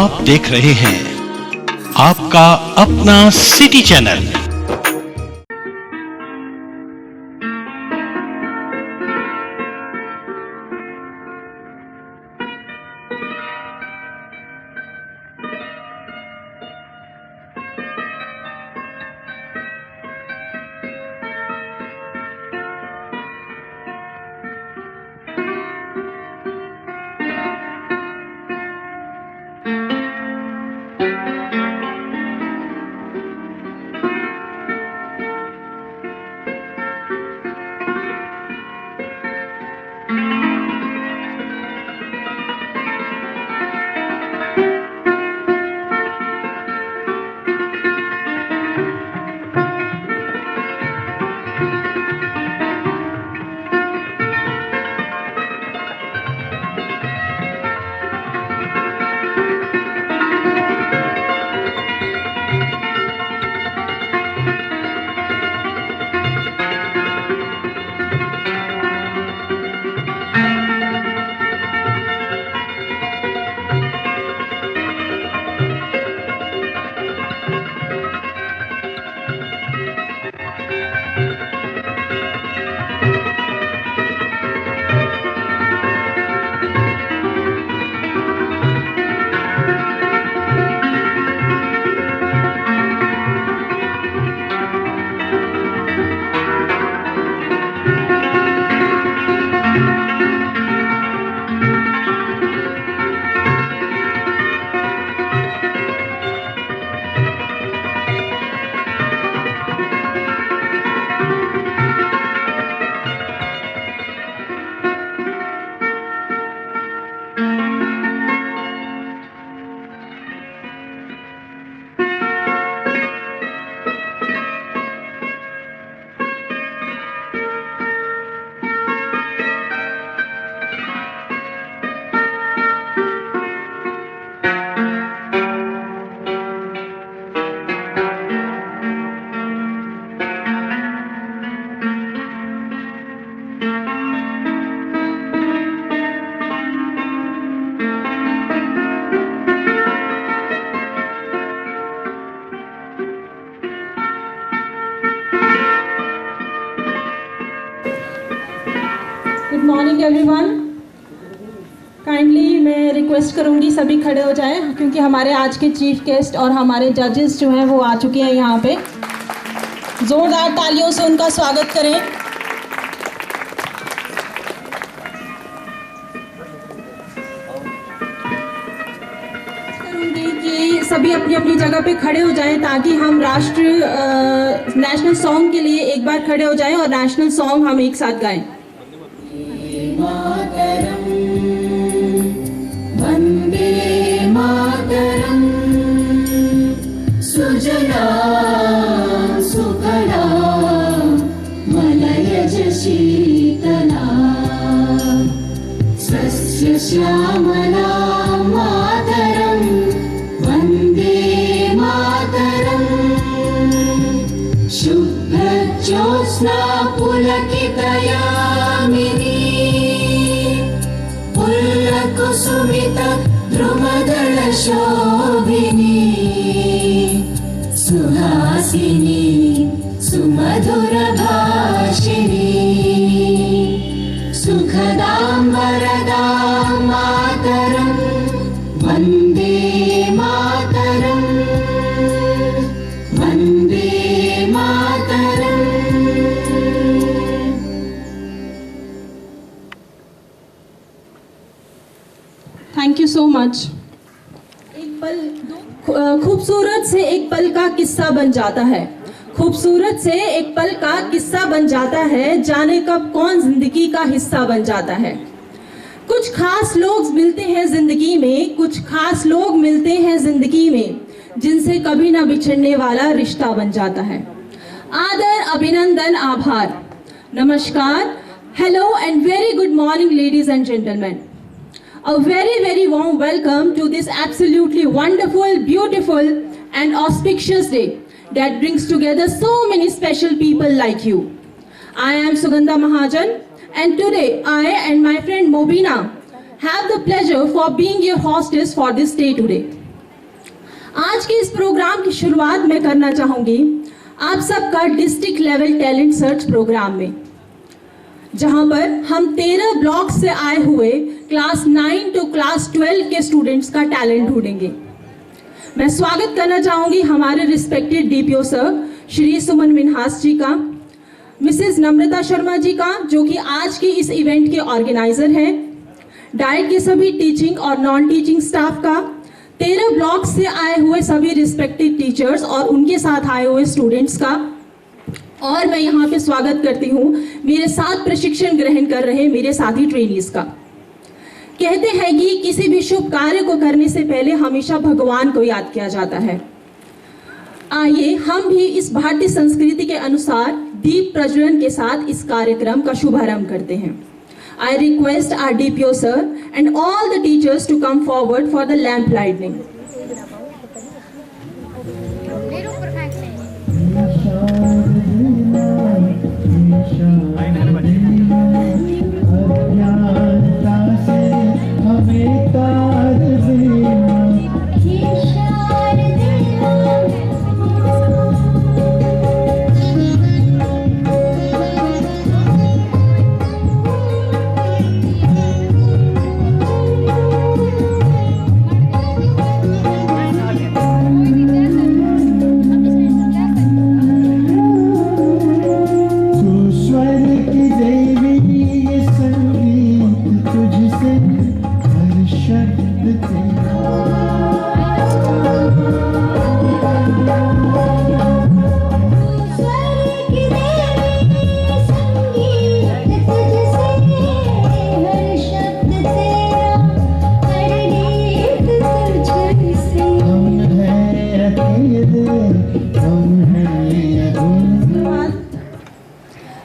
आप देख रहे हैं आपका अपना city channel. Good morning everyone. Kindly मैं रिक्वेस्ट करूंगी सभी खड़े हो जाएं क्योंकि हमारे आज के चीफ गेस्ट और हमारे जजेस जो हैं वो आ चुके हैं यहाँ पे। जोरदार तालियों से उनका स्वागत करें। करूंगी कि सभी अपनी अपनी जगह पे खड़े हो जाएं ताकि हम नेशनल सॉन्ग के लिए एक बार खड़े हो जाएं और नेशनल सॉन्ग हम एक साथ गाएं। मातरम वंदे मातरम सुजला सुफला मलयज शीतला सस्य श्यामला मातरम वंदे मातरम शुभ्र ज्योत्स्ना पुलकितयामिनी कुसुमित ध्रुमदल शोभिनी सुहासिनी सुमधुर भाषिणी सुखदां वरदां मातरं वन्दे मातरं Vande Mataram. Thank you so much. एक पल खूबसूरत से एक पल का किस्सा बन जाता है, खूबसूरत से एक पल का किस्सा बन जाता है, जाने कब कौन जिंदगी का हिस्सा बन जाता है। कुछ खास लोग मिलते हैं जिंदगी में, कुछ खास लोग मिलते हैं जिंदगी में, जिनसे कभी ना बिछड़ने वाला रिश्ता बन जाता है। आदर, अभिनंदन, आभार, नमस्कार, hello and very good morning ladies and gentleman. A very warm welcome to this absolutely wonderful, beautiful and auspicious day that brings together so many special people like you. I am Sugandha Mahajan and today I and my friend Mobina have the pleasure for being your hostess for this day today. आज के इस programme की शुरुआत मैं करना चाहूंगी आप सबका district level talent search programme में, जहां पर हम 13 ब्लॉक से आए हुए क्लास 9 टू क्लास 12 के स्टूडेंट्स का टैलेंट ढूंढेंगे। मैं स्वागत करना चाहूंगी हमारे respected DPO sir Shri Suman Minhas जी का, मिसेस नम्रता शर्मा जी का जो कि आज के इस इवेंट के ऑर्गेनाइजर हैं, डाइट के सभी टीचिंग और नॉन टीचिंग स्टाफ का, 13 ब्लॉक से आए हुए सभी रिस्पेक्टेड टीचर्स और उनके साथ आए हुए स्टूडेंट्स का, और मैं यहाँ पे स्वागत करती हूँ मेरे साथ प्रशिक्षण ग्रहण कर रहे मेरे साथी ट्रेनीज का। कहते हैं कि किसी भी शुभ कार्य को करने से पहले हमेशा भगवान को याद किया जाता है। आइए हम भी इस भारतीय संस्कृति के अनुसार दीप प्रज्वलन के साथ इस कार्यक्रम का शुभारंभ करते हैं। I request our DPO sir and all the teachers to come forward for the lamp lighting.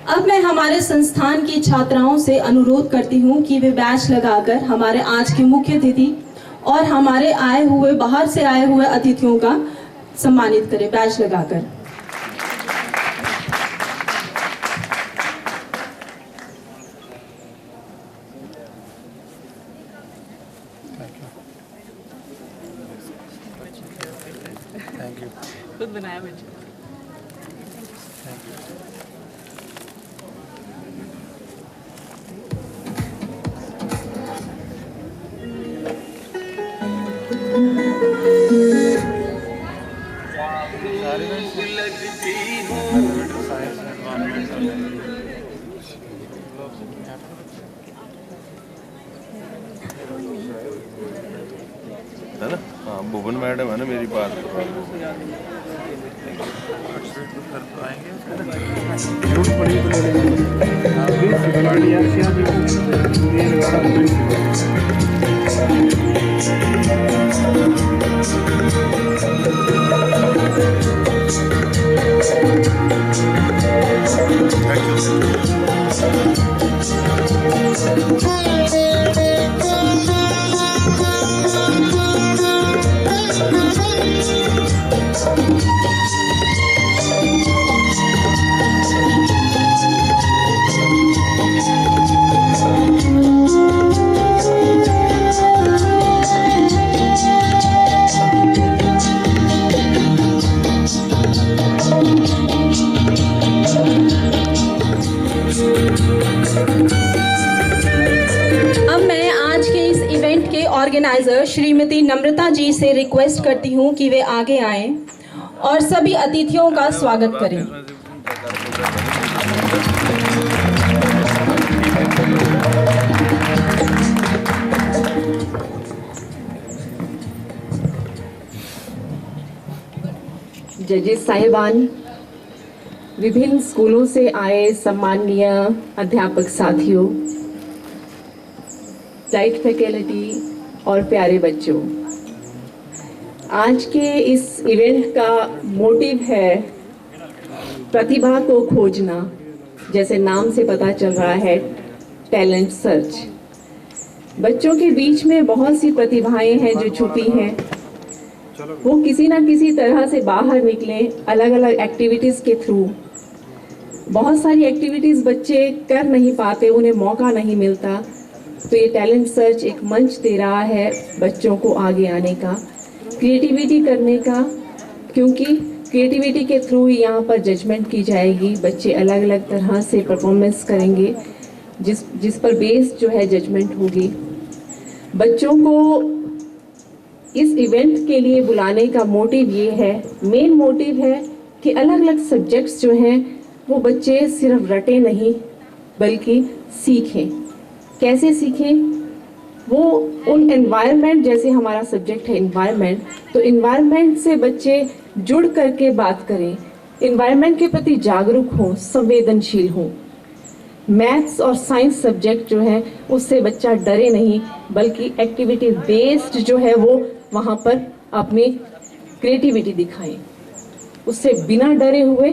अब मैं हमारे संस्थान की छात्राओं से अनुरोध करती हूं कि वे बैच लगाकर हमारे आज के मुख्य अतिथि और हमारे बाहर से आए हुए अतिथियों का सम्मानित करें बैच लगाकर। खुद बनाया बच्चे। है ना? हाँ, भुवन मैडम है ना मेरी बात। ऑर्गेनाइजर श्रीमती नम्रता जी से रिक्वेस्ट करती हूं कि वे आगे आएं और सभी अतिथियों का स्वागत करें। जजेस साहिबान, विभिन्न स्कूलों से आए सम्माननीय अध्यापक साथियों, डाइट फैकल्टी और प्यारे बच्चों, आज के इस इवेंट का मोटिव है प्रतिभा को खोजना। जैसे नाम से पता चल रहा है, टैलेंट सर्च। बच्चों के बीच में बहुत सी प्रतिभाएं हैं जो छुपी हैं, वो किसी ना किसी तरह से बाहर निकले अलग अलग एक्टिविटीज़ के थ्रू। बहुत सारी एक्टिविटीज़ बच्चे कर नहीं पाते, उन्हें मौका नहीं मिलता, तो ये टैलेंट सर्च एक मंच दे रहा है बच्चों को आगे आने का। क्रिएटिविटी करने का, क्योंकि क्रिएटिविटी के थ्रू ही यहाँ पर जजमेंट की जाएगी। बच्चे अलग अलग तरह से परफॉर्मेंस करेंगे जिस पर बेस जो है जजमेंट होगी। बच्चों को इस इवेंट के लिए बुलाने का मोटिव ये है, मेन मोटिव है कि अलग अलग सब्जेक्ट्स जो हैं वो बच्चे सिर्फ रटे नहीं बल्कि सीखें। कैसे सीखें? वो उन एनवायरनमेंट, जैसे हमारा सब्जेक्ट है एनवायरनमेंट, तो एनवायरनमेंट से बच्चे जुड़ करके बात करें, एनवायरनमेंट के प्रति जागरूक हों, संवेदनशील हों। मैथ्स और साइंस सब्जेक्ट जो है उससे बच्चा डरे नहीं बल्कि एक्टिविटी बेस्ड जो है वो वहाँ पर अपनी क्रिएटिविटी दिखाएं, उससे बिना डरे हुए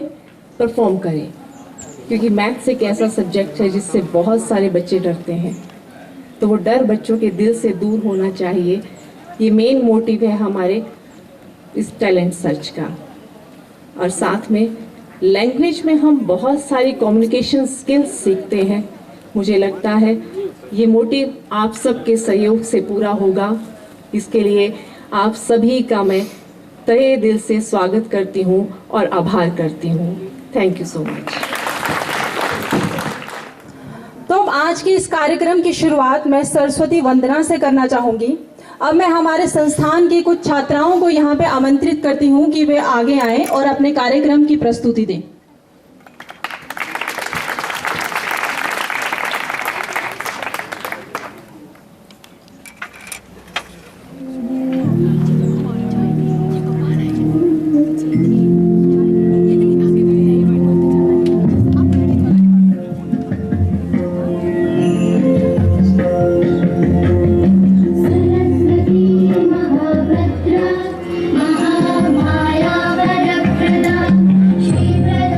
परफॉर्म करें। क्योंकि मैथ्स एक ऐसा सब्जेक्ट है जिससे बहुत सारे बच्चे डरते हैं, तो वो डर बच्चों के दिल से दूर होना चाहिए। ये मेन मोटिव है हमारे इस टैलेंट सर्च का। और साथ में लैंग्वेज में हम बहुत सारी कम्युनिकेशन स्किल्स सीखते हैं। मुझे लगता है ये मोटिव आप सबके सहयोग से पूरा होगा। इसके लिए आप सभी का मैं तहे दिल से स्वागत करती हूँ और आभार करती हूँ। Thank you so much. तो अब आज के इस कार्यक्रम की शुरुआत मैं सरस्वती वंदना से करना चाहूंगी। अब मैं हमारे संस्थान की कुछ छात्राओं को यहाँ पे आमंत्रित करती हूँ कि वे आगे आएं और अपने कार्यक्रम की प्रस्तुति दें। महामाया वरप्रदा श्रीप्रदा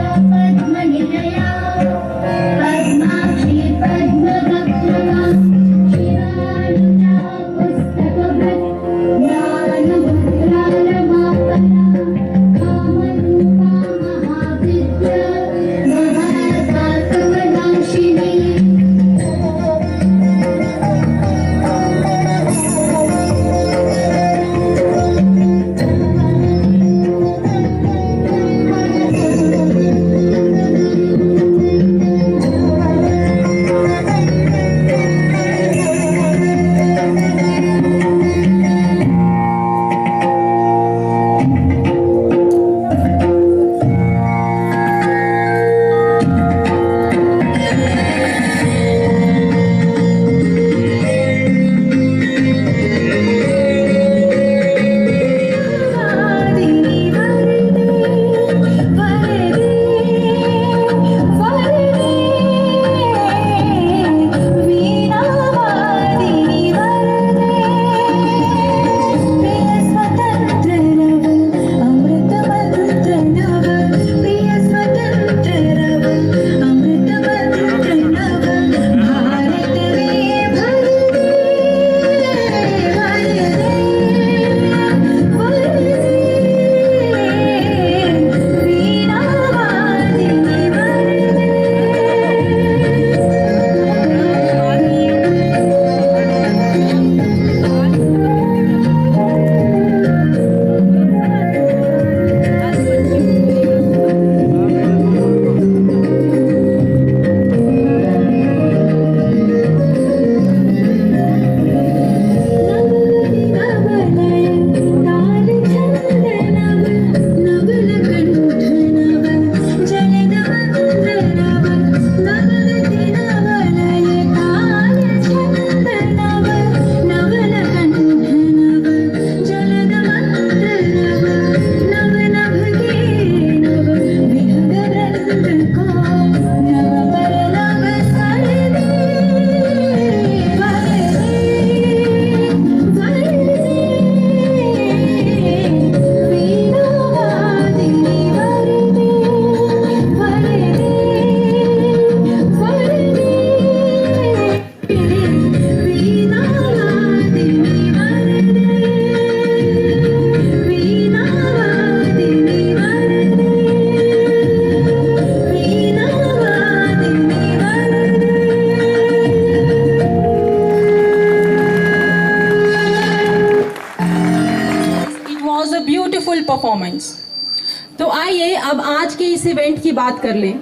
इस इवेंट की बात कर लें।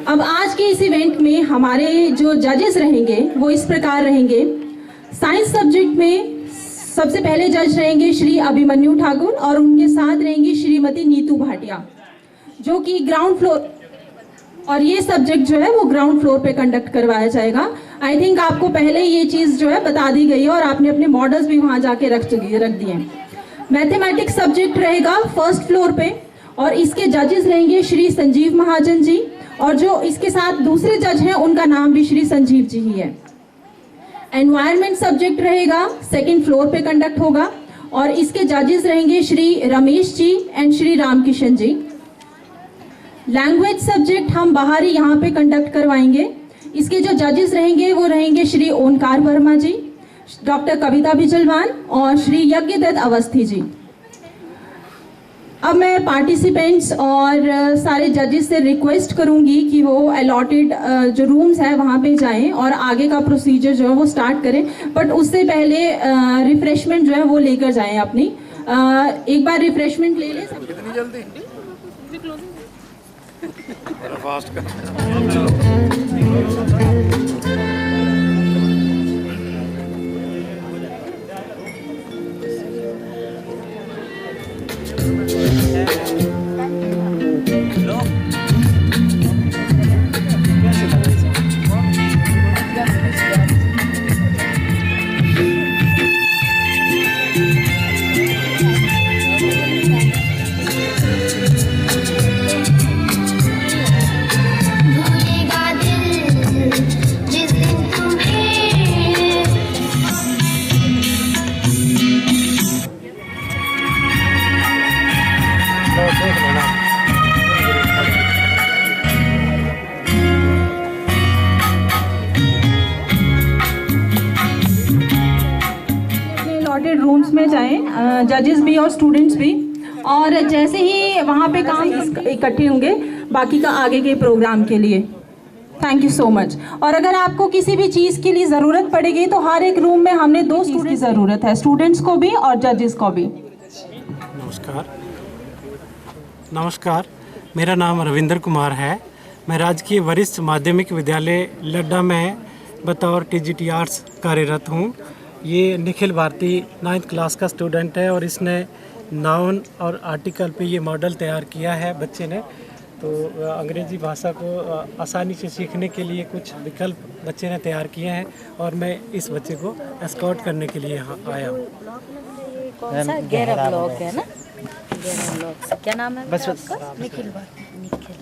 अब आज के इस इवेंट में हमारे जो जजेस रहेंगे वो इस प्रकार रहेंगे। साइंस सब्जेक्ट में सबसे पहले जज रहेंगे श्री अभिमन्यु ठाकुर और उनके साथ रहेंगी श्रीमती नीतू भाटिया, जो कि ग्राउंड फ्लोर, और ये सब्जेक्ट जो है वो ग्राउंड फ्लोर पे कंडक्ट करवाया जाएगा। आई थिंक आपको पहले ये चीज़ जो है बता दी गई है और आपने अपने मॉडल्स भी वहाँ जाके रख दिए। मैथमेटिक्स सब्जेक्ट रहेगा फर्स्ट फ्लोर पे और इसके जजेस रहेंगे श्री संजीव महाजन जी, और जो इसके साथ दूसरे जज हैं उनका नाम भी श्री संजीव जी ही है। एनवायरनमेंट सब्जेक्ट रहेगा सेकंड फ्लोर पे कंडक्ट होगा और इसके जजेस रहेंगे Shri Ramesh ji and Shri Ramkishan ji. Language subject हम बाहर ही यहाँ पे कंडक्ट करवाएंगे। इसके जो जजेस रहेंगे वो रहेंगे श्री ओंकार वर्मा जी, डॉक्टर कविता बिजलवान और श्री यज्ञदत्त अवस्थी जी। अब मैं पार्टिसिपेंट्स और सारे जजेस से रिक्वेस्ट करूंगी कि वो अलॉटेड जो रूम्स है वहाँ पे जाएं और आगे का प्रोसीजर जो है वो स्टार्ट करें, बट उससे पहले रिफ्रेशमेंट जो है वो लेकर जाएं अपनी। एक बार रिफ्रेशमेंट ले लें। कितनी जल्दी फास्ट कर। भूलेगा दिल जिस दिन तुम्हें। अलॉटेड रूम्स में जाएं, जजेस भी और स्टूडेंट्स भी, और जैसे ही वहाँ पे काम इकट्ठे होंगे बाकी का आगे के प्रोग्राम के लिए। Thank you so much. और अगर आपको किसी भी चीज़ के लिए ज़रूरत पड़ेगी तो हर एक रूम में हमने 2 स्टूडेंट्स की ज़रूरत है, स्टूडेंट्स को भी और जजेस को भी। नमस्कार, मेरा नाम रविंद्र कुमार है। मैं राजकीय वरिष्ठ माध्यमिक विद्यालय लड्डा में बतौर टीजीटी आर्ट्स कार्यरत हूँ। ये निखिल भारती 9th क्लास का स्टूडेंट है और इसने नाउन और आर्टिकल पे ये मॉडल तैयार किया है बच्चे ने। तो अंग्रेज़ी भाषा को आसानी से सीखने के लिए कुछ विकल्प बच्चे ने तैयार किए हैं और मैं इस बच्चे को एस्कॉर्ट करने के लिए यहाँ आया हूँ। कौन सा गहरा ब्लॉग है ना, गहरा ब्लॉग से क्या नाम है आपका? निखिल निखिल।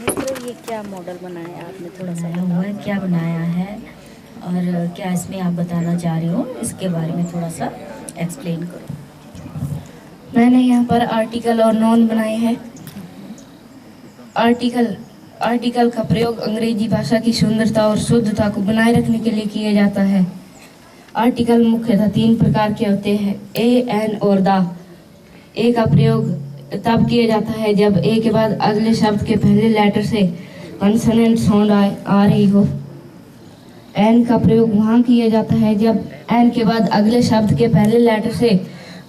मित्र, ये क्या मॉडल बनाया है आपने, थोड़ा सा हुआ है, क्या बनाया है और क्या इसमें आप बताना चाह रहे हो, इसके बारे में थोड़ा सा एक्सप्लेन करो। मैंने यहाँ पर आर्टिकल और नॉन बनाए हैं। आर्टिकल का प्रयोग अंग्रेजी भाषा की सुंदरता और शुद्धता को बनाए रखने के लिए किया जाता है। आर्टिकल मुख्यतः 3 प्रकार के होते हैं, ए, एन और द। ए का प्रयोग तब किया जाता है जब ए के बाद अगले शब्द के पहले लेटर से कंसोनेंट साउंड आ रही हो। एन का प्रयोग वहाँ किया जाता है जब एन के बाद अगले शब्द के पहले लेटर से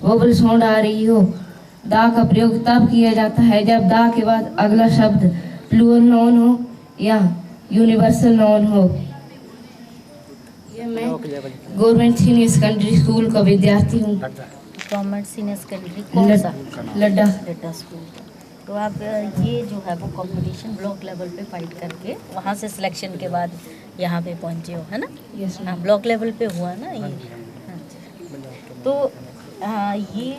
वोवल साउंड आ रही हो। दा का प्रयोग तब किया जाता है जब दा के बाद अगला शब्द प्लूरल नाउन हो या यूनिवर्सल नाउन हो। ये मैं गवर्नमेंट सीनियर सेकेंडरी स्कूल का विद्यार्थी हूँ। गवर्नमेंट सीनियर सेकेंडरी कौन सा? लड्डा स्कूल। तो आप ये जो है वो कंपटीशन ब्लॉक लेवल पे फाइट करके वहाँ से सिलेक्शन के बाद यहाँ पे पहुँचे हो, है ना? यस। हाँ, ब्लॉक लेवल पे हुआ ना ये। हाँ। तो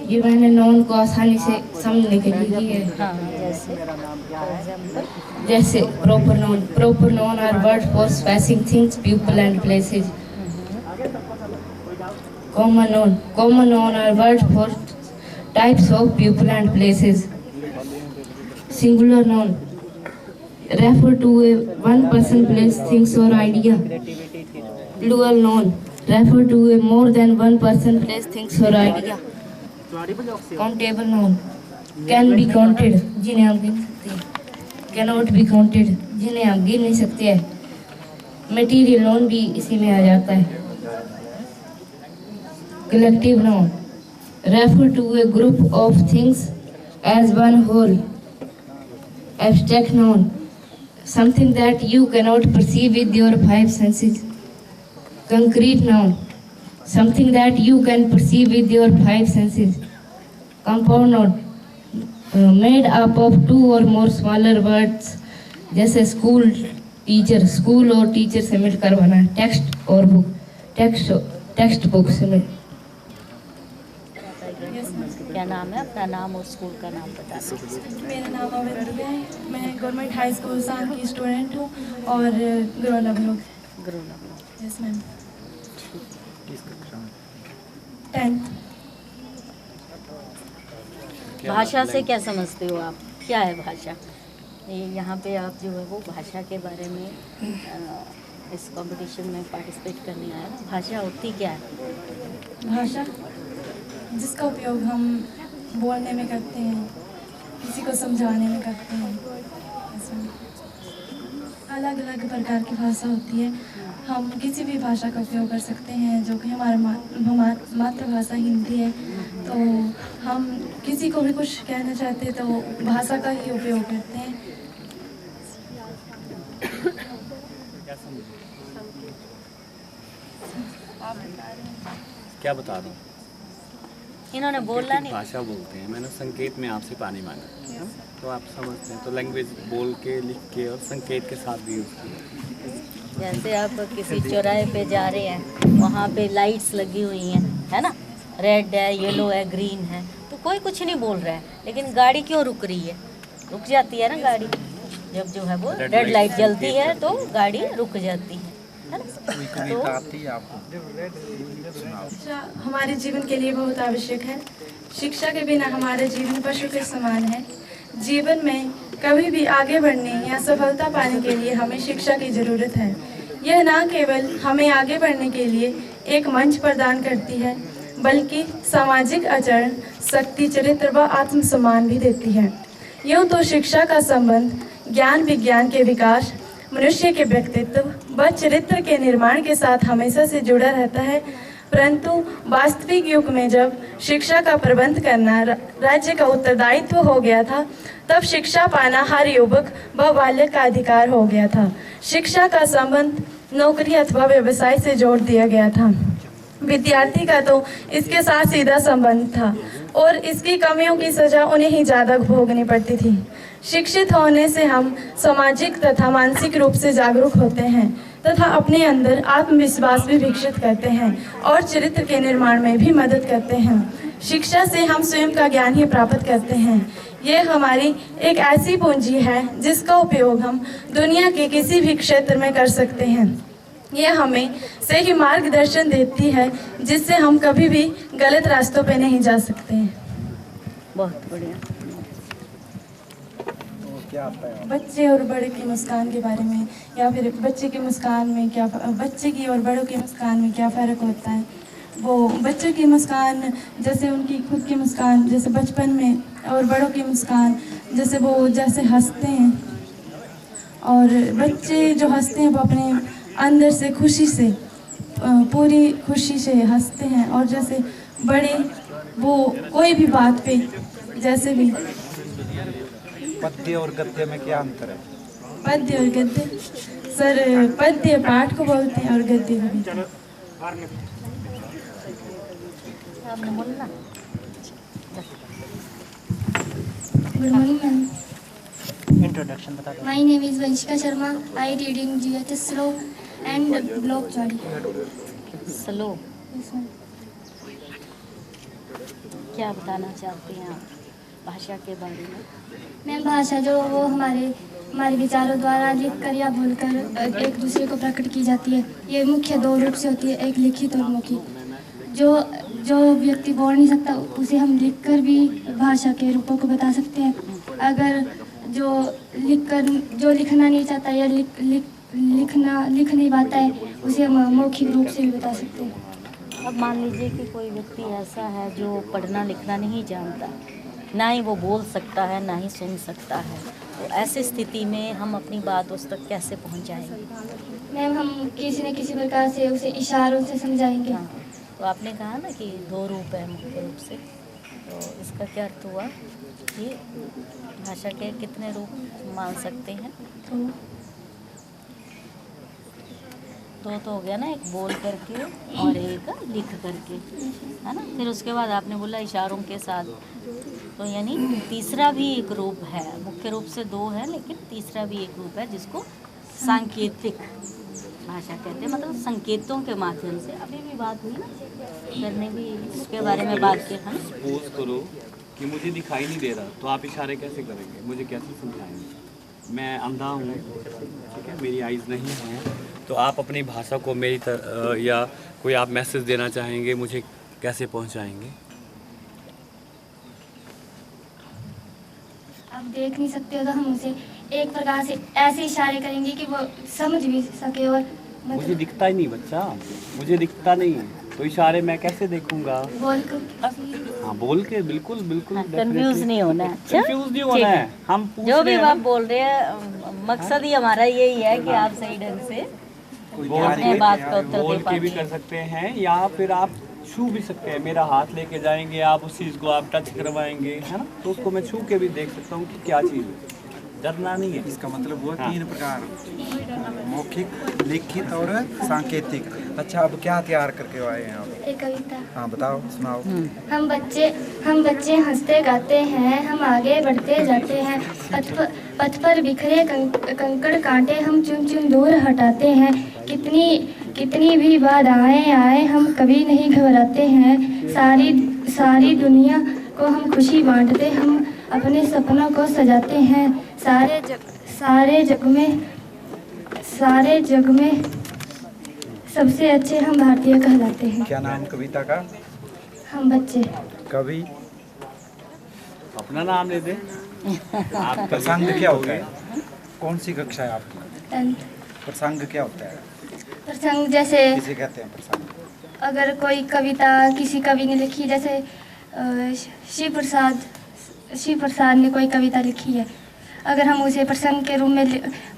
ये मैंने नॉन को आसानी से समझने के लिए की है। हाँ, जैसे फॉर एग्जाम्पल जैसे proper noun are word for specific things, people and places. Common noun are word for types of people and places. Singular non refer to a one person, place, things or idea. Plural noun refer to a more than one person, place, things or idea. Countable noun can be counted, जिन्हें हम गिन सकते हैं। cannot be counted, जिन्हें हम गिन नहीं सकते हैं। material noun भी इसी में आ जाता है। collective noun refer to a group of things as one whole. Abstract noun, something that you cannot perceive with your five senses. Concrete noun, something that you can perceive with your five senses. Compound noun, made up of two or more smaller words, जैसे school teacher, school और teacher से मिलकर बना। Text और book, text book से मिल। क्या नाम है? अपना नाम और स्कूल का नाम बता दीजिए। मेरा नाम अविंद्या है, मैं गवर्नमेंट हाई स्कूल साम की स्टूडेंट हूँ और ग्रोन अप लोग। Yes ma'am. 10th। भाषा से क्या समझते हो आप? क्या है भाषा? ये यहाँ पे आप जो है वो भाषा के बारे में इस कंपटीशन में पार्टिसिपेट करने आए। भाषा होती क्या है? भाषा जिसका उपयोग हम बोलने में करते हैं, किसी को समझाने में करते हैं। अलग अलग प्रकार की भाषा होती है। हम किसी भी भाषा का उपयोग कर सकते हैं, जो कि हमारा मातृभाषा हिंदी है। तो हम किसी को भी कुछ कहना चाहते हैं तो भाषा का ही उपयोग करते हैं। क्या बता दूँ? इन्होंने बोला नहीं। भाषा बोलते हैं, मैंने संकेत में आपसे पानी मांगा, तो आप समझते हैं। तो लैंग्वेज बोल के, लिख के और संकेत के साथ भी यूज़ किया। जैसे आप किसी चौराहे पे जा रहे हैं, वहाँ पे लाइट्स लगी हुई हैं, है ना, रेड है, येलो है, ग्रीन है, तो कोई कुछ नहीं बोल रहा है, लेकिन गाड़ी क्यों रुक रही है? रुक जाती है ना गाड़ी, जब जो है वो रेड लाइट जलती है तो गाड़ी रुक जाती है ना? शिक्षा हमारे जीवन के लिए बहुत आवश्यक है। शिक्षा के बिना हमारा जीवन पशु के समान है। जीवन में कभी भी आगे बढ़ने या सफलता पाने के लिए हमें शिक्षा की ज़रूरत है। यह न केवल हमें आगे बढ़ने के लिए एक मंच प्रदान करती है, बल्कि सामाजिक आचरण, शक्ति, चरित्र व आत्मसम्मान भी देती है। यूँ तो शिक्षा का संबंध ज्ञान विज्ञान के विकास, मनुष्य के व्यक्तित्व व चरित्र के निर्माण के साथ हमेशा से जुड़ा रहता है, परंतु वास्तविक युग में जब शिक्षा का प्रबंध करना राज्य का उत्तरदायित्व हो गया था, तब शिक्षा पाना हर युवक व बालक का अधिकार हो गया था। शिक्षा का संबंध नौकरी अथवा व्यवसाय से जोड़ दिया गया था। विद्यार्थी का तो इसके साथ सीधा संबंध था और इसकी कमियों की सजा उन्हें ही ज़्यादा भोगनी पड़ती थी। शिक्षित होने से हम सामाजिक तथा मानसिक रूप से जागरूक होते हैं तथा अपने अंदर आत्मविश्वास भी विकसित करते हैं और चरित्र के निर्माण में भी मदद करते हैं। शिक्षा से हम स्वयं का ज्ञान ही प्राप्त करते हैं। यह हमारी एक ऐसी पूंजी है जिसका उपयोग हम दुनिया के किसी भी क्षेत्र में कर सकते हैं। यह हमें सही मार्गदर्शन देती है, जिससे हम कभी भी गलत रास्तों पे नहीं जा सकते हैं। बहुत बढ़िया। बच्चे और बड़े की मुस्कान के बारे में, या फिर बच्चे की मुस्कान में क्या, बच्चे की और बड़ों की मुस्कान में क्या फ़र्क होता है? वो बच्चों की मुस्कान जैसे उनकी खुद की मुस्कान जैसे बचपन में, और बड़ों की मुस्कान जैसे वो जैसे हंसते हैं, और बच्चे जो हंसते हैं वो अपने अंदर से खुशी से, पूरी खुशी से हंसते हैं। और जैसे बड़े वो कोई भी बात पे जैसे भी। पद्य और गद्य में क्या अंतर है? पद्य और गद्य सर, पद्य पाठ को बोलते हैं और गद्य को भी। Good morning ma'am. इंट्रोडक्शन बता दो। My name is Vanshika Sharma. I reading GHS slow and block चौड़ी। स्लो। क्या बताना चाहते हैं आप भाषा के बारे में? मैम, भाषा जो वो हमारे विचारों द्वारा लिख कर या बोलकर एक दूसरे को प्रकट की जाती है। ये मुख्य दो रूप से होती है, एक लिखित और मौखिक। जो व्यक्ति बोल नहीं सकता उसे हम लिखकर भी भाषा के रूपों को बता सकते हैं। अगर जो लिखना नहीं चाहता या लिख नहीं पाता है, उसे हम मौखिक रूप से भी बता सकते हैं। अब मान लीजिए कि कोई व्यक्ति ऐसा है जो पढ़ना लिखना नहीं जानता, ना ही वो बोल सकता है ना ही सुन सकता है, तो ऐसी स्थिति में हम अपनी बात उस तक कैसे पहुंचाएंगे? मैम, हम किसी न किसी प्रकार से उसे इशारों से समझाएंगे। हाँ, तो आपने कहा ना कि दो रूप है मुख्य रूप से, तो इसका क्या अर्थ हुआ कि भाषा के कितने रूप मान सकते हैं? दो तो हो गया ना, एक बोल करके और एक लिख करके, है ना। फिर उसके बाद आपने बोला इशारों के साथ, तो यानी तीसरा भी एक रूप है। मुख्य रूप से दो है, लेकिन तीसरा भी एक रूप है जिसको सांकेतिक भाषा कहते हैं, मतलब संकेतों के माध्यम से। अभी भी बात हुई ना, सर ने भी इसके बारे में बात की है। सपोज करो कि मुझे दिखाई नहीं दे रहा, तो आप इशारे कैसे करेंगे, मुझे कैसे समझाएंगे? मैं अंधा हूँ, ठीक है, मेरी आइज़ नहीं है, तो आप अपनी भाषा को मेरी तरह या कोई आप मैसेज देना चाहेंगे, मुझे कैसे पहुँचाएंगे? आप देख नहीं सकते हो तो हम उसे एक प्रकार से ऐसे इशारे करेंगे कि वो समझ भी सके। और मुझे दिखता ही नहीं बच्चा, मुझे दिखता नहीं, तो इशारे मैं कैसे देखूंगा? बोल कर, हाँ बोल के, बिल्कुल बिल्कुल। कंफ्यूज नहीं होना है। कंफ्यूज नहीं होना है, हम पूछ जो भी रहे आप बोल रहे हैं, मकसद ही हमारा यही है कि आप सही ढंग से अपने बात का उत्तर बोल दे के भी पाएं। कर सकते हैं, या फिर आप छू भी सकते हैं। मेरा हाथ लेके जाएंगे आप, उस चीज़ को आप टच करवाएंगे, है ना, तो उसको मैं छू के भी देख सकता हूँ कि क्या चीज़ है। डरना नहीं है। इसका मतलब हुआ 3 प्रकार, मौखिक, लिखित और सांकेतिक। अच्छा, अब क्या तैयार करके आए हैं आप? एक कविता। हाँ बताओ, सुनाओ। हम बच्चे हंसते गाते हैं, हम आगे बढ़ते जाते हैं, पथ पर बिखरे कंकड़ कांटे हम चुन चुन दूर हटाते हैं। कितनी भी बाधाएं आए हम कभी नहीं घबराते हैं। सारी दुनिया को हम खुशी बांटते, हम अपने सपनों को सजाते हैं। सारे जग में सबसे अच्छे हम भारतीय कहलाते हैं। क्या नाम कविता का? हम बच्चे। कवि अपना नाम ले दे। आप प्रसंग क्या होता है? कौन सी कक्षा है आपकी? 10th। प्रसंग क्या होता है? प्रसंग जैसे किसे कहते हैं प्रसंग? अगर कोई कविता किसी कवि ने लिखी, जैसे शिव प्रसाद ने कोई कविता लिखी है, अगर हम उसे प्रसंग के रूप में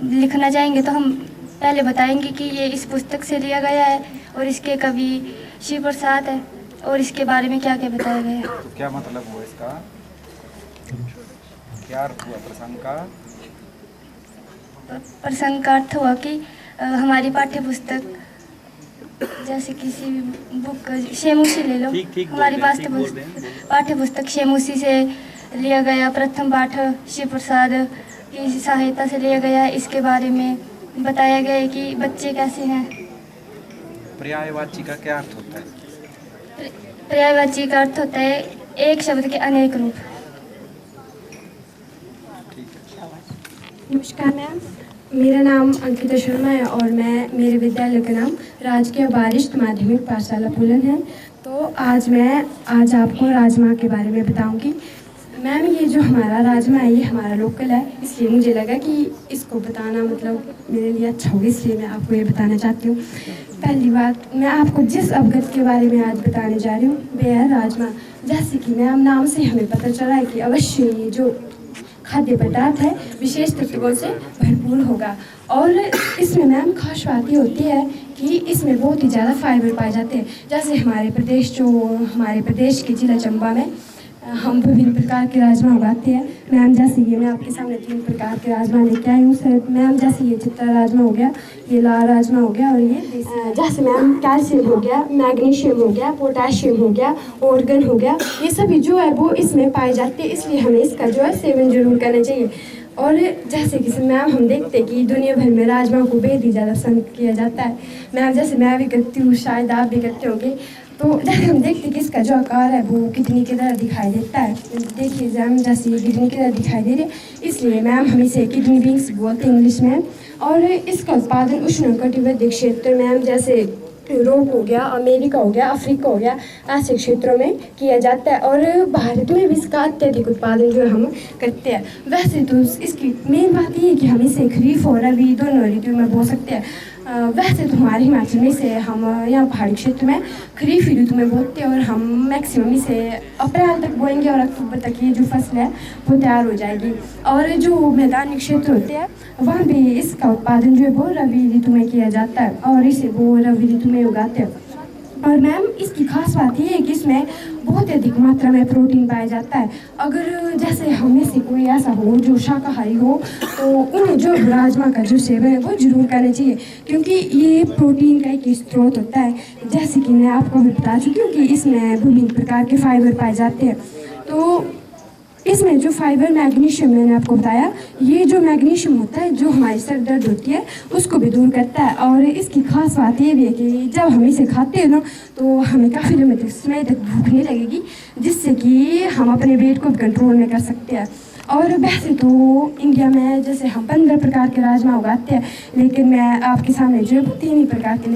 लिखना चाहेंगे तो हम पहले बताएंगे कि ये इस पुस्तक से लिया गया है और इसके कवि शिव प्रसाद है और इसके बारे में क्या क्या बताया गया है। तो क्या मतलब हुआ इसका? क्या अर्थ हुआ प्रसंग का? प्रसंग का अर्थ हुआ कि हमारी पाठ्य पुस्तक, जैसे किसी भी बुक, शेमुसी ले लो, हमारी पाठ्य पुस्तक शेमुसी से लिया गया। प्रथम पाठ शिव प्रसाद की सहायता से लिया गया। इसके बारे में बताया गया है कि बच्चे कैसे हैं। पर्यायवाची का क्या अर्थ होता है? पर्यायवाची का अर्थ होता है एक शब्द के अनेक रूप। नमस्कार मैम, मेरा नाम अंकिता शर्मा है और मेरे विद्यालय का नाम राजकीय वरिष्ठ माध्यमिक पाठशाला पुलन है। तो आज आपको राजमा के बारे में बताऊंगी। मैम, ये जो हमारा राजमा है ये हमारा लोकल है, इसलिए मुझे लगा कि इसको बताना मतलब मेरे लिए अच्छा होगा, इसलिए मैं आपको ये बताना चाहती हूँ। पहली बात, मैं आपको जिस अवगत के बारे में आज बताने जा रही हूँ वह है राजमा। जैसे कि मैम नाम से हमें पता चला है कि अवश्य ये जो खाद्य पदार्थ है विशेष तत्वों से भरपूर होगा। और इसमें मैम खास बात ये होती है कि इसमें बहुत ही ज़्यादा फाइबर पाए जाते हैं। जैसे हमारे प्रदेश के जिला चंबा में हम विभिन्न प्रकार के राजमा उगाते हैं। मैम, जैसे ये मैं आपके सामने 3 प्रकार के राजमा लेके आई हूँ सर। मैम, जैसे ये चित्रा राजमा हो गया, ये लाल राजमा हो गया और ये जैसे मैम कैल्शियम हो गया, मैग्नीशियम हो गया, पोटाशियम हो गया, ऑर्गन हो गया, ये सभी जो है वो इसमें पाए जाते हैं, इसलिए हमें इसका जो है सेवन जरूर करना चाहिए। और जैसे कि मैम हम देखते हैं कि दुनिया भर में राजमा को बेहद ही ज़्यादा पसंद किया जाता है। मैम, जैसे मैं भी करती हूँ, शायद आप भी करते होंगे। तो जैसे हम देखते हैं कि इसका जो आकार है वो किडनी की तरह दिखाई देता है। देखिए मैम, जैसे ये किडनी की तरह दिखाई दे रही है, इसलिए मैम हम इसे किडनी बीन्स बोलते हैं इंग्लिश में। और इसका उत्पादन उष्णकटिबंधीय क्षेत्र में, जैसे यूरोप हो गया, अमेरिका हो गया, अफ्रीका हो गया, ऐसे क्षेत्रों में किया जाता है। और भारत में भी इसका अत्यधिक उत्पादन जो हम करते हैं। वैसे तो इसकी मेन बात ये है कि हम इसे खरीफ और रबी दोनों ऋतु में बो सकते हैं। वैसे तो हमारे हिमाचल में इसे हम यहाँ पहाड़ी क्षेत्र में खरीफ ऋतु में बोते हैं और हम मैक्सिमम इसे अप्रैल तक बोएंगे और अक्टूबर तक ये जो फसल है वो तैयार हो जाएगी। और जो मैदानी क्षेत्र होते हैं वहाँ भी इसका उत्पादन जो है वो रबी ऋतु में किया जाता है और इसे वो रबी ऋतु में उगाते हैं। और मैम इसकी खास बात ये है कि इसमें बहुत अधिक मात्रा में प्रोटीन पाया जाता है। अगर जैसे हमें से कोई ऐसा हो जो शाकाहारी हो तो उन्हें जो राजमा का जो सेवन है वो जरूर करना चाहिए, क्योंकि ये प्रोटीन का एक स्रोत होता है। जैसे कि मैं आपको भी बता चुकी हूँ कि इसमें विभिन्न प्रकार के फाइबर पाए जाते हैं। तो इसमें जो फाइबर मैग्नीशियम मैंने आपको बताया, ये जो मैग्नीशियम होता है जो हमारी सर दर्द होती है उसको भी दूर करता है। और इसकी खास बात ये भी है कि जब हम इसे खाते हैं ना तो हमें काफ़ी लंबे समय तक भूख नहीं लगेगी, जिससे कि हम अपने वेट को कंट्रोल में कर सकते हैं। और वैसे तो इंडिया में जैसे हम 15 प्रकार के राजमा उगाते हैं, लेकिन मैं आपके सामने जो 3 ही प्रकार के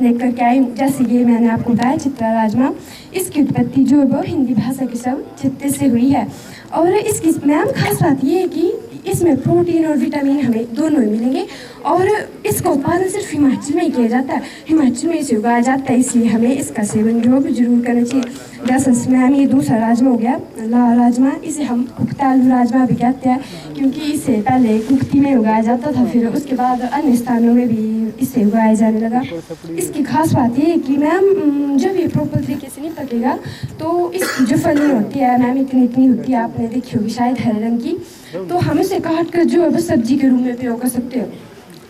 लेकर के आई। जैसे ये मैंने आपको बताया चित्रा राजमा, इसकी उत्पत्ति जो है वो हिंदी भाषा के शब्द चित्ते से हुई है। और इसकी मैम खास बात ये है कि इसमें प्रोटीन और विटामिन हमें दोनों ही मिलेंगे। और इसका उत्पादन सिर्फ हिमाचल में ही किया जाता है, हिमाचल में इसे उगाया जाता है, इसलिए हमें इसका सेवन जो है जरूर करना चाहिए। जैसे मैम ये दूसरा राजमा हो गया लाल राजमा, इसे हम कुकता आलू राजमा भी कहते हैं, क्योंकि इसे पहले कुकती में उगाया जाता था, फिर उसके बाद अन्य स्थानों में भी इसे उगाया जाने लगा। इसकी खास बात ये है कि मैम जब ये प्रॉपर तरीके से नहीं पकेगा तो इसकी जो फली होती है मैम इतनी होती है, आपने देखी होगी शायद हरे रंग की, तो हम इसे काट कर जो है वो सब्जी के रूप में प्रयोग कर सकते हो।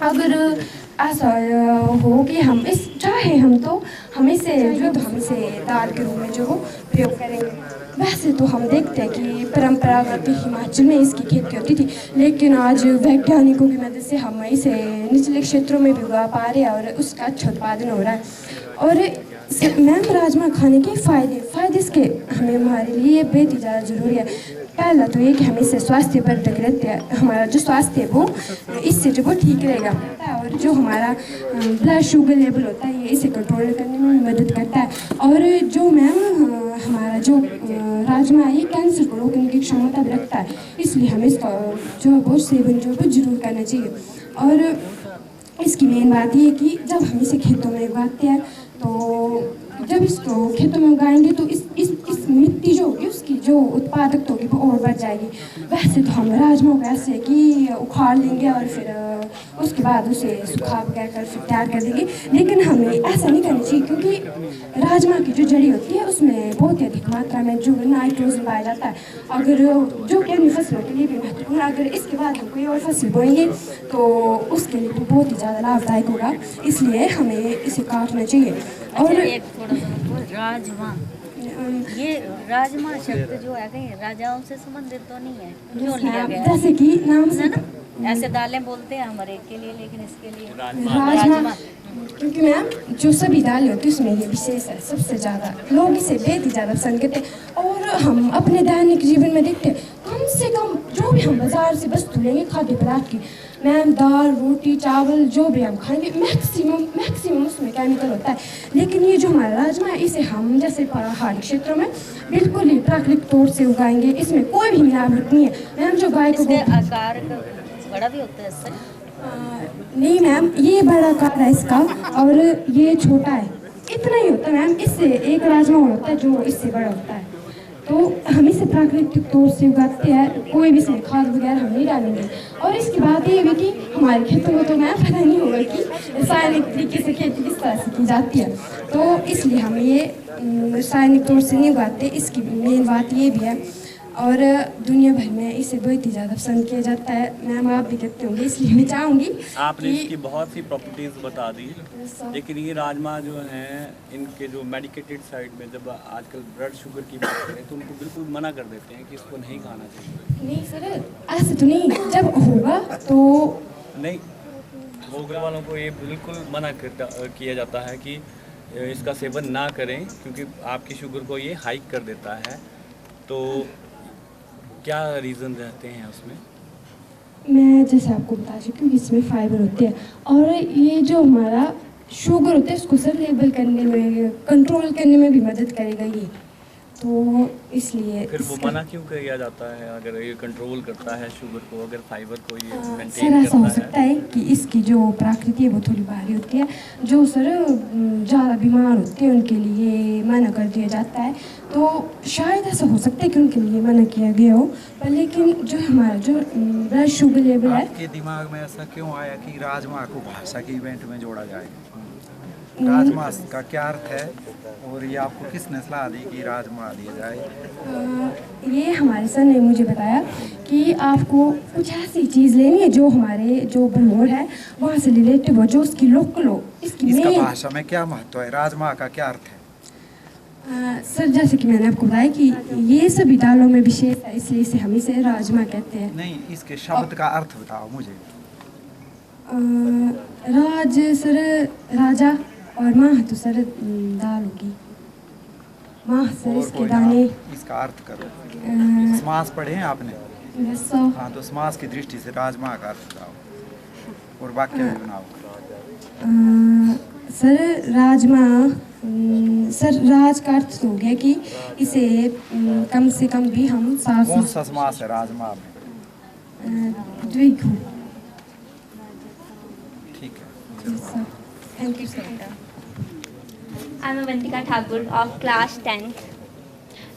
अगर ऐसा हो कि हम इस चाहे हम तो हम इसे दाल के रूप में जो प्रयोग करेंगे। वैसे तो हम देखते हैं कि परंपरागत हिमाचल में इसकी खेती होती थी, लेकिन आज वैज्ञानिकों की मदद से हम इसे निचले क्षेत्रों में भी उगा पा रहे हैं और उसका अच्छा उत्पादन हो रहा है। और मैम राजमा खाने के फ़ायदे इसके हमें हमारे लिए बेहद ही ज़्यादा ज़रूरी है। पहला तो ये कि हमें इससे स्वास्थ्य पर तक रहते हैं, हमारा जो स्वास्थ्य है वो इससे जो वो ठीक रहेगा। और जो हमारा ब्लड शुगर लेवल होता है ये इसे कंट्रोल करने में मदद करता है। और जो मैम हमारा जो राजमा है ये कैंसर को रोकने की क्षमता भी रखता है, इसलिए हमें इसका जो वो सेवन जो वो जरूर करना चाहिए। और इसकी मेन बात ये है कि जब हम इसे खेतों में उगाते हैं तो जब इसको खेतों में उगाएंगे तो इस मिट्टी जो होगी उसकी जो उत्पादकता होगी वो और बढ़ जाएगी। वैसे तो हम राजमा को ऐसे है कि उखाड़ लेंगे और फिर उसके बाद उसे सुखा वगैरह कर फिर तैयार कर देंगे, लेकिन हमें ऐसा नहीं करना चाहिए, क्योंकि राजमा की जो जड़ी होती है उसमें बहुत ही अधिक मात्रा में जो नाइट्रोजन पाया जाता है, अगर जो कि अन्य फसलों के लिए भी महत्वपूर्ण है। अगर इसके बाद हम कोई और फसल बोएंगे तो उसके लिए बहुत ही ज़्यादा लाभदायक होगा, इसलिए हमें इसे काटना चाहिए। और एक थोड़ा सा राजमा, ये राजमा शब्द जो है कहीं राजाओं से संबंधित तो नहीं है, क्यों लिया गया? जैसे कि नाम से ना ऐसे दालें बोलते हैं हमारे के लिए, लेकिन इसके लिए राजमा क्योंकि मैम जो सभी दालें होती है उसमें ये विशेष है, सबसे ज़्यादा लोग इसे बेहद ही ज़्यादा पसंद करते हैं। और हम अपने दैनिक जीवन में देखते हैं कम से कम जो भी हम बाजार से वस्तु लेंगे खाद्य पदार्थ की, मैम दाल रोटी चावल जो भी हम खाएंगे मैक्सिमम उसमें केमिकल होता है। लेकिन ये जो हमारा राजमा है इसे हम जैसे पहाड़ी क्षेत्रों में बिल्कुल ही प्राकृतिक तौर से उगाएंगे, इसमें कोई भी मिलावट नहीं है। मैम जो गाय को आकार बड़ा भी होता है इससे? नहीं मैम ये बड़ा आकार है इसका और ये छोटा है, इतना ही होता है मैम। इससे एक राजमा होता है जो इससे बड़ा होता है। तो हम इसे प्राकृतिक तौर से उगाते हैं, कोई भी इसमें खाद वगैरह हम नहीं डालेंगे। और इसकी बात ये भी कि हमारे खेतों में तो मैम पता नहीं होगा कि रासायनिक तरीके से खेती किस तरह से की जाती है, तो इसलिए हम ये रासायनिक तौर से नहीं उगाते, इसकी मेन बात ये भी है। और दुनिया भर में इसे बहुत ही ज़्यादा पसंद किया जाता है, मैम आप भी कहते होंगे, इसलिए मैं चाहूँगी आपने इसकी बहुत सी प्रॉपर्टीज़ बता दी, लेकिन ये राजमा जो हैं इनके जो मेडिकेटेड साइड में जब आजकल ब्लड शुगर की बात करें तो उनको बिल्कुल मना कर देते हैं कि इसको नहीं खाना चाहिए। नहीं सर ऐसे तो नहीं, जब होगा तो नहीं, शुगर वालों को ये बिल्कुल मना किया जाता है कि इसका सेवन ना करें, क्योंकि आपकी शुगर को ये हाइक कर देता है। तो क्या रीज़न रहते हैं उसमें? मैं जैसे आपको बता चुकी हूँ इसमें फाइबर होते हैं और ये जो हमारा शुगर होता है उसको सर लेवल करने में कंट्रोल करने में भी मदद करेगा ये, तो इसलिए फिर वो मना क्यों किया जाता है? अगर ये कंट्रोल करता है शुगर को, अगर फाइबर को ये मेंटेन सर ऐसा हो करता सकता है कि इसकी जो प्रकृति है वो थोड़ी भारी होती है, जो सर ज़्यादा बीमार होते हैं उनके लिए मना कर दिया जाता है, तो शायद ऐसा हो सकता है कि उनके लिए मना किया गया हो। पर लेकिन जो हमारा जो ब्लड शुगर लेवल है, आपके दिमाग में ऐसा क्यों आया कि राजमा को भाषा के इवेंट में जोड़ा जाए? राजमा का क्या अर्थ है और ये आपको किसने सलाह दी कि राजमा दिया जाए? ये हमारे सर ने मुझे बताया कि आपको कुछ ऐसी चीज़ लेनी है जो हमारे जो भरमौर है वहाँ से रिलेटिव हो, जो उसकी लोकल हो। इसका भाषा में क्या महत्व है? राजमा का क्या अर्थ है? सर जैसे कि मैंने आपको बताया कि ये सभी दालों में विशेष है, इसलिए इसे हम इसे राजमा कहते हैं। नहीं, इसके शब्द का अर्थ बताओ मुझे। राज सर राजा और माह तो सर दाल होगी, माह सर इसके दाने। इसका अर्थ करो। समास पढ़े हैं आपने? हाँ, तो समास की दृष्टि से राजमा का अर्थ बताओ और वाक्य भी बनाओ। सर राजमा, सर राज का अर्थ हो गया कि इसे कम से कम भी हम कौन सा समास है राजमा में? द्विगु। ठीक है, thank you sir. I'm Avantika Thakur of class 10th,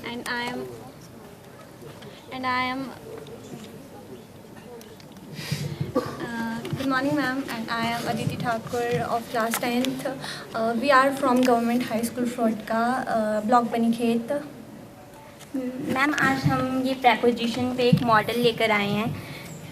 and I am good morning ma'am, and I am Aditi Thakur of class 10th. We are from Government High School Frodka, block Banikhet. Ma'am आज हम ये preposition पे एक model लेकर आए हैं।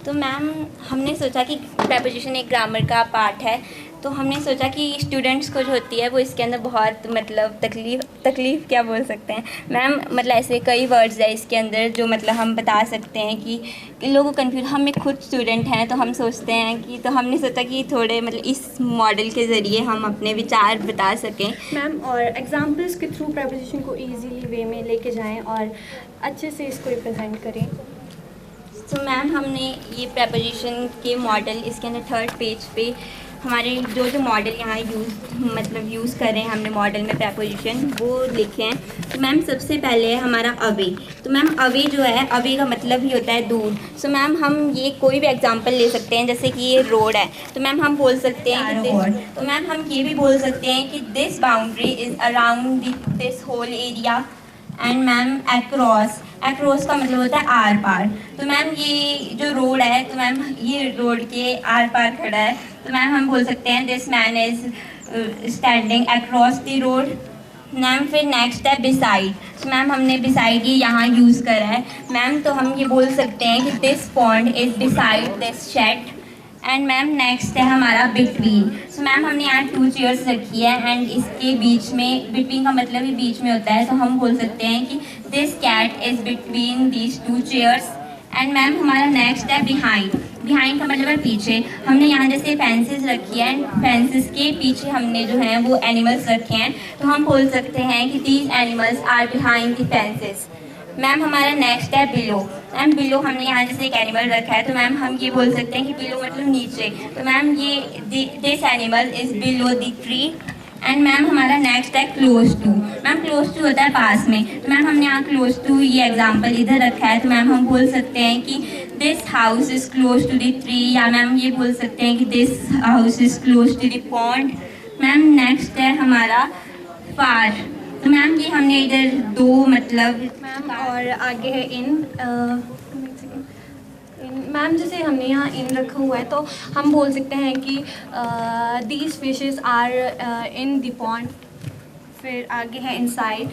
तो ma'am हमने सोचा कि प्रेपोजिशन एक ग्रामर का पार्ट है, तो हमने सोचा कि स्टूडेंट्स को जो होती है वो इसके अंदर बहुत मतलब तकलीफ़ क्या बोल सकते हैं मैम, मतलब ऐसे कई वर्ड्स है इसके अंदर जो मतलब हम बता सकते हैं कि लोगों को कन्फ्यूज, हम एक खुद स्टूडेंट हैं तो हम सोचते हैं कि, तो हमने सोचा कि थोड़े मतलब इस मॉडल के ज़रिए हम अपने विचार बता सकें मैम, और एग्जाम्पल्स के थ्रू प्रेपोजिशन को ईजीली वे में लेके जाएँ और अच्छे से इसको रिप्रेजेंट करें। तो मैम हमने ये प्रेपोजिशन के मॉडल इसके अंदर 3rd पेज पे हमारे जो मॉडल यहाँ यूज़ कर रहे हैं हमने मॉडल में प्रेपोजिशन वो लिखे हैं। तो मैम सबसे पहले है हमारा अवे। तो मैम अवे जो है, अवे का मतलब ही होता है दूर। सो मैम हम ये कोई भी एग्जांपल ले सकते हैं, जैसे कि ये रोड है तो मैम हम बोल सकते हैं कि तो मैम हम ये भी बोल सकते हैं कि this boundary is around this whole area. And ma'am across का मतलब होता है आर पार। तो मैम ये जो रोड है तो मैम ये रोड के आर पार खड़ा है, तो मैम हम बोल सकते हैं this man is standing across the road. Ma'am फिर नेक्स्ट है बिसाइड। तो मैम हमने बिसाइड ये यहाँ यूज़ करा है मैम, तो हम ये बोल सकते हैं कि this pond is beside this shed. And ma'am next है हमारा बिटवीन। सो मैम हमने यहाँ 2 चेयर्स रखी है एंड इसके बीच में, बिटवीन का मतलब ही बीच में होता है, तो हम बोल सकते हैं कि this cat is between these 2 chairs. And ma'am हमारा नेक्स्ट है बिहाइंड। बिहाइंड का मतलब है पीछे। हमने यहाँ जैसे फेंसेस रखी है, फेंसेस के पीछे हमने जो है वो एनिमल्स रखे हैं, तो हम बोल सकते हैं कि these animals are behind the fences. Ma'am हमारा नेक्स्ट है बिलो। मैम बिलो हमने यहाँ जैसे एक एनिमल रखा है, तो मैम हम ये बोल सकते हैं कि बिलो मतलब नीचे। तो मैम ये this animal is below the tree. And ma'am हमारा नेक्स्ट है close to. Ma'am close to होता है पास में, तो मैम हमने यहाँ क्लोज टू ये एग्जांपल इधर रखा है, तो मैम हम बोल सकते हैं कि this house is close to the tree, या मैम ये बोल सकते हैं कि this house is close to the pond. Ma'am next है हमारा फार। तो मैम ये हमने इधर 2 मतलब मैम, और आगे है इन। मैम जैसे हमने यहाँ इन रखा हुआ है तो हम बोल सकते हैं कि these fishes are in the pond. फिर आगे है इनसाइड।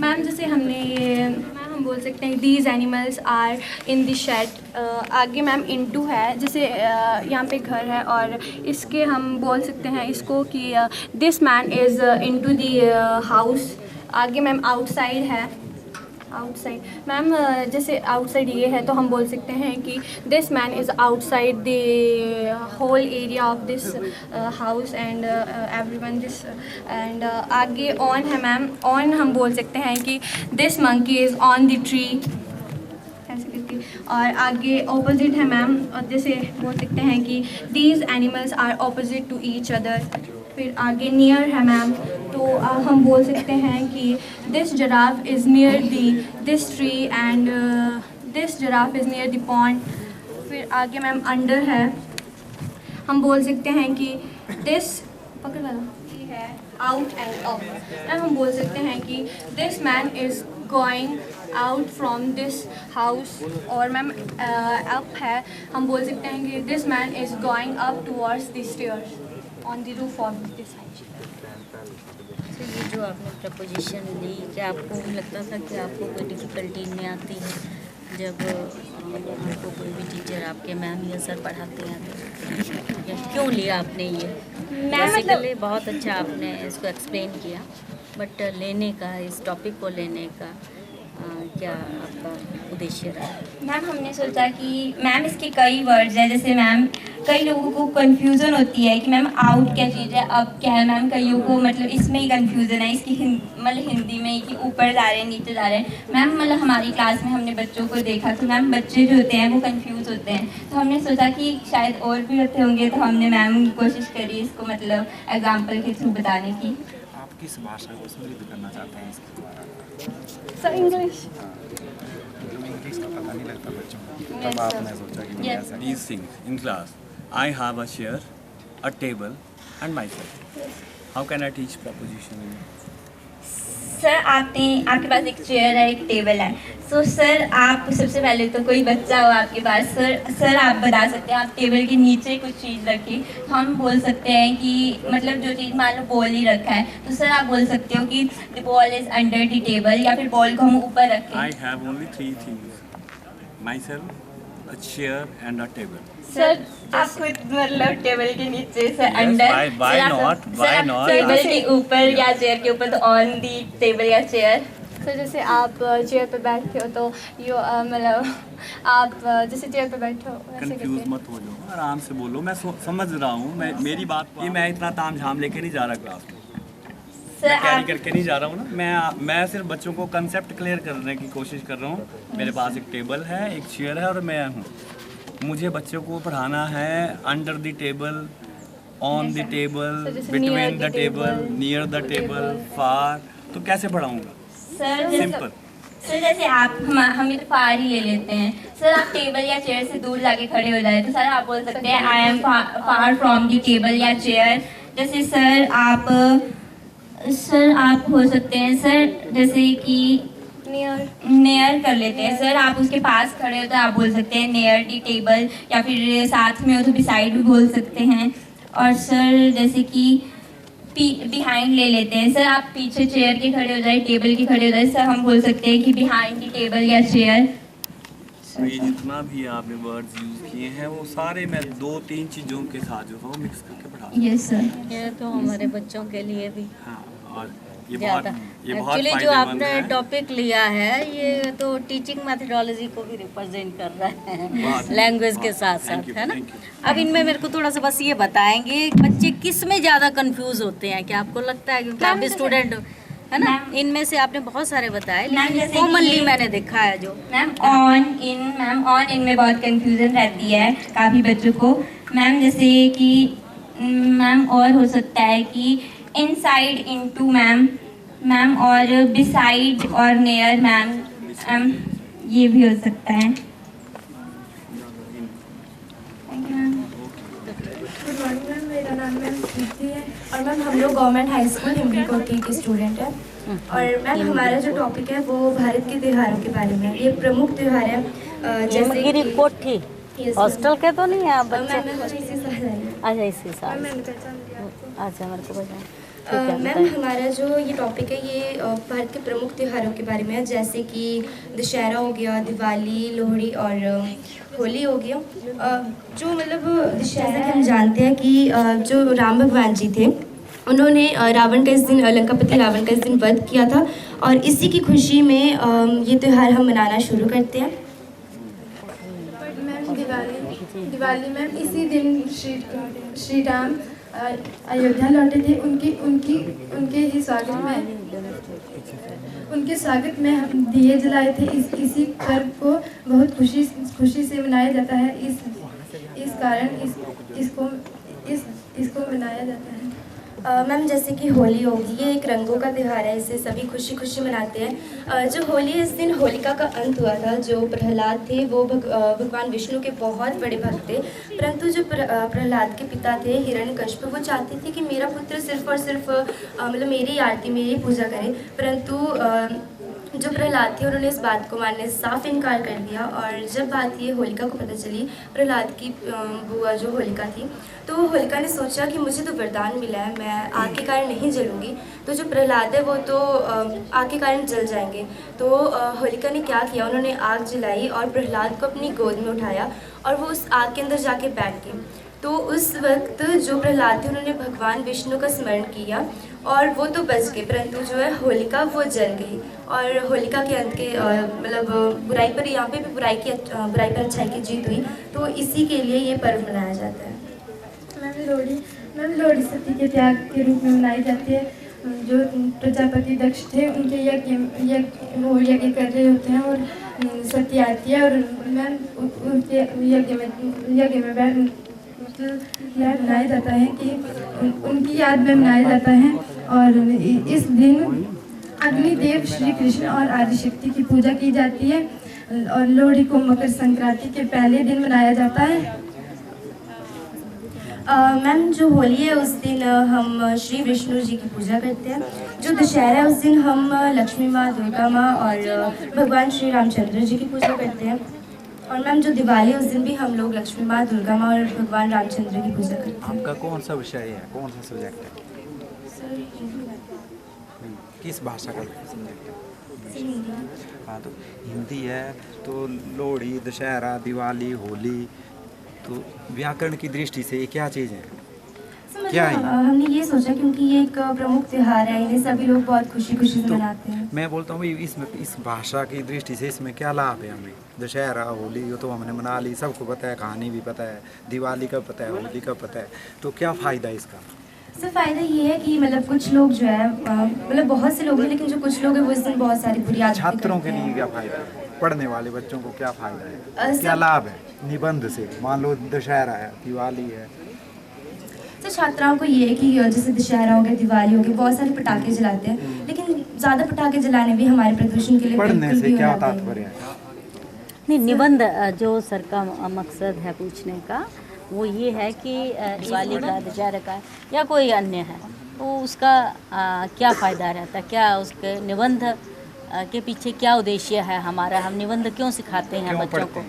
मैम जैसे हमने ये मैम हम बोल सकते हैं these animals are in the shed. आगे मैम इनटू है, जैसे यहाँ पे घर है और इसके हम बोल सकते हैं इसको कि this man is into the house. आगे मैम आउटसाइड है, आउटसाइड। मैम जैसे आउटसाइड ये है तो हम बोल सकते हैं कि this man is outside the whole area of this house and everyone this. And आगे ऑन है मैम, ऑन हम बोल सकते हैं कि this monkey is on the tree, ऐसे करके। और आगे ऑपोजिट है मैम, और जैसे बोल सकते हैं कि these animals are opposite to each other. फिर आगे नियर है मैम, तो हम बोल सकते हैं कि this giraffe is near this tree and this giraffe is near the pond. फिर आगे मैम अंडर है, हम बोल सकते हैं कि दिस पकड़ वाला है आउट एंड अप। एंड हम बोल सकते हैं कि this man is going out from this house. और मैम अप है, हम बोल सकते हैं कि this man is going up towards the stairs. on the roof of this high school. तो ये जो आपने प्रपोजिशन ली, क्या आपको लगता था कि आपको कोई डिफ़िकल्टी नहीं आती है जब आपको कोई भी टीचर, आपके मैम या सर पढ़ाते हैं तो? या क्यों लिया आपने ये? बेसिकली बहुत अच्छा आपने इसको एक्सप्लेन किया, बट लेने का, इस टॉपिक को लेने का क्या आपका उद्देश्य रहा? मैम हमने सोचा कि मैम इसके कई वर्ड्स हैं, जैसे मैम कई लोगों को कन्फ्यूज़न होती है कि मैम आउट क्या चीज़ है, अब क्या है। मैम कईयों को मतलब इसमें ही कन्फ्यूज़न है, इसकी मतलब हिंदी में कि ऊपर जा रहे हैं नीचे जा रहे हैं। मैम मतलब हमारी क्लास में हमने बच्चों को देखा तो मैम बच्चे जो होते हैं वो कन्फ्यूज़ होते हैं, तो हमने सोचा कि शायद और भी होते होंगे, तो हमने मैम कोशिश करी इसको मतलब एग्जाम्पल के थ्रू बताने की। आप किस भाषा को समृद्ध करना चाहते हैं इसके द्वारा? Sir English. इंग्लिश का पता नहीं लगता बच्चों को, तब आपने सोचा कि मैं ऐसा These things in class. I have a chair, a table, and myself. How can I teach proposition in? Sir आपके पास एक चेयर है, एक टेबल है, सो सर आप सबसे पहले तो कोई बच्चा हो आपके पास, सर आप बता सकते हैं आप टेबल के नीचे कुछ चीज़ रखी, तो हम बोल सकते हैं कि मतलब जो चीज़ मान लो बॉल ही रखा है, तो सर आप बोल सकते हो कि the ball is under the table, या फिर बॉल को हम ऊपर रखें। I have only 3 things: myself, a chair, and a table. Sir आप खुद मतलब टेबल के नीचे से under, why not? Why not? Table के ऊपर या चेयर के ऊपर, तो ऑन दी टेबल या चेयर। सर जैसे आप चेयर पे बैठते हो तो यो मतलब आप जैसे चेयर पे बैठे हो वैसे कंफ्यूज करके। मत हो जाओ, आराम से बोलो, मैं समझ रहा हूँ, मेरी बात ये मैं इतना ताम झाम लेके नहीं जा रहा क्लास में, मैं कैरी करके नहीं जा रहा हूँ ना, मैं सिर्फ बच्चों को कंसेप्ट क्लियर करने की कोशिश कर रहा हूँ। मेरे पास एक टेबल है, एक चेयर है और मैं हूँ। मुझे बच्चों को पढ़ाना है under the table, on the table, between the table, near the table, far, तो कैसे पढ़ाऊँगा? सिंपल। सर जैसे आप हमें तो फार ही ले लेते हैं, सर आप टेबल या चेयर से दूर जाके खड़े हो जाए, तो सर आप बोल सकते हैं I am far from the table या चेयर। जैसे सर आप हो सकते हैं सर जैसे कि नियर कर लेते हैं, सर आप उसके पास खड़े हो तो आप बोल सकते हैं नियर दी टेबल, या फिर साथ में हो तो बिसाइड भी बोल सकते हैं। और सर जैसे कि बिहाइंड ले लेते हैं, सर आप पीछे चेयर के खड़े हो जाए, टेबल के खड़े हो जाए, सर हम बोल सकते हैं कि बिहाइंड दी टेबल या चेयर। तो ये जितना भी आपने वर्ड्स यूज़ किए हैं वो सारे मैं 2-3 चीज़ों के साथ जो है वो मिक्स करके पढ़ा। Yes sir. ये तो हमारे बच्चों के लिए भी हाँ, और ये ज़्यादा बहुत एक्चुअली जो आपने टॉपिक लिया है ये तो टीचिंग मेथडोलॉजी को भी रिप्रेजेंट कर रहा है लैंग्वेज के साथ साथ, है ना। अब इनमें मेरे को थोड़ा सा बस ये बताएंगे बच्चे किस में ज़्यादा कंफ्यूज होते हैं, क्या आपको लगता है, क्योंकि आप भी स्टूडेंट है ना, इनमें से आपने बहुत सारे बताए, लेकिन कॉमनली मैंने देखा है जो मैम ऑन इन में बहुत कंफ्यूजन रहती है काफ़ी बच्चों को। मैम जैसे कि मैम और हो सकता है कि इनसाइड इनटू मैम और बिसाइड और नियर मैम ये भी हो सकता है। गुड मॉर्निंग मैम, मेरा नाम मैम कीर्ति है और मैम हम लोग गवर्नमेंट हाई स्कूल हिमरी कोठी के स्टूडेंट हैं। और मैम हमारा जो टॉपिक है वो भारत के त्योहारों के बारे में। ये प्रमुख त्योहार है जैसे हिमगिरी कोठी हॉस्टल के तो नहीं है आप बच्चे? अच्छा इसी साल अच्छा मेरे को बताएं। मैम हमारा जो ये टॉपिक है ये भारत के प्रमुख त्योहारों के बारे में है, जैसे कि दशहरा हो गया, दिवाली, लोहड़ी और होली हो गया। जो मतलब दशहरा के हम जानते हैं कि जो राम भगवान जी थे उन्होंने रावण का इस दिन, लंकापति रावण का इस दिन वध किया था, और इसी की खुशी में ये त्यौहार हम मनाना शुरू करते हैं। मैम दिवाली मैम इसी दिन श्री राम अयोध्या लौटे थे। उनके ही स्वागत में हम दिए जलाए थे। इसी पर्व को बहुत खुशी से मनाया जाता है। इस कारण इसको मनाया जाता है। मैम जैसे कि होली होगी, ये एक रंगों का त्यौहार है, इसे सभी खुशी खुशी मनाते हैं। जो होली इस दिन होलिका का अंत हुआ था। जो प्रहलाद थे वो भगवान विष्णु के बहुत बड़े भक्त थे, परंतु जो प्रहलाद के पिता थे हिरण्यकश्यप, वो चाहते थे कि मेरा पुत्र सिर्फ और सिर्फ मतलब मेरी आरती, मेरी पूजा करे, परंतु जो प्रहलाद थे उन्होंने इस बात को मानने से साफ इनकार कर दिया। और जब बात ये होलिका को पता चली, प्रहलाद की बुआ जो होलिका थी, तो होलिका ने सोचा कि मुझे तो वरदान मिला है, मैं आग के कारण नहीं जलूंगी, तो जो प्रहलाद है वो तो आग के कारण जल जाएंगे। तो होलिका ने क्या किया, उन्होंने आग जलाई और प्रहलाद को अपनी गोद में उठाया और वो उस आग के अंदर जाके बैठ गए। तो उस वक्त जो प्रहलाद थे उन्होंने भगवान विष्णु का स्मरण किया और वो तो बच गए, परंतु जो है होलिका वो जल गई। और होलिका के अंत के मतलब बुराई पर, यहाँ पे भी बुराई पर अच्छाई की जीत हुई। तो इसी के लिए ये पर्व मनाया जाता है। मैम लोहड़ी सती के त्याग के रूप में मनाई जाती है। जो प्रजापति दक्ष थे उनके यज्ञ कर रहे होते हैं और सती आती है और मैम उनके यज्ञ में मतलब मनाया जाता है कि उनकी याद में मनाया जाता है। और इस दिन अग्निदेव श्री कृष्ण और आदिशक्ति की पूजा की जाती है। और लोहड़ी को मकर संक्रांति के पहले दिन मनाया जाता है। मैम जो होली है उस दिन हम श्री विष्णु जी की पूजा करते हैं। जो दशहरा है उस दिन हम लक्ष्मी माँ, दुर्गा माँ और भगवान श्री रामचंद्र जी की पूजा करते हैं। और मैम जो दिवाली है उस दिन भी हम लोग लक्ष्मी माँ, दुर्गा माँ और भगवान रामचंद्र की पूजा करते हैं। आपका कौन सा विषय है, कौन सा सब्जेक्ट है? किस भाषा का सब्जेक्ट है? हाँ, तो हिंदी है। तो लोहड़ी, दशहरा, दिवाली, होली, तो व्याकरण की दृष्टि से ये क्या चीज़ है? क्या है? हमने ये सोचा क्योंकि ये एक प्रमुख त्यौहार है, इन्हें सभी लोग बहुत खुशी खुशी से मनाते हैं। मैं बोलता हूँ इसमें, इस भाषा की दृष्टि से इसमें क्या लाभ है हमें? दशहरा, होली ये तो हमने मना ली, सबको पता है, कहानी भी पता है, दिवाली का पता है, होली का पता है, तो क्या फ़ायदा है इसका? सर फ़ायदा ये है कि मतलब कुछ लोग जो है मतलब बहुत से लोग हैं, लेकिन जो कुछ लोग हैं वो इस दिन बहुत सारी बुरी आदतें छात्रों के लिए क्या फ़ायदा है? पढ़ने वाले बच्चों को क्या फ़ायदा है, क्या लाभ है निबंध से? मान लो दशहरा है, दिवाली है, तो छात्राओं को ये है कि जैसे दशहरा हो गया, दिवाली हो गया, बहुत सारे पटाखे जलाते हैं, लेकिन ज़्यादा पटाखे जलाने भी हमारे प्रदूषण के लिए पढ़ने से क्या तात्पर्य है? नहीं, निबंध जो सर का मकसद है पूछने का वो ये है कि दिवाली का, दशहरा का या कोई अन्य है तो उसका क्या फ़ायदा रहता है, क्या उसके निबंध के पीछे क्या उद्देश्य है हमारा, हम निबंध क्यों सिखाते हैं बच्चों को,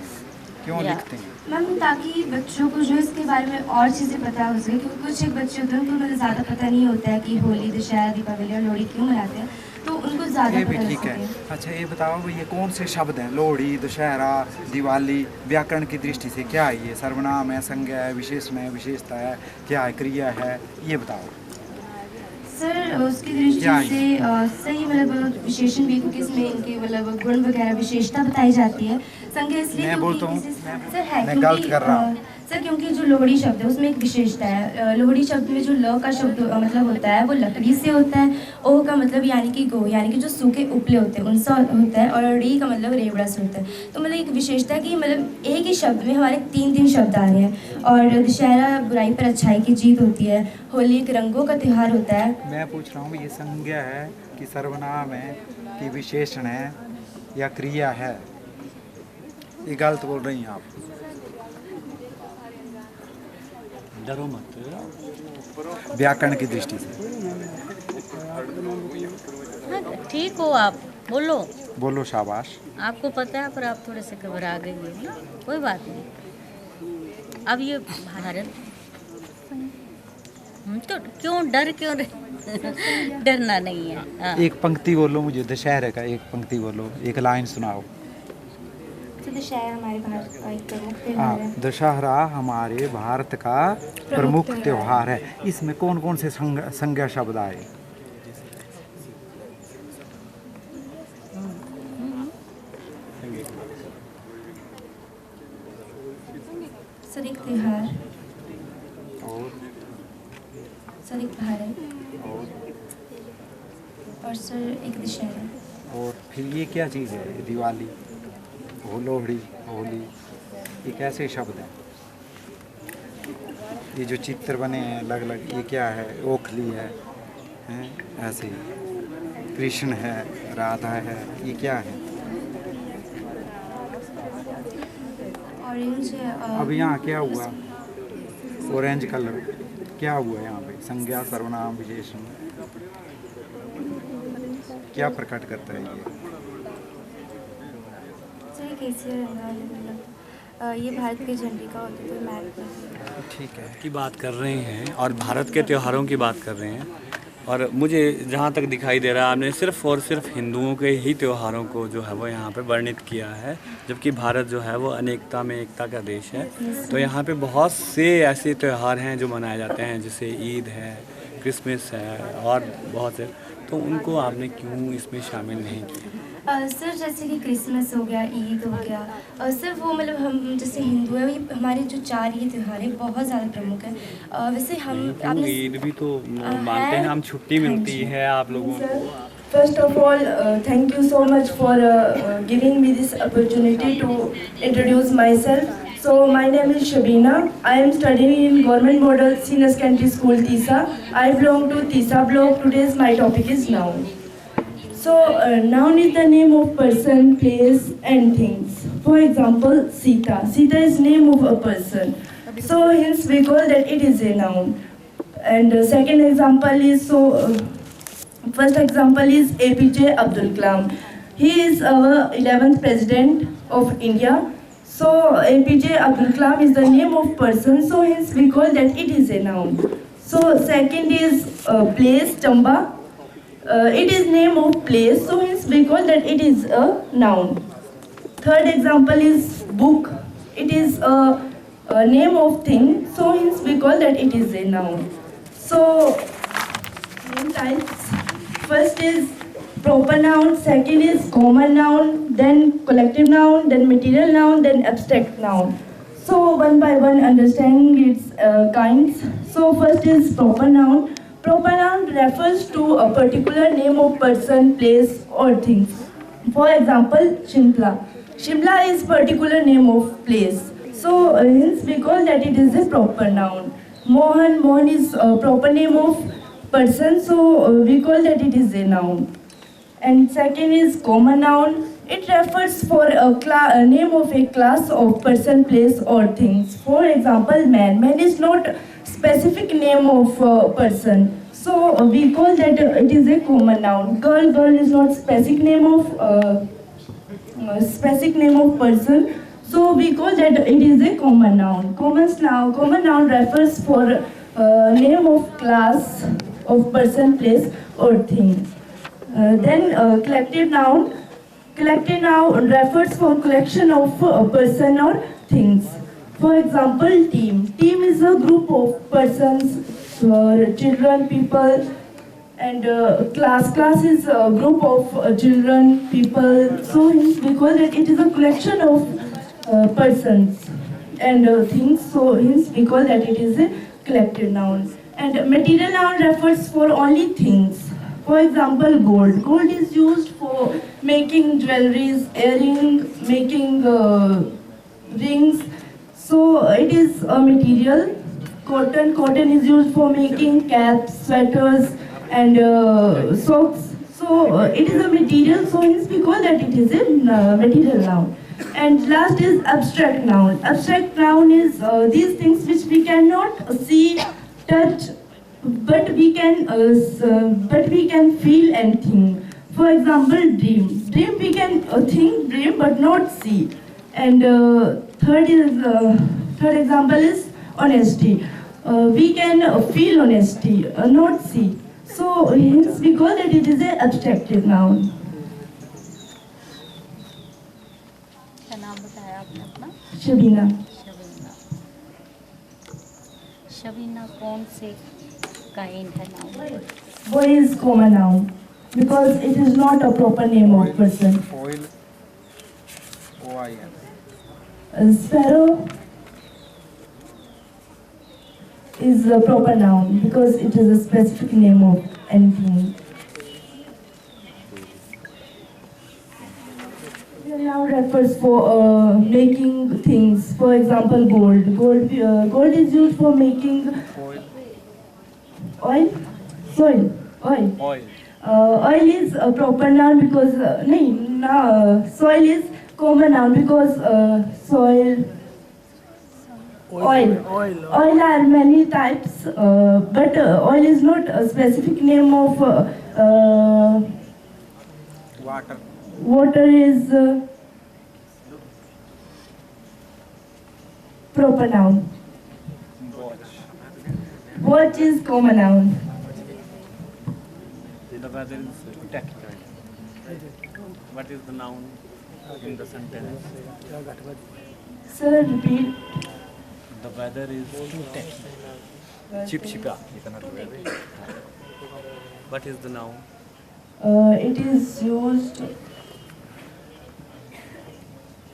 क्यों लिखते हैं? मैम ताकि बच्चों को जो इसके बारे में और चीज़ें पता हो सके, क्योंकि कुछ एक बच्चे होते हैं उनको मतलब ज़्यादा पता नहीं होता है कि होली, दशहरा, दीपावली और लोहड़ी क्यों मनाते हैं, तो उनको ज़्यादा ये भी ठीक है। अच्छा ये बताओ ये कौन से शब्द हैं? लोहड़ी, दशहरा, दिवाली, व्याकरण की दृष्टि से क्या है ये? सर्वनाम है, संज्ञा है, विशेषण है, विशेषता है, क्या है, क्रिया है, ये बताओ। सर उसकी दृष्टि से सही मतलब विशेषण भी, क्योंकि इसमें इनके मतलब गुण वगैरह विशेषता बताई जाती है। संज्ञा इसलिए मैं बोलता हूँ सर है मैं गलत कर रहा हूँ सर, क्योंकि जो लोहड़ी शब्द है उसमें एक विशेषता है। लोहड़ी शब्द में जो ल का शब्द मतलब होता है वो लकड़ी से होता है, ओ का मतलब यानी कि गो यानी कि जो सूखे उपले होते हैं उनसे होता है, और री का मतलब रेवड़ा से होता है। तो मतलब एक विशेषता है कि मतलब एक ही शब्द में हमारे तीन शब्द आ रहे हैं। और दशहरा बुराई पर अच्छाई की जीत होती है, होली एक रंगों का त्यौहार होता है। मैं पूछ रहा हूँ ये संज्ञा है कि सर्वनाम है कि विशेषण है या क्रिया है? ये गलत बोल रही हैं आप। डरो मत। व्याकरण की दृष्टि से ठीक हो आप, बोलो शाबाश। आपको पता है पर आप थोड़े से घबरा गई है ना, कोई बात नहीं। अब ये भारत तो क्यों डरना नहीं है। हाँ। एक पंक्ति बोलो मुझे दशहरे का, एक पंक्ति बोलो, एक लाइन सुनाओ। दशहरा हमारे भारत का एक प्रमुख त्यौहार है। दशहरा हमारे भारत का प्रमुख त्यौहार है। इसमें कौन कौन से संज्ञा शब्द आए? सर एक त्योहार और सर एक भारत और सर एक दशहरा। और फिर ये क्या चीज़ है? दिवाली, लोहड़ी, होली, ये कैसे शब्द हैं? ये जो चित्र बने हैं अलग अलग, ये क्या है? ओखली है, ऐसे कृष्ण है, राधा है, ये क्या है? ऑरेंज है। अब यहाँ क्या हुआ? ऑरेंज कलर क्या हुआ यहाँ पे? संज्ञा, सर्वनाम, विशेषण क्या प्रकट करता है ये? कि कैसे ये भारत के झंडे का होता है तो मैट ठीक है की बात कर रहे हैं और भारत के त्योहारों की बात कर रहे हैं, और मुझे जहाँ तक दिखाई दे रहा है आपने सिर्फ और सिर्फ हिंदुओं के ही त्योहारों को जो है वो यहाँ पे वर्णित किया है, जबकि भारत जो है वो अनेकता में एकता का देश है। तो यहाँ पे बहुत से ऐसे त्यौहार हैं जो मनाए जाते हैं, जैसे ईद है, क्रिसमस है और बहुत से, तो उनको आपने क्यों इसमें शामिल नहीं किया? सर जैसे कि क्रिसमस हो गया, ईद हो गया, सर वो मतलब हम जैसे हिंदू है, वही हमारे जो 4 ये त्यौहार है बहुत ज़्यादा प्रमुख है। वैसे हम आपने ईद भी तो मानते हैं, हम छुट्टी मिलती है आप लोगों को। First of all, thank you so much for giving me this opportunity to introduce myself. So my name is Shabina. I am studying in Government Model Senior Secondary School, Tisa. I belong to Tisa block. Today's my topic is noun. So noun is the name of person, place and things. For example, Sita. Sita is name of a person. So hence we call that it is a noun. And second example is first example is APJ Abdul Kalam. He is our 11th president of India. So APJ Abdul Kalam is the name of person, so hence we call that it is a noun. So second is place, Chamba. It is name of place, so hence we call that it is a noun. Third example is book. It is a name of thing, so hence we call that it is a noun. So name types. First is proper noun, second is common noun, then collective noun, then material noun, then abstract noun. So one by one understanding its kinds. So first is proper noun. Proper noun refers to a particular name of person, place or things. For example, Shimla. Shimla is particular name of place. So hence we call that it is a proper noun. Mohan. Mohan is a proper name of person, so we call that it is a noun. And second is common noun. It refers for a name of a class of person, place or things. For example, man. Man is not specific name of person, so we call that it is a common noun. Girl. Girl is not specific name of person, so we call that it is a common noun. Common noun refers for name of class of person, place or thing. Then collective noun. Collective noun refers for collection of a person or things. For example, team. Team is a group of persons, children, people, and class. Class is a group of children, people. So we call that it is a collection of persons and things. So hence we call that it is a collective noun. And material noun refers for only things. For example, gold. Gold is used for making jewelries, earrings, making rings. So it is a material. Cotton. Cotton is used for making caps, sweaters and socks. So it is a material, so hence we call that it is a material noun. And last is abstract noun. Abstract noun is these things which we cannot see, touch, but we can feel and think. For example, dream. Dream we can think, dream but not see. And third example is honesty. We can feel honesty, not see. So hence we call that it is a abstractive noun. क्या नाम बताया आपने अपना? Shabina. Shabina कौन से kind है noun? Boy is common noun because it is not a proper name of person. Oil. OIL. Sparrow is a proper noun because it is a specific name of anything. Material noun refers for making things. For example, gold. Gold is used for making oil. Soil. Oil. Oil is a proper noun because soil is common noun because soil. Oil are many types, but oil is not a specific name of Water. Water is proper noun. Watch is common noun. The weather is technical. What is the noun in the sentence? Sir, repeat. The weather is technical. Chip chipa. What is the noun? It is used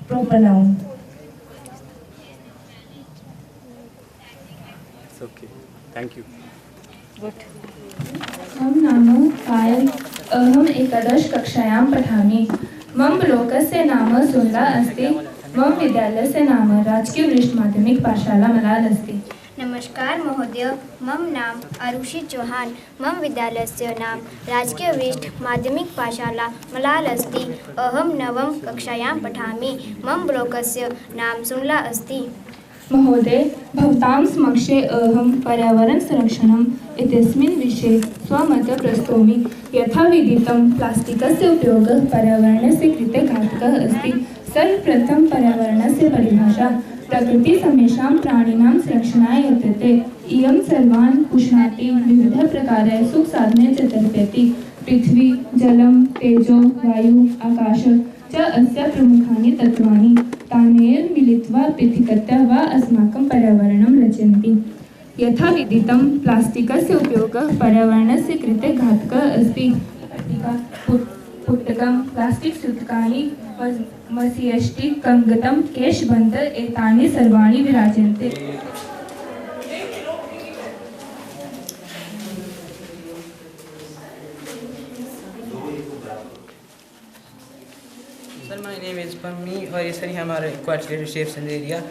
proper noun. It's okay. Thank you. Good. मम नाम पायल अहम एकादश कक्षायां पठामि। मम ब्लॉकस्य नाम सुंदरा अस्ति। मम विद्यालयस्य नाम राजकीय वरिष्ठ माध्यमिक पाठशाला मलाल अस्ति। नमस्कार महोदय, मम नाम आरुषि चौहान। मम विद्यालयस्य नाम राजकीय वरिष्ठ माध्यमिक पाठशाला मलाल अस्ति। अहं नवम कक्षायां पठामि। मम ब्लॉकस्य नाम सुंदरा अस्ति। महोदय, भवतां समक्षे अहं पर्यावरण संरक्षणम् इत्यस्मिन् विषये स्वमतं प्रस्तौमि। यथा विदितं प्लास्टिकस्य उपयोगः पर्यावरणस्य कृते घातकः अस्ति। सर्वप्रथमं पर्यावरणस्य परिभाषा। प्रकृतिः समेषां प्राणिनां संरक्षणाय यतते। इयं सर्वान् पुष्णाति, विविधप्रकारे सुखसाधने च तर्पयति। पृथ्वी, जलं, तेजो, वायु, आकाश च अस्य प्रमुखानि तत्त्वानि। तानेव मिलित्वा पृथक्तया वा अस्माकं पर्यावरणं रचयन्ति। यथा विदितं प्लास्टिकस्य उपयोगः पर्यावरणस्य कृते घातकः अस्ति। पुट्टकं, प्लास्टिक् सूतकानि, मसीयष्टि, कंगतं, केशबन्ध एतानि सर्वाणि विराजन्ते। Sir my name is Pammi और ये सर हमारा क्वार्टर शेप संदेरिया।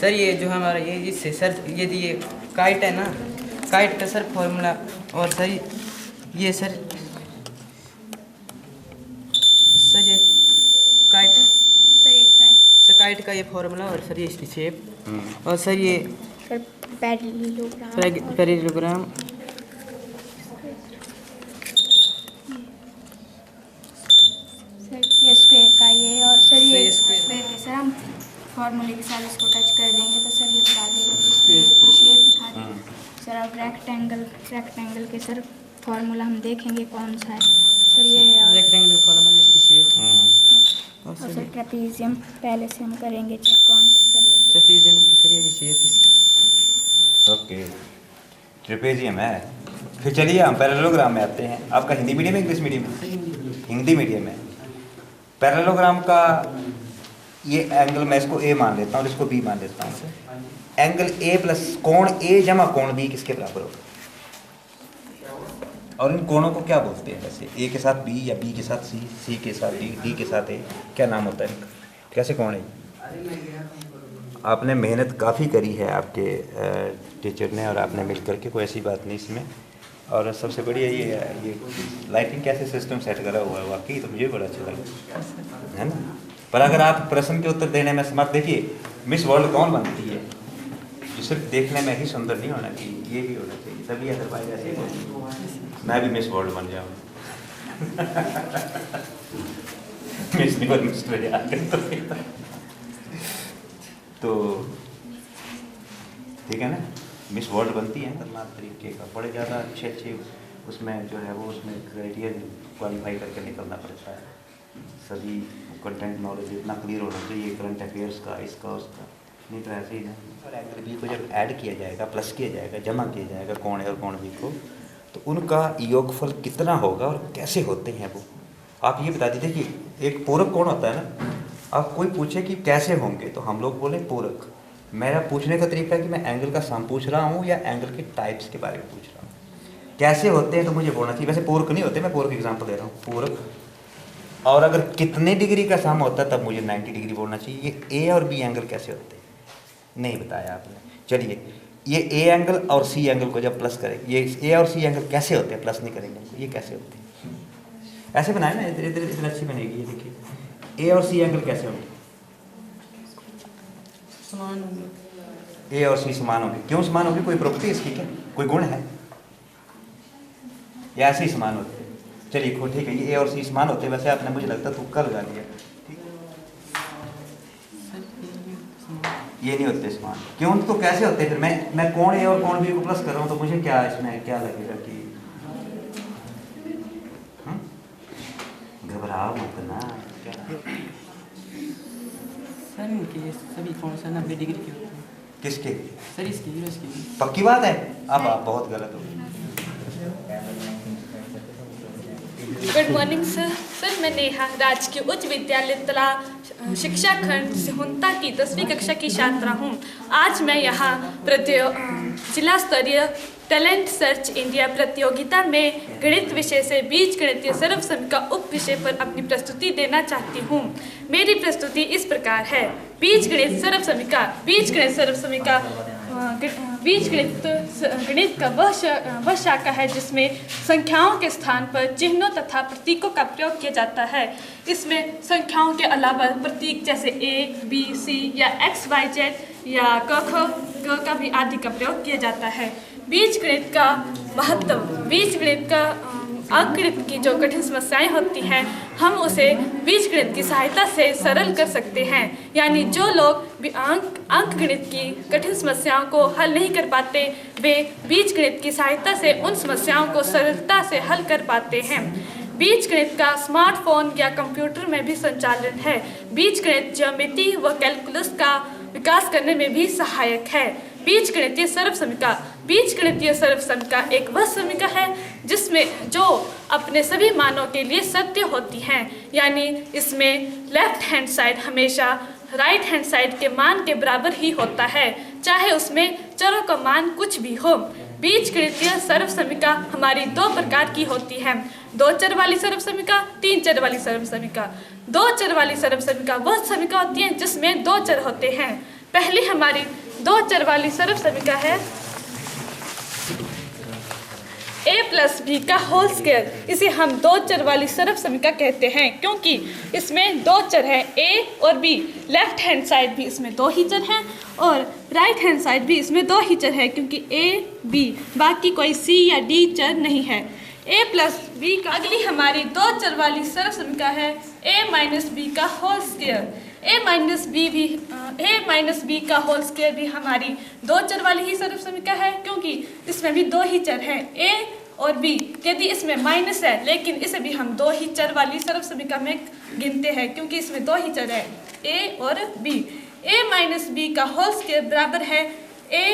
सर ये जो हमारा ये जिससे सर ये काइट है ना, काइट का सर फॉर्मूला और सर ये सर ये काइट का ये फॉर्मूला और सर ये इसकी शेप और सर ये पैरेललोग्राम ये स्क्वायर का ये और सर ये स्क्वायर के सर हम फॉर्मूले के साथ इसको टच कर देंगे तो सर ये बता देगा स्क्वायर की शेप दिखा देगा। सर अब रेक्टेंगल के सर फॉर्मूला हम देखेंगे कौन सा है। सर ये रेक्टेंगल का फॉर्मूला इसकी शेप और सर ट्रेपीजियम पहले से हम करेंगे चेक कौन सा सर। ट्रेपीजियम की सर ये शेप इसकी। ओके, ट्रेपेजियम है। फिर चलिए हम पैरेललोग्राम में आते हैं। आपका हिंदी मीडियम है इंग्लिश मीडियम है? हिंदी मीडियम है। पैरेललोग्राम का ये एंगल मैं इसको ए मान लेता हूँ और इसको बी मान लेता हूँ। एंगल ए प्लस कोण ए जमा कोण बी किसके बराबर होगा? और इन कोणों को क्या बोलते हैं वैसे? ए के साथ बी या बी के साथ सी, सी के साथ डी, डी के साथ ए, क्या नाम होता है इनका? कैसे कोण है? आपने मेहनत काफ़ी करी है आपके टीचर ने और आपने मिल करके, कोई ऐसी बात नहीं इसमें। और सबसे बढ़िया ये लाइटिंग कैसे सिस्टम सेट करा हुआ है, वाकई तो मुझे बड़ा अच्छा लगा, है ना। पर अगर आप प्रश्न के उत्तर देने में समर्थ, देखिए मिस वर्ल्ड कौन बनती है? जो सिर्फ देखने में ही सुंदर नहीं होना चाहिए, ये भी होना चाहिए, तभी अदरवाइज ऐसे मैं भी मिस वर्ल्ड बन जाऊँ। मिस नहीं मिस तो ठीक है ना। मिस वर्ल्ड बनती है खतरनाक तरीके का, बड़े ज़्यादा अच्छे उसमें जो है वो उसमें क्राइटेरिया क्वालिफाई करके निकलना पड़ता है। सभी कंटेंट नॉलेज इतना क्लियर होना चाहिए, करंट अफेयर्स का, इसका उसका, नहीं तो ऐसे ही ना। और एंगल बी को जब ऐड किया जाएगा, प्लस किया जाएगा, जमा किया जाएगा कोण ए और कोण बी को, तो उनका योगफल कितना होगा और कैसे होते हैं वो आप ये बता दीजिए। कि एक पूरक कोण होता है ना, अब कोई पूछे कि कैसे होंगे तो हम लोग बोले पूरक। मेरा पूछने का तरीका है कि मैं एंगल का सम पूछ रहा हूँ या एंगल के टाइप्स के बारे में पूछ रहा हूँ। कैसे होते हैं तो मुझे बोलना चाहिए। वैसे पूरक नहीं होते, मैं पूरक एग्जांपल दे रहा हूँ, पूरक। और अगर कितने डिग्री का सम होता है तब मुझे 90 डिग्री बोलना चाहिए। ये ए और बी एंगल कैसे होते हैं नहीं बताया आपने। चलिए ये ए एंगल और सी एंगल को जब प्लस करें, ये ए और सी एंगल कैसे होते हैं, प्लस नहीं करेंगे, ये कैसे होते हैं? ऐसे बनाए ना, इधर इधर इधर अच्छी बनेगी। ये देखिए ए और सी एंगल कैसे होंगे? समान होंगे। ए और सी समान होंगे। क्यों समान होंगे? कोई प्रॉपर्टी इसकी क्या, कोई गुण है या ऐसे ही समान होते हैं? चलिए ठीक है, ये ए और सी समान होते हैं। वैसे आपने मुझे लगता है तुक्का लगा दिया। ये नहीं होते समान। क्यों तो कैसे होते फिर? मैं कौन ए और कौन बी को प्लस कर रहा हूँ तो मुझे क्या इसमें क्या लगेगा कि घबराओ मत ना। सर इनके सभी कौन सा 90 डिग्री के होते हैं। किसके? सर इसकी पक्की बात है? अब आप बहुत गलत हो। Good morning sir. सर मैं नेहा राजकीय उच्च विद्यालय तला शिक्षा खंड सिहुंता की 10वीं कक्षा की छात्रा हूँ। आज मैं यहाँ जिला स्तरीय टैलेंट सर्च इंडिया प्रतियोगिता में गणित विषय से बीज गणितीय सर्वसमिका उप विषय पर अपनी प्रस्तुति देना चाहती हूँ। मेरी प्रस्तुति इस प्रकार है। बीज गणित सर्वसमिका गणित का वह शाखा है जिसमें संख्याओं के स्थान पर चिन्हों तथा प्रतीकों का प्रयोग किया जाता है। इसमें संख्याओं के अलावा प्रतीक जैसे A, B, C या X, Y, Z या क का भी आदि का प्रयोग किया जाता है। बीज गणित का महत्व। बीज गणित का अंकगणित की जो कठिन समस्याएं होती हैं हम उसे बीज गणित की सहायता से सरल कर सकते हैं। यानी जो लोग अंकगणित की कठिन समस्याओं को हल नहीं कर पाते वे बीज गणित की सहायता से उन समस्याओं को सरलता से हल कर पाते हैं। बीज गणित का स्मार्टफोन या कंप्यूटर में भी संचालन है। बीज गणित ज्यामिति व कैलकुलस का विकास करने में भी सहायक है। बीज गणितीय सर्वसमिका एक वह समिका है जिसमें जो अपने सभी मानों के लिए सत्य होती हैं। यानी इसमें लेफ्ट हैंड साइड हमेशा राइट हैंड साइड के मान के बराबर ही होता है, चाहे उसमें चरों का मान कुछ भी हो। बीज गणितीय सर्वसमिका हमारी 2 प्रकार की होती है। 2 चर वाली सर्वसमिका, 3 चर वाली सर्वसमिका। 2 चर वाली सर्वसमिका वह समिका होती है जिसमें 2 चर होते हैं। पहली हमारी 2 चर वाली सर्वसमिका है a + b का होल स्क्वायर। इसे हम 2 चर वाली सर्वसमिका कहते हैं क्योंकि इसमें 2 चर हैं a और b। लेफ्ट हैंड साइड भी इसमें 2 ही चर हैं और राइट हैंड साइड भी इसमें 2 ही चर है क्योंकि a, b बाकी कोई c या d चर नहीं है। a + b का अगली हमारी 2 चर वाली सर्वसमिका है a - b का होल स्क्वायर। a - b का होल स्क्वायर भी हमारी 2 चर वाली ही सर्वसमिका है क्योंकि इसमें भी 2 ही चर हैं a और b। यदि इसमें माइनस है लेकिन इसे भी हम 2 ही चर वाली सर्वसमिका में गिनते हैं क्योंकि इसमें 2 ही चर है a और b। a - b का होल स्क्वायर बराबर है a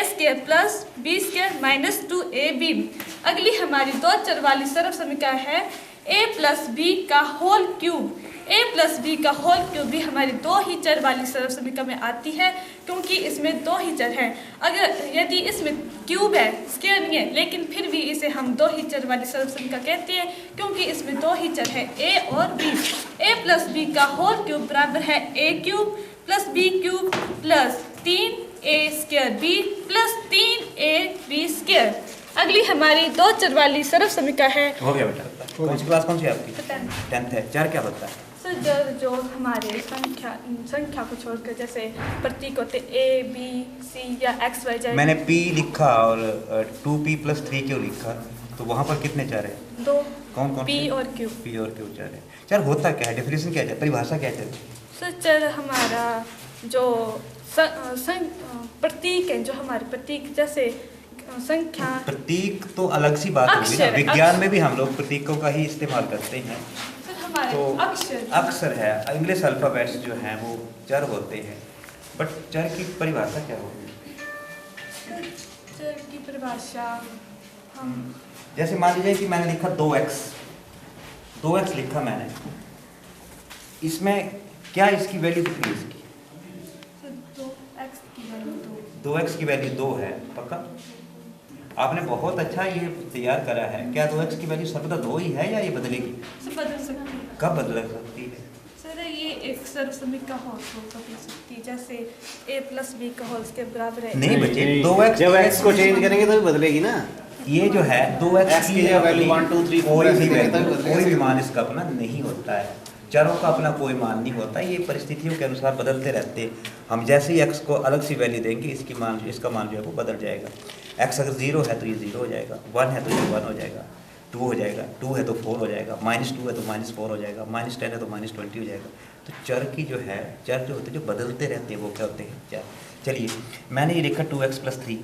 square plus b square minus 2ab। अगली हमारी 2 चर वाली सर्वसमिका है a + b का होल क्यूब। a + b का होल क्यूब भी हमारी 2 ही चर वाली सर्वसमिका में आती है क्योंकि इसमें 2 ही चर हैं। अगर यदि इसमें क्यूब है, स्क्वायर नहीं है, लेकिन फिर भी इसे हम 2 ही चर वाली सर्वसमिका कहते हैं क्योंकि इसमें 2 ही चर हैं a और b। a + b का होल क्यूब बराबर है a³ + b³ + 3a² b + 3ab²। अगली हमारी 2 चर वाली सर्वसमिका है। हो गया बेटा। कौन सी क्लास कौन सी आपकी? 10th है। चर क्या होता है? सर जो हमारे संख्या को छोड़कर जैसे प्रतीक होते a, b, c या x, y, z। मैंने p लिखा और 2p + 3 क्यों लिखा? तो वहाँ पर कितने चर है? 2। कौन p और q। p और q चर है। चर होता क्या है? डेफिनेशन क्या है? परिभाषा क्या है? सर चर हमारा जो प्रतीक है, जो हमारे प्रतीक जैसे संख्या। प्रतीक तो अलग सी बात होगी ना। विज्ञान में भी हम लोग प्रतीकों का ही इस्तेमाल करते हैं। तो अक्षर है, इंग्लिश अल्फ़ाबेट्स जो हैं वो चर होते हैं। बट चर की परिभाषा क्या होगी? चर की परिभाषा हम जैसे मान लीजिए कि मैंने लिखा 2x लिखा मैंने, इसमें क्या इसकी वैल्यू कितनी है? इसकी 2x की वैल्यू 2 है। पक्का? आपने बहुत अच्छा ये तैयार करा है। क्या 2x की वैल्यू सर्वदा 2 ही है या ये बदलेगी? बदल सकती है। कब बदल सकती है? सर ये एक सर्वसमिका होल बदल सकती है, जैसे a + b का होल के बराबर है। नहीं बच्चे, 2x जब x को चेंज करेंगे तो बदलेगी ना। ये जो है 2x की वैल्यू 1 2 3 कोई भी मान इसका अपना नहीं होता है। चरों का अपना कोई मान नहीं होता। ये परिस्थितियों के अनुसार बदलते रहते हैं। हम जैसे ही x को अलग सी वैल्यू देंगे इसका मान जो है वो बदल जाएगा। x अगर 0 है तो ये 0 हो जाएगा, 1 है तो ये 1 हो जाएगा, 2 हो जाएगा, 2 है तो 4 हो जाएगा, -2 है तो -4 हो जाएगा, -10 है तो -20 हो जाएगा। तो चर की जो है, चर जो होते हैं जो बदलते रहते हैं वो क्या होते हैं? चर। चलिए मैंने ये लिखा 2x + 3,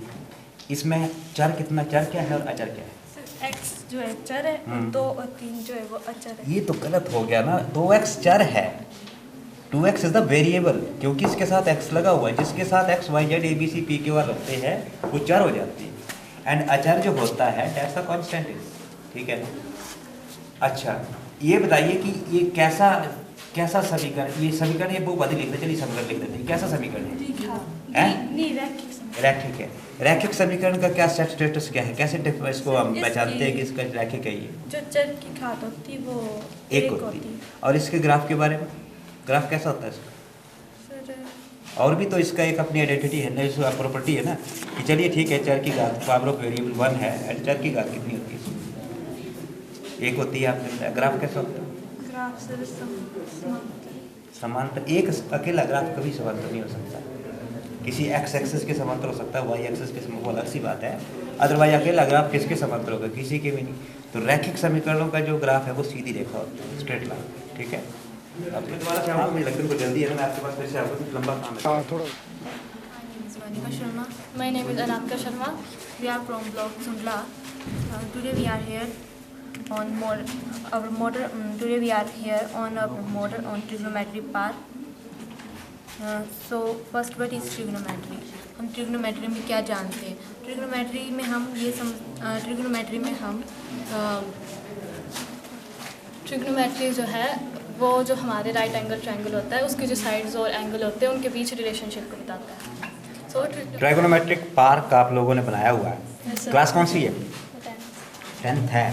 इसमें चर कितना, चर क्या है और अचर क्या है? x जो है चर है और 2 और 3 जो है वो अचर है। ये तो गलत हो गया ना, 2x चर है, 2x इज द वेरिएबल, क्योंकि इसके साथ x लगा हुआ है, जिसके साथ x y z a b c p q r लगते हैं वो चर हो जाती है। एंड अचर जो होता है दैट्स अ कांस्टेंट इज, ठीक है। अच्छा ये बताइए कि ये कैसा समीकरण, ये समीकरण, ये बहुपदी लिख देते, चलिए समीकरण लिख देते हैं, कैसा समीकरण है? रैखिक है। रैखिक समीकरण का क्या सेट स्टेटस क्या है, कैसे इसको हम पहचानते हैं कि इसका रैखिक है? ये जो चर की घात होती है वो एक होती। और इसके ग्राफ के बारे में, ग्राफ कैसा होता है इसका? और भी तो इसका एक अपनी आइडेंटिटी है ना, इसका प्रॉपर्टी है ना कि चलिए ठीक है, चर की घात पावर ऑफ वेरिएबल 1 है एंड चर की घात कितनी होती है? एक होती है। आपने बताया ग्राफ कैसा होता है? ग्राफ समांतर। एक अकेला ग्राफ कभी समांतर नहीं हो सकता, किसी x एक्सिस के समांतर हो सकता है, y एक्सिस के समांतर, वो अलग सी बात है। अदरवाइज अकेला ग्राफ किसके समांतर होगा? किसी के भी नहीं। तो रैखिक समीकरणों का जो ग्राफ है वो सीधी रेखा होती है, स्ट्रेट लाइन, ठीक है। अब दोबारा से मुझे लगता है को जल्दी है ना, मैं आपके पास फिर से आपको कुछ लंबा काम है। थोड़ा Sharma. My name is Anamika Sharma. We are from block Sundla. Today we are here on our model. Today we are here on our model on trigonometry part. So first, what is trigonometry? हम trigonometry में क्या जानते हैं? Trigonometry में हम ये trigonometry जो है वो जो हमारे राइट एंगल ट्रायंगल होता है उसके जो साइड्स और एंगल होते हैं उनके बीच रिलेशनशिप को बताता है। ट्राइगोनोमेट्रिक पार्क आप लोगों ने बनाया हुआ है। Yes, sir. क्लास कौन सी है? 10th है।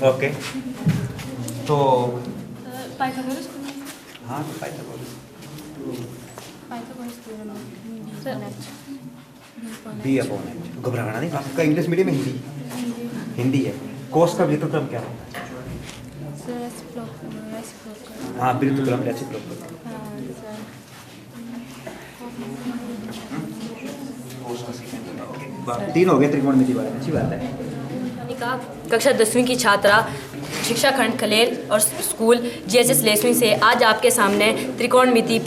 ओके तो पाइथागोरस हाँ तो पाइथागोरस B/H। घबराना नहीं, आपका इंग्लिश मीडियम में हिंदी है। कोस का व्युत्क्रम क्या होता है? हाँ व्युत्क्रम रेसिप्रोकल। 3 हो गए त्रिकोणमिति बारे में, अच्छी बात है। कक्षा 10वीं की छात्रा शिक्षा खंड खलेल और स्कूल GHS लेसविंग से आज आपके सामने त्रिकोणमिति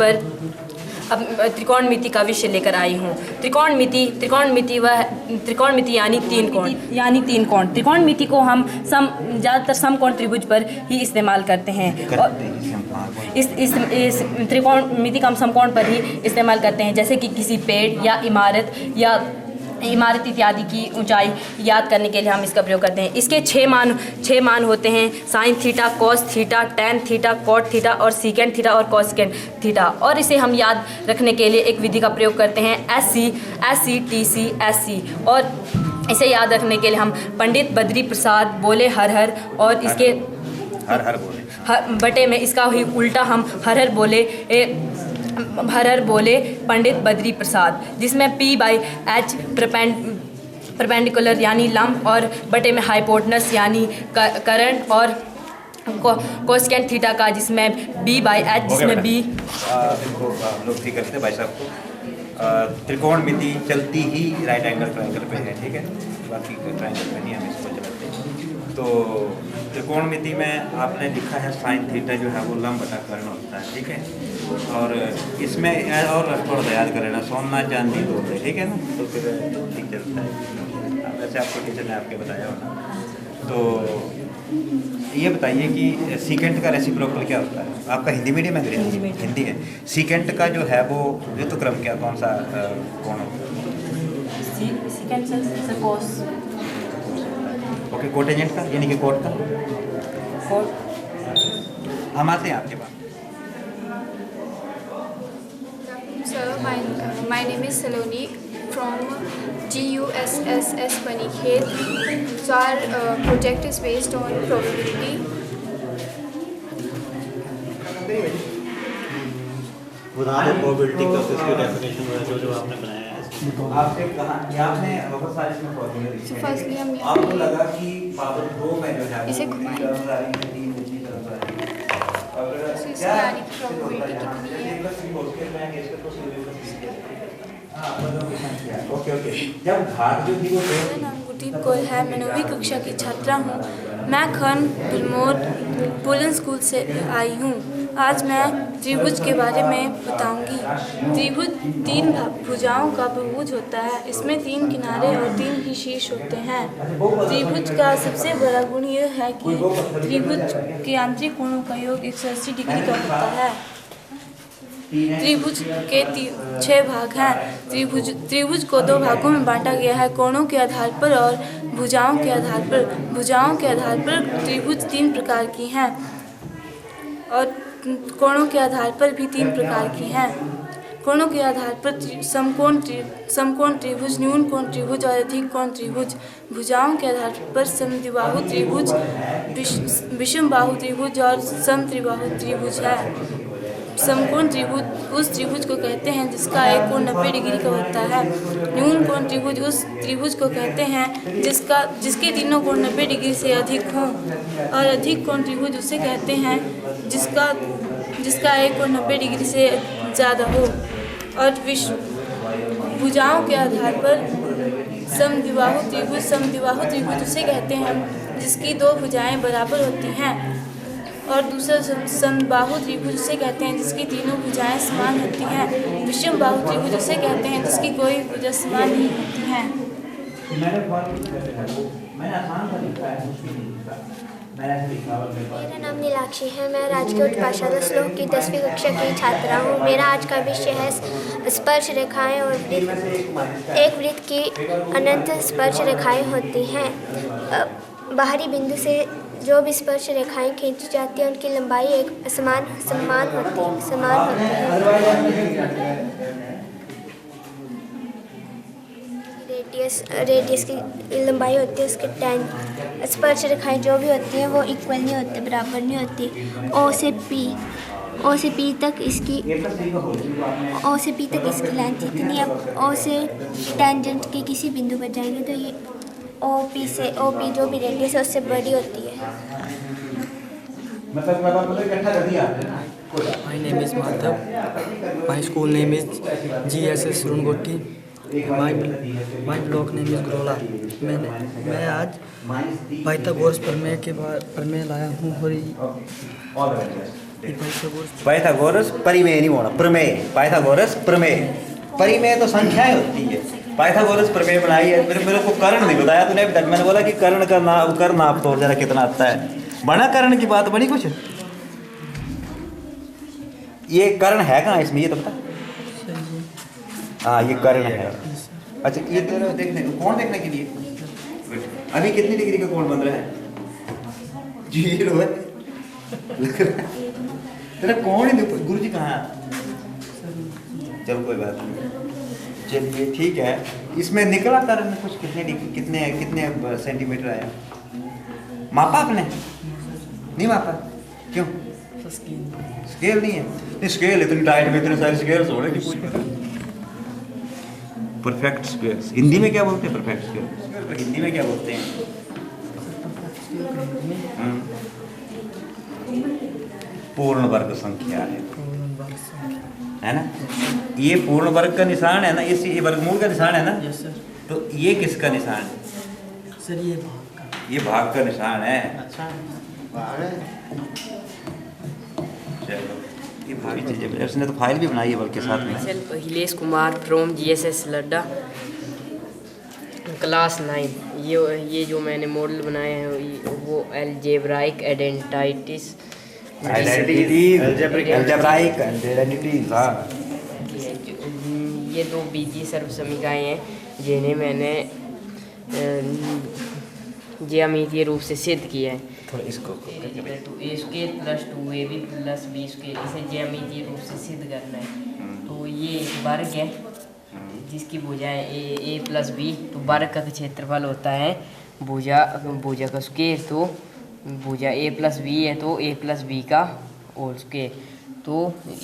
का विषय लेकर आई हूँ। त्रिकोणमिति यानी तीन कोण। त्रिकोणमिति को हम ज़्यादातर समकोण त्रिभुज पर ही इस्तेमाल करते हैं और इस त्रिकोणमिति का हम समकोण पर ही इस्तेमाल करते हैं, जैसे कि किसी पेड़ या इमारत इत्यादि की ऊंचाई याद करने के लिए हम इसका प्रयोग करते हैं। इसके 6 मान होते हैं, sine theta, cos theta, tan theta, cot theta और सीकेंट थीटा और कॉसेकेंट थीटा। और इसे हम याद रखने के लिए एक विधि का प्रयोग करते हैं, SC और इसे याद रखने के लिए हम पंडित बद्री प्रसाद बोले हर हर और इसके हर बोले बटे में इसका ही उल्टा हम हर हर बोले पंडित बद्री प्रसाद, जिसमें P/H परपेंडिकुलर यानी लंब और बटे में हाइपोटनस यानी करंट और कोसेकेंट थीटा का जिसमें B/H जिसमें B लोग ठीक करते हैं भाई साहब को। त्रिकोणमिति चलती ही राइट एंगल ट्रायंगल पे है, ठीक है, बाकी ट्रायंगल पे नहीं हम इसको चलाते हैं। तो त्रिकोणमिति में आपने लिखा है साइन थीटा जो है वो लंब बटा कर्ण होता है, ठीक है। और इसमें और थोड़ा सा याद कर लेना, सोना चांदी दो है, ठीक है ना, तो फिर ठीक चलता है। वैसे आपको टीचर ने आपके बताया होगा। तो ये बताइए कि सीकेंट का रेसिप्रोकल क्या होता है? आपका हिंदी मीडियम है? हिंदी है। सीकेंट का जो है वो व्युत्क्रम क्या, कौन सा कोण होता है? ओके, कोटेजेंट का यानी कि कोट का। हम आते हैं आपके पास। Sir, my name is Saloni from GUSSS Panikhet. So our project is based on probability. बता दो प्रोबेबिलिटी का, इसकी डेफिनेशन वगैरह जो आपने बनाया है। आपसे कहा कि आपने बहुत सारे इसमें फॉर्मूले लिखे हैं। फर्स्टली हम आपको लगा कि पावर 2 में जो है इसे क्या यानी कि प्रोबेबिलिटी कितनी है? ओके जब घात जो थी वो मेरा नाम गुरदीप कौर है, मैं 9वीं कक्षा की छात्रा हूँ। मैं खंड बिलमोर पुलन स्कूल से आई हूँ। आज मैं त्रिभुज के बारे में बताऊंगी। त्रिभुज 3 भुजाओं का बहुभुज होता है। इसमें 3 किनारे और 3 ही शीर्ष होते हैं। त्रिभुज का सबसे बड़ा गुण यह है कि त्रिभुज के आंतरिक कोणों का योग 180 डिग्री का होता है। त्रिभुज के 6 भाग हैं। त्रिभुज को 2 भागों में बांटा गया है, कोणों के आधार पर और भुजाओं के आधार पर। भुजाओं के आधार पर त्रिभुज 3 प्रकार की हैं और कोणों के आधार पर भी 3 प्रकार की हैं। कोणों के आधार पर समकोण त्रिभुज, न्यून कोण त्रिभुज और अधिक कोण त्रिभुज। भुजाओं के आधार पर समद्विबाहु त्रिभुज, विषम बाहु त्रिभुज और समत्रिबाहु त्रिभुज है। समकोण त्रिभुज उस त्रिभुज को कहते हैं जिसका एक कोण 90 डिग्री का होता है। न्यून कोण त्रिभुज उस त्रिभुज को कहते हैं जिसके तीनों कोण 90 डिग्री से अधिक हों। और अधिक कोण त्रिभुज उसे कहते हैं जिसका एक कोण 90 डिग्री से ज़्यादा हो। और भुजाओं के आधार पर समद्विबाहु त्रिभुज उसे कहते हैं जिसकी 2 भुजाएं बराबर होती हैं। और दूसरा समबाहु त्रिभुज उसे कहते हैं जिसकी तीनों भुजाएं समान होती हैं। विषम बाहु त्रिभुज उसे कहते हैं जिसकी कोई भुजा समान नहीं होती हैं। मेरा नाम नीलाक्षी है। मैं राजकीय उच्च पाठशाला श्लोक की 10वीं कक्षा की छात्रा हूँ। मेरा आज का विषय है स्पर्श रेखाएं और वृत्त। एक वृत्त की अनंत स्पर्श रेखाएं होती हैं। बाहरी बिंदु से जो भी स्पर्श रेखाएं खींची जाती हैं उनकी लंबाई एक समान होती है। रेडियस की लंबाई होती है उसके टैन। स्पर्श रेखाएं जो भी होती हैं वो इक्वल नहीं होती, बराबर नहीं होती। ओ से पी तक इसकी लेंथ इतनी है। ओ से टेंजेंट के किसी बिंदु पर जाएंगे तो ये ओ पी जो भी रेडियस है उससे बड़ी होती है। My name is Madhav. My school name is GSS Rungotti. My block name is Grola. मैं आज पाइथागोरस प्रमेय लाया हूँ। पाइथागोरस परिमेय नहीं होना, प्रमेय। पाइथागोरस प्रमेय, परिमेय तो संख्याएं होती है। पाइथागोरस प्रमेय बनाई है। मेरे को कर्ण नहीं बताया तूने अभी तक। मैंने बोला कि कर्ण का नाप तो जरा कितना आता है। बना कर्ण की बात बनी कुछ। ये कर्ण है कहाँ इसमें, ये तो बता। हाँ, ये कर्ण है। अच्छा, ये तेरा कोण देखने के लिए अभी कितनी डिग्री का कोण बन रहा है? 0 है। तेरा कोण ही गुरु जी कहाँ है? चलो कोई बात नहीं, चलिए ठीक है। इसमें निकला कर्ण कुछ कितने सेंटीमीटर आया? मापा आपने? नहीं मापा, क्यों? स्केल नहीं है। नहीं, स्केल इतनी टाइट में इतने सारे स्केल्स हो रहे कि कुछ परफेक्ट स्केल्स। हिंदी में क्या बोलते हैं परफेक्ट स्केल? हिंदी में क्या बोलते हैं? पूर्ण वर्ग संख्या है ना। ये पूर्ण वर्ग का निशान है ना, ये वर्गमूल का निशान है ना। Yes sir. तो ये किसका निशान है? सर ये भाग का निशान है। अच्छा, चलो, ये भागी चीजें उसने तो फाइल भी बनाई है बल्कि साथ में। Akhilesh Kumar from GSS Ladda, class 9। ये जो मैंने मॉडल बनाए हैं वो अलजेब्राइक आइडेंटिटीज। ये 2 बीजीय सर्वसमीकाएँ हैं जिन्हें मैंने ज्यामितीय रूप से सिद्ध किया है। थोड़ा इसको A² + 2AB + B², इसे ज्यामितीय रूप से सिद्ध करना है। तो ये एक वर्ग है जिसकी भुजाएं A + B। तो वर्ग का क्षेत्रफल होता है भुजा का स्क्वायर। तो भुजा A + B है तो A + B का होल स्क्वायर। तो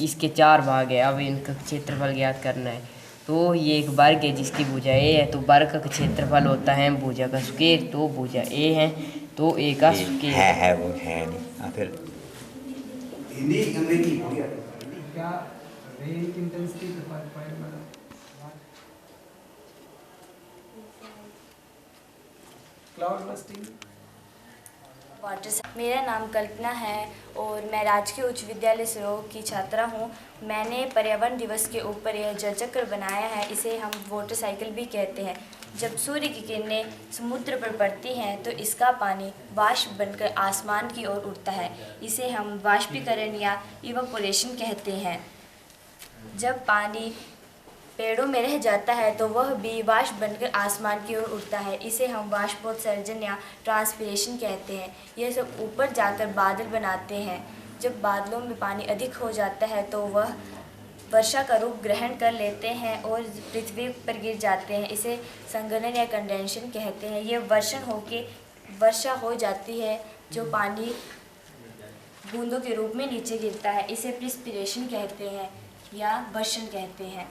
इसके 4 भाग है। अब इनका क्षेत्रफल ज्ञात करना है। तो ये एक वर्ग है जिसकी भुजा A है। तो वर्ग का क्षेत्रफल होता है भुजा का स्क्वायर। तो भुजा A है तो A का स्क्वायर है वो है नहीं। हाँ, फिर हिंदी अंग्रेजी हो गया। क्या रेट इंटेंसिटी क्लाउड बस्टिंग मेरा नाम कल्पना है और मैं राजकीय उच्च विद्यालय सिरोही की छात्रा हूँ। मैंने पर्यावरण दिवस के ऊपर यह जल चक्र बनाया है। इसे हम वाटर साइकिल भी कहते हैं। जब सूर्य की किरणें समुद्र पर पड़ती हैं तो इसका पानी वाष्प बनकर आसमान की ओर उड़ता है। इसे हम वाष्पीकरण या इवापोरेशन कहते हैं। जब पानी पेड़ों में रह जाता है तो वह भी वाष्प बनकर आसमान की ओर उड़ता है। इसे हम वाष्पोत्सर्जन या ट्रांसपिरेशन कहते हैं। यह सब ऊपर जाकर बादल बनाते हैं। जब बादलों में पानी अधिक हो जाता है तो वह वर्षा का रूप ग्रहण कर लेते हैं और पृथ्वी पर गिर जाते हैं। इसे संघनन या कंडेंशन कहते हैं। यह वर्षण होके वर्षा हो जाती है जो पानी बूंदों के रूप में नीचे गिरता है। इसे प्रिस्पिरेशन कहते हैं या वर्षण कहते हैं।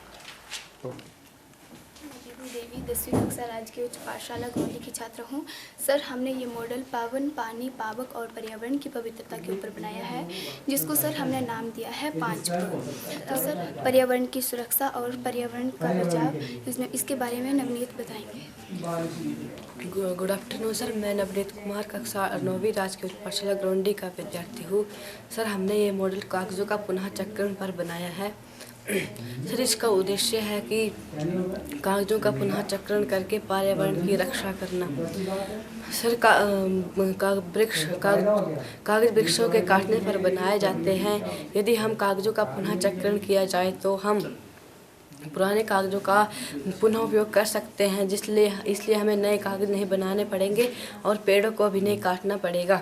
देवी 10वीं कक्षा राजकीय उच्च पाठशाला गोंदी की छात्र हूँ। सर, हमने ये मॉडल पावन, पानी, पावक और पर्यावरण की पवित्रता के ऊपर बनाया है, जिसको सर हमने नाम दिया है 5 प्रो। तो सर पर्यावरण की सुरक्षा और पर्यावरण का बचाव, इसके बारे में नवनीत बताएंगे। गुड आफ्टरनून सर, मैं नवनीत कुमार कक्षा 9वीं राजकीय उच्च पाठशाला गोंदी का विद्यार्थी हूँ। सर, हमने ये मॉडल कागजों का पुनः चक्रण पर बनाया है। सर, इसका उद्देश्य है कि कागजों का पुनः चक्रण करके पर्यावरण की रक्षा करना। सर, कागज वृक्षों के काटने पर बनाए जाते हैं। यदि हम कागजों का पुनः चक्रण किया जाए तो हम पुराने कागजों का पुनः उपयोग कर सकते हैं, इसलिए हमें नए कागज नहीं बनाने पड़ेंगे और पेड़ों को भी नहीं काटना पड़ेगा।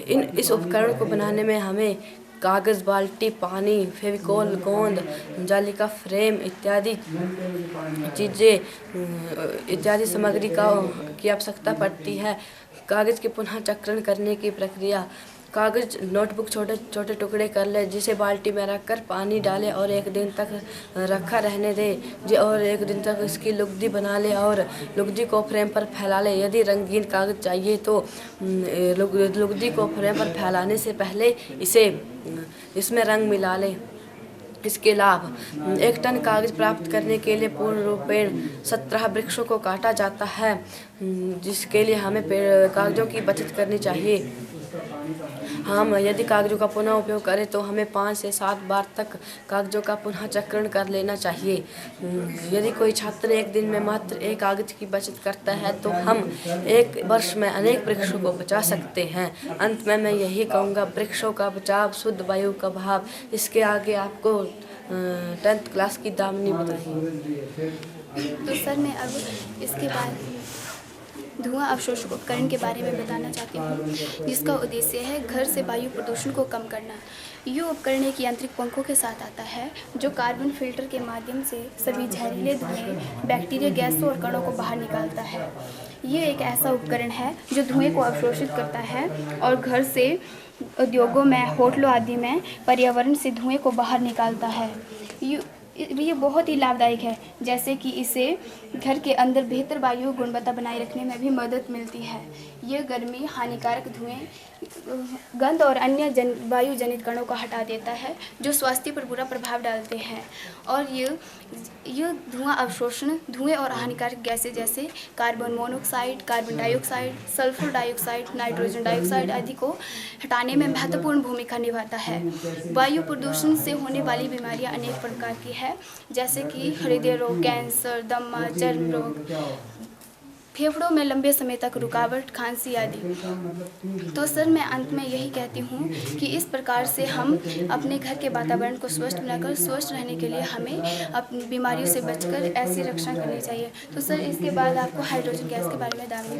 इस उपकरण को बनाने में हमें कागज़, बाल्टी, पानी, फेविकोल, गोंद, जाली का फ्रेम इत्यादि सामग्री की आवश्यकता पड़ती है। कागज़ के पुनः चक्रण करने की प्रक्रिया: कागज़ नोटबुक छोटे टुकड़े कर ले, जिसे बाल्टी में रखकर पानी डालें और 1 दिन तक रखा रहने दें और 1 दिन तक इसकी लुगदी बना ले और लुगदी को फ्रेम पर फैला ले। यदि रंगीन कागज़ चाहिए तो लुगदी को फ्रेम पर फैलाने से पहले इसमें रंग मिला लें। इसके लाभ: 1 टन कागज़ प्राप्त करने के लिए पूर्ण रूपेण 17 वृक्षों को काटा जाता है, जिसके लिए हमें कागज़ों की बचत करनी चाहिए। हम यदि कागज़ों का पुनः उपयोग करें तो हमें 5 से 7 बार तक कागज़ों का पुनः चक्रण कर लेना चाहिए। यदि कोई छात्र 1 दिन में मात्र 1 कागज़ की बचत करता है तो हम 1 वर्ष में अनेक वृक्षों को बचा सकते हैं। अंत में मैं यही कहूँगा, वृक्षों का बचाव, शुद्ध वायु का भाव। इसके आगे आपको 10th क्लास की दामिनी बताइए। तो सर, मैं अब इसके बाद धुआं अवशोषक उपकरण के बारे में बताना चाहती हूँ, जिसका उद्देश्य है घर से वायु प्रदूषण को कम करना। ये उपकरण एक यांत्रिक पंखों के साथ आता है, जो कार्बन फिल्टर के माध्यम से सभी जहरीले धुएं, बैक्टीरिया, गैसों और कणों को बाहर निकालता है। ये एक ऐसा उपकरण है जो धुएं को अवशोषित करता है और घर से, उद्योगों में, होटलों आदि में पर्यावरण से धुएं को बाहर निकालता है। ये बहुत ही लाभदायक है, जैसे कि इसे घर के अंदर बेहतर वायु गुणवत्ता बनाए रखने में भी मदद मिलती है। यह गर्मी, हानिकारक धुएं, गंध और अन्य वायु जनित कणों को हटा देता है, जो स्वास्थ्य पर बुरा प्रभाव डालते हैं। और ये धुआं अवशोषण धुएं और हानिकारक गैसें जैसे carbon monoxide, carbon dioxide, sulphur dioxide, nitrogen dioxide आदि को हटाने में महत्वपूर्ण भूमिका निभाता है। वायु प्रदूषण से होने वाली बीमारियां अनेक प्रकार की है, जैसे कि हृदय रोग, कैंसर, दमा, चर्म रोग, फेफड़ों में लंबे समय तक रुकावट, खांसी आदि। तो सर, मैं अंत में यही कहती हूँ कि इस प्रकार से हम अपने घर के वातावरण को स्वस्थ बनाकर स्वस्थ रहने के लिए हमें अपनी बीमारियों से बचकर ऐसी रक्षा करनी चाहिए। तो सर, इसके बाद आपको हाइड्रोजन गैस के बारे में दामिनी।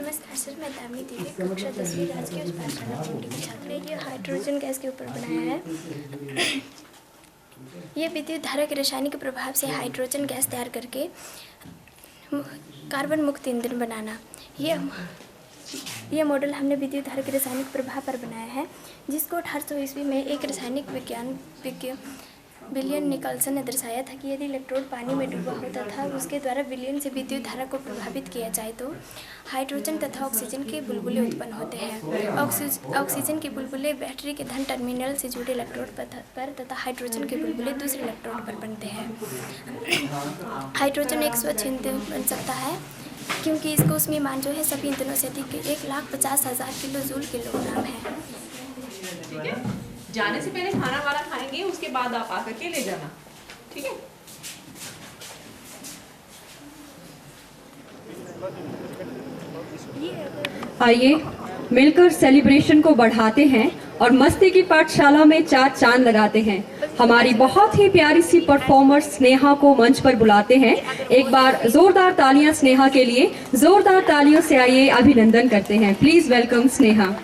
नमस्कार सर, मैं दामिनी देवी कक्षा 10वीं राजकीय उच्च पाठशाला गोंदी की छात्र। ये हाइड्रोजन गैस के ऊपर बनाया है। ये विद्युत धारा के रासायनिक प्रभाव से हाइड्रोजन गैस तैयार करके कार्बन मुक्त ईंधन बनाना। ये मॉडल हमने विद्युत धारा के रासायनिक प्रभाव पर बनाया है, जिसको 1800 ईस्वी में एक रासायनिक विज्ञान विलियम निकल्सन ने दर्शाया था कि यदि इलेक्ट्रोड पानी में डूबा होता था, उसके द्वारा विलयन से विद्युत धारा को प्रभावित किया जाए तो हाइड्रोजन तथा ऑक्सीजन के बुलबुले उत्पन्न होते हैं। ऑक्सीजन के बुलबुले बैटरी के धन टर्मिनल से जुड़े इलेक्ट्रोड पर तथा हाइड्रोजन के बुलबुले दूसरे इलेक्ट्रोड पर बनते हैं। हाइड्रोजन एक स्वच्छ ईंधन बन सकता है, क्योंकि इसका उष्मीयमान जो है सभी ईंधनों से अधिक 1,50,000 किलोग्राम है। ठीक है, जाने से पहले खाना वाला खाएंगे, उसके बाद आप आकर के ले जाना। ठीक है। आइए मिलकर सेलिब्रेशन को बढ़ाते हैं और मस्ती की पाठशाला में 4 चांद लगाते हैं। हमारी बहुत ही प्यारी सी परफॉर्मर स्नेहा को मंच पर बुलाते हैं। एक बार जोरदार तालियां स्नेहा के लिए, जोरदार तालियों से आइए अभिनंदन करते हैं। Please welcome Sneha.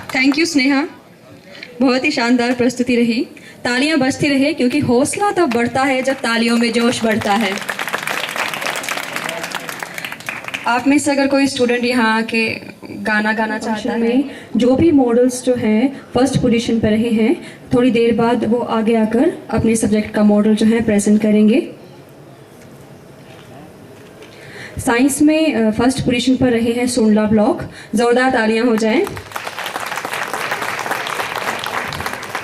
Thank you Sneha, बहुत ही शानदार प्रस्तुति रही। तालियां बजती रहे, क्योंकि हौसला तब बढ़ता है जब तालियों में जोश बढ़ता है। आप में से अगर कोई स्टूडेंट यहाँ आके गाना गाना चाहता है, जो भी मॉडल्स जो हैं फर्स्ट पोजीशन पर रहे हैं, थोड़ी देर बाद वो आगे आकर अपने सब्जेक्ट का मॉडल जो है प्रेजेंट करेंगे। साइंस में फर्स्ट पोजीशन पर रहे हैं सुंडला ब्लॉक, जोरदार तालियां हो जाएं।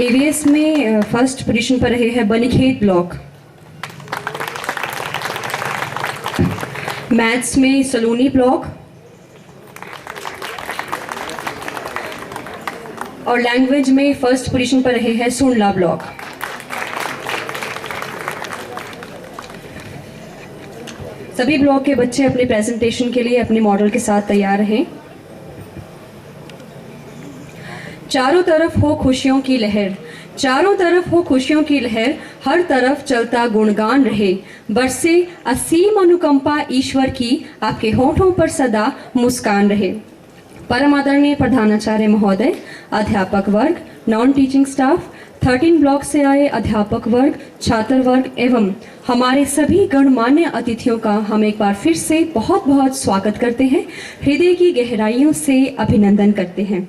ईवीएस में फर्स्ट पोजीशन पर रहे हैं बनीखेत ब्लॉक। मैथ्स में सलूनी ब्लॉक और लैंग्वेज में फर्स्ट पोजीशन पर रहे हैं सुंडला ब्लॉक। सभी ब्लॉक के बच्चे अपने प्रेजेंटेशन के लिए अपने मॉडल के साथ तैयार रहें। चारों तरफ हो खुशियों की लहर, चारों तरफ हो खुशियों की लहर, हर तरफ चलता गुणगान रहे, बरसे असीम अनुकंपा ईश्वर की, आपके होठों पर सदा मुस्कान रहे। परम आदरणीय प्रधानाचार्य महोदय, अध्यापक वर्ग, नॉन टीचिंग स्टाफ, 13 ब्लॉक से आए अध्यापक वर्ग, छात्र वर्ग एवं हमारे सभी गणमान्य अतिथियों का हम एक बार फिर से बहुत बहुत स्वागत करते हैं, हृदय की गहराइयों से अभिनंदन करते हैं।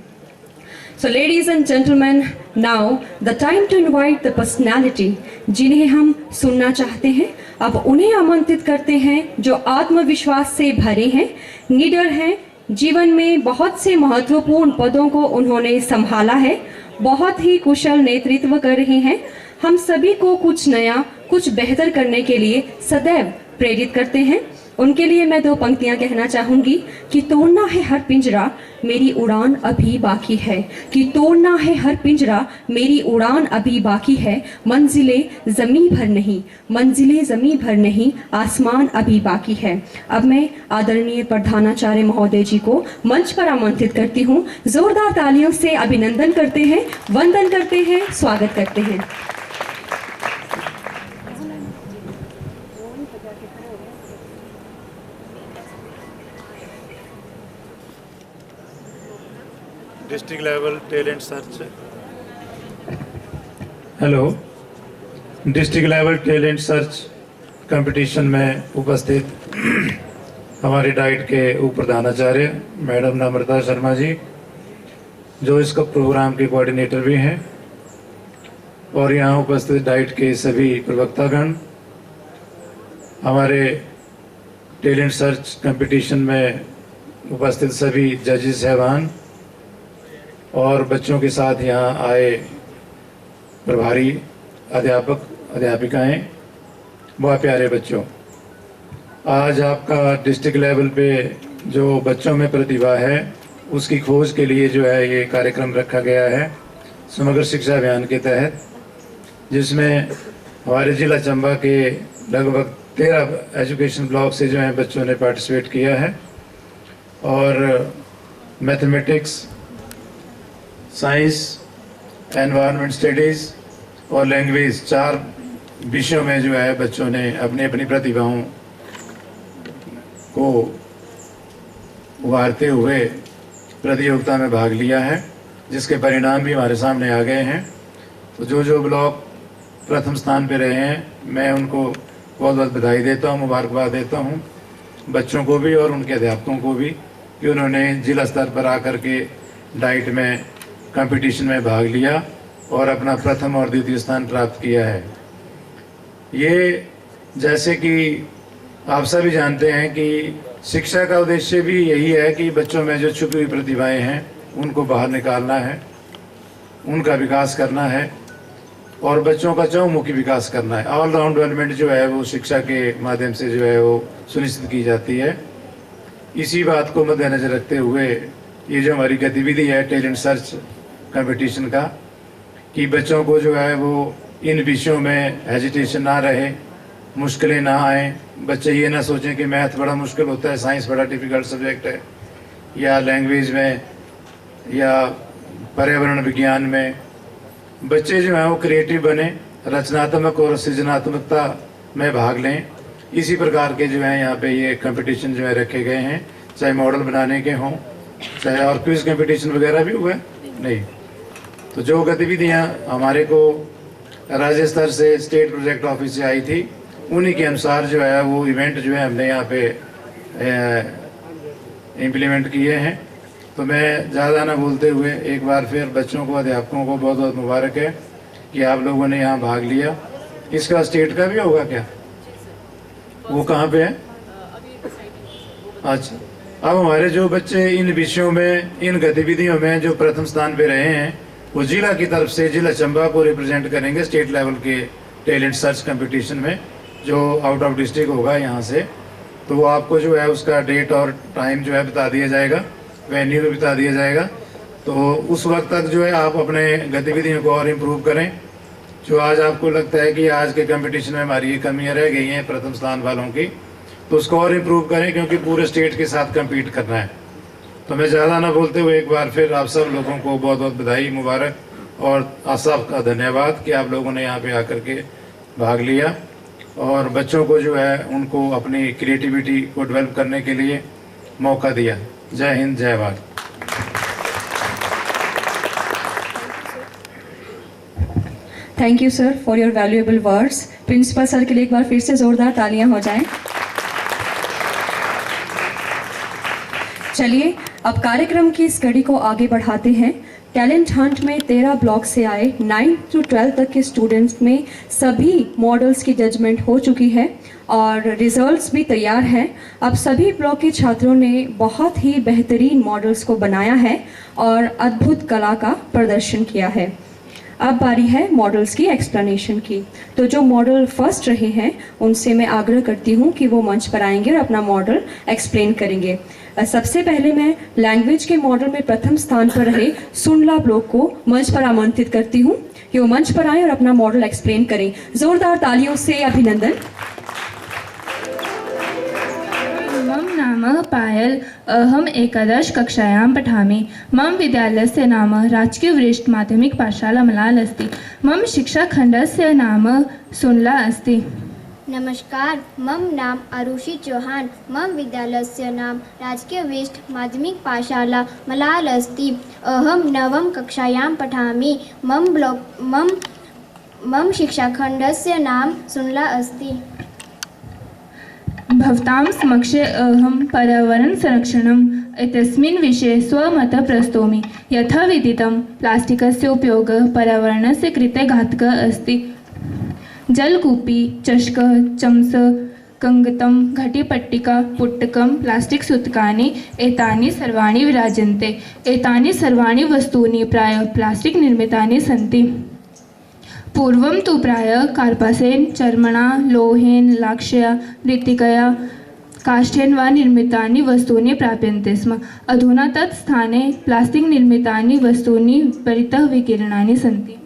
So ladies and gentlemen, now the time to invite the personality जिन्हें हम सुनना चाहते हैं। अब उन्हें आमंत्रित करते हैं जो आत्मविश्वास से भरे हैं, निडर हैं, जीवन में बहुत से महत्वपूर्ण पदों को उन्होंने संभाला है, बहुत ही कुशल नेतृत्व कर रहे हैं, हम सभी को कुछ नया, कुछ बेहतर करने के लिए सदैव प्रेरित करते हैं। उनके लिए मैं 2 पंक्तियां कहना चाहूँगी कि तोड़ना है हर पिंजरा, मेरी उड़ान अभी बाकी है, कि तोड़ना है हर पिंजरा, मेरी उड़ान अभी बाकी है, मंजिलें ज़मीं भर नहीं, मंजिलें ज़मीं भर नहीं, आसमान अभी बाकी है। अब मैं आदरणीय प्रधानाचार्य महोदय जी को मंच पर आमंत्रित करती हूँ। जोरदार तालियों से अभिनंदन करते हैं, वंदन करते हैं, स्वागत करते हैं। District level talent search. Hello, district level talent search competition में उपस्थित हमारे डाइट के उप प्रधानाचार्य मैडम नम्रता शर्मा जी, जो इसका प्रोग्राम के कोऑर्डिनेटर भी हैं, और यहाँ उपस्थित डाइट के सभी प्रवक्तागण, हमारे टैलेंट सर्च कंपटीशन में उपस्थित सभी जजेस साहबान और बच्चों के साथ यहाँ आए प्रभारी अध्यापक अध्यापिकाएं, बहुत प्यारे बच्चों, आज आपका डिस्ट्रिक्ट लेवल पे जो बच्चों में प्रतिभा है उसकी खोज के लिए जो है ये कार्यक्रम रखा गया है समग्र शिक्षा अभियान के तहत, जिसमें हमारे ज़िला चंबा के लगभग 13 एजुकेशन ब्लॉक से जो है बच्चों ने पार्टिसिपेट किया है, और मैथमेटिक्स, साइंस, एनवायरनमेंट स्टडीज़ और लैंग्वेज 4 विषयों में जो है बच्चों ने अपनी अपनी प्रतिभाओं को उभारते हुए प्रतियोगिता में भाग लिया है, जिसके परिणाम भी हमारे सामने आ गए हैं। तो जो ब्लॉक प्रथम स्थान पे रहे हैं, मैं उनको बहुत बहुत बधाई देता हूँ, मुबारकबाद देता हूँ बच्चों को भी और उनके अध्यापकों को भी, कि उन्होंने जिला स्तर पर आकर के डाइट में कंपटीशन में भाग लिया और अपना प्रथम और द्वितीय स्थान प्राप्त किया है। ये जैसे कि आप सभी जानते हैं कि शिक्षा का उद्देश्य भी यही है कि बच्चों में जो छुपी हुई प्रतिभाएं हैं उनको बाहर निकालना है, उनका विकास करना है और बच्चों का चहुमुखी विकास करना है। ऑल राउंड डेवलपमेंट जो है वो शिक्षा के माध्यम से जो है वो सुनिश्चित की जाती है। इसी बात को मद्देनजर रखते हुए ये जो हमारी गतिविधि है टैलेंट सर्च कंपटीशन का, कि बच्चों को जो है वो इन विषयों में हेजिटेशन ना रहे, मुश्किलें ना आए, बच्चे ये ना सोचें कि मैथ बड़ा मुश्किल होता है, साइंस बड़ा डिफ़िकल्ट सब्जेक्ट है, या लैंग्वेज में या पर्यावरण विज्ञान में। बच्चे जो हैं वो क्रिएटिव बने, रचनात्मक और सृजनात्मकता में भाग लें। इसी प्रकार के जो है यहाँ पे ये कंपटीशन जो है रखे गए हैं, चाहे मॉडल बनाने के हों, चाहे और क्विज कंपटीशन वगैरह भी हुआ नहीं। तो जो गतिविधियाँ हमारे को राज्य स्तर से स्टेट प्रोजेक्ट ऑफिस से आई थी, उन्हीं के अनुसार जो है वो इवेंट जो है हमने यहाँ पे इम्प्लीमेंट किए हैं। तो मैं ज़्यादा ना बोलते हुए एक बार फिर बच्चों को, अध्यापकों को बहुत बहुत मुबारक है कि आप लोगों ने यहाँ भाग लिया। इसका स्टेट का भी होगा क्या? वो कहाँ पे है? अच्छा, अब हमारे जो बच्चे इन विषयों में, इन गतिविधियों में जो प्रथम स्थान पे रहे हैं, वो जिला की तरफ से जिला चंबा को रिप्रेजेंट करेंगे स्टेट लेवल के टैलेंट सर्च कंपटीशन में, जो आउट ऑफ डिस्ट्रिक्ट होगा यहाँ से। तो वो आपको जो है उसका डेट और टाइम जो है बता दिया जाएगा, वेन्यू भी बता दिया जाएगा। तो उस वक्त तक जो है आप अपने गतिविधियों को और इम्प्रूव करें। जो आज आपको लगता है कि आज के कंपटीशन में हमारी ये कमियाँ रह गई हैं प्रथम स्थान वालों की, तो उसको और इम्प्रूव करें, क्योंकि पूरे स्टेट के साथ कम्पीट करना है। तो मैं ज़्यादा ना बोलते हुए एक बार फिर आप सब लोगों को बहुत बहुत बधाई, मुबारक और आप सबका धन्यवाद कि आप लोगों ने यहाँ पे आकर के भाग लिया और बच्चों को जो है उनको अपनी क्रिएटिविटी को डेवलप करने के लिए मौका दिया। जय हिंद, जय Bharat. Thank you sir for your valuable words. Principal sir के लिए एक बार फिर से ज़ोरदार तालियां हो जाएं। चलिए अब कार्यक्रम की इस कड़ी को आगे बढ़ाते हैं। टैलेंट हंट में 13 ब्लॉक से आए 9 से 12 तक के स्टूडेंट्स में सभी मॉडल्स की जजमेंट हो चुकी है और रिजल्ट्स भी तैयार हैं। अब सभी ब्लॉक के छात्रों ने बहुत ही बेहतरीन मॉडल्स को बनाया है और अद्भुत कला का प्रदर्शन किया है। अब बारी है मॉडल्स की एक्सप्लेनेशन की। तो जो मॉडल फर्स्ट रहे हैं उनसे मैं आग्रह करती हूँ कि वो मंच पर आएंगे और अपना मॉडल एक्सप्लेन करेंगे। सबसे पहले मैं लैंग्वेज के मॉडल में प्रथम स्थान पर रहे सुनला ब्लॉक को मंच पर आमंत्रित करती हूँ कि वो मंच पर आए और अपना मॉडल एक्सप्लेन करें। जोरदार तालियों से अभिनंदन। मम नाम पायल, अहम एकादश कक्षायां पठामि। मम विद्यालयस्य नाम राजकीय वरिष्ठ माध्यमिक पाठशाला मलाल अस्ति। मम शिक्षाखण्डस्य नाम सुनला अस्ति। नमस्कार, मम नाम आरुषि चौहान। मम विद्यालयस्य नाम राजकीय वरिष्ठ माध्यमिक पाठशाला मलाल अस्ति। अहम नवम कक्षायां पठामि। मम शिक्षाखण्डस्य नाम सुनला अस्ति। भवतां समक्षे अहं पर्यावरण संरक्षणम् इत्यस्मिन् विषये स्वमतं प्रस्तौमि। यथा विदितं प्लास्टिकस्य उपयोगः पर्यावरणस्य कृते घातकः अस्ति। जलकूपी, चषकः, चमसः, कङ्गतं, घटीपट्टिका, पुट्टकं, प्लास्टिक सूतकानि एतानि सर्वाणि विराजन्ते। एतानि सर्वाणि वस्तूनि प्रायः प्लास्टिक निर्मितानि सन्ति। पूर्वं तु प्रायः कार्पासेन, चर्मणा, लोहेन, लाक्षया, मृत्तिकया, काष्ठेन वा निर्मितानि वस्तूनि प्राप्यन्ते स्म। अधुना तत् स्थाने प्लास्टिक निर्मितानि वस्तूनि परितः विकिरणानि सन्ति।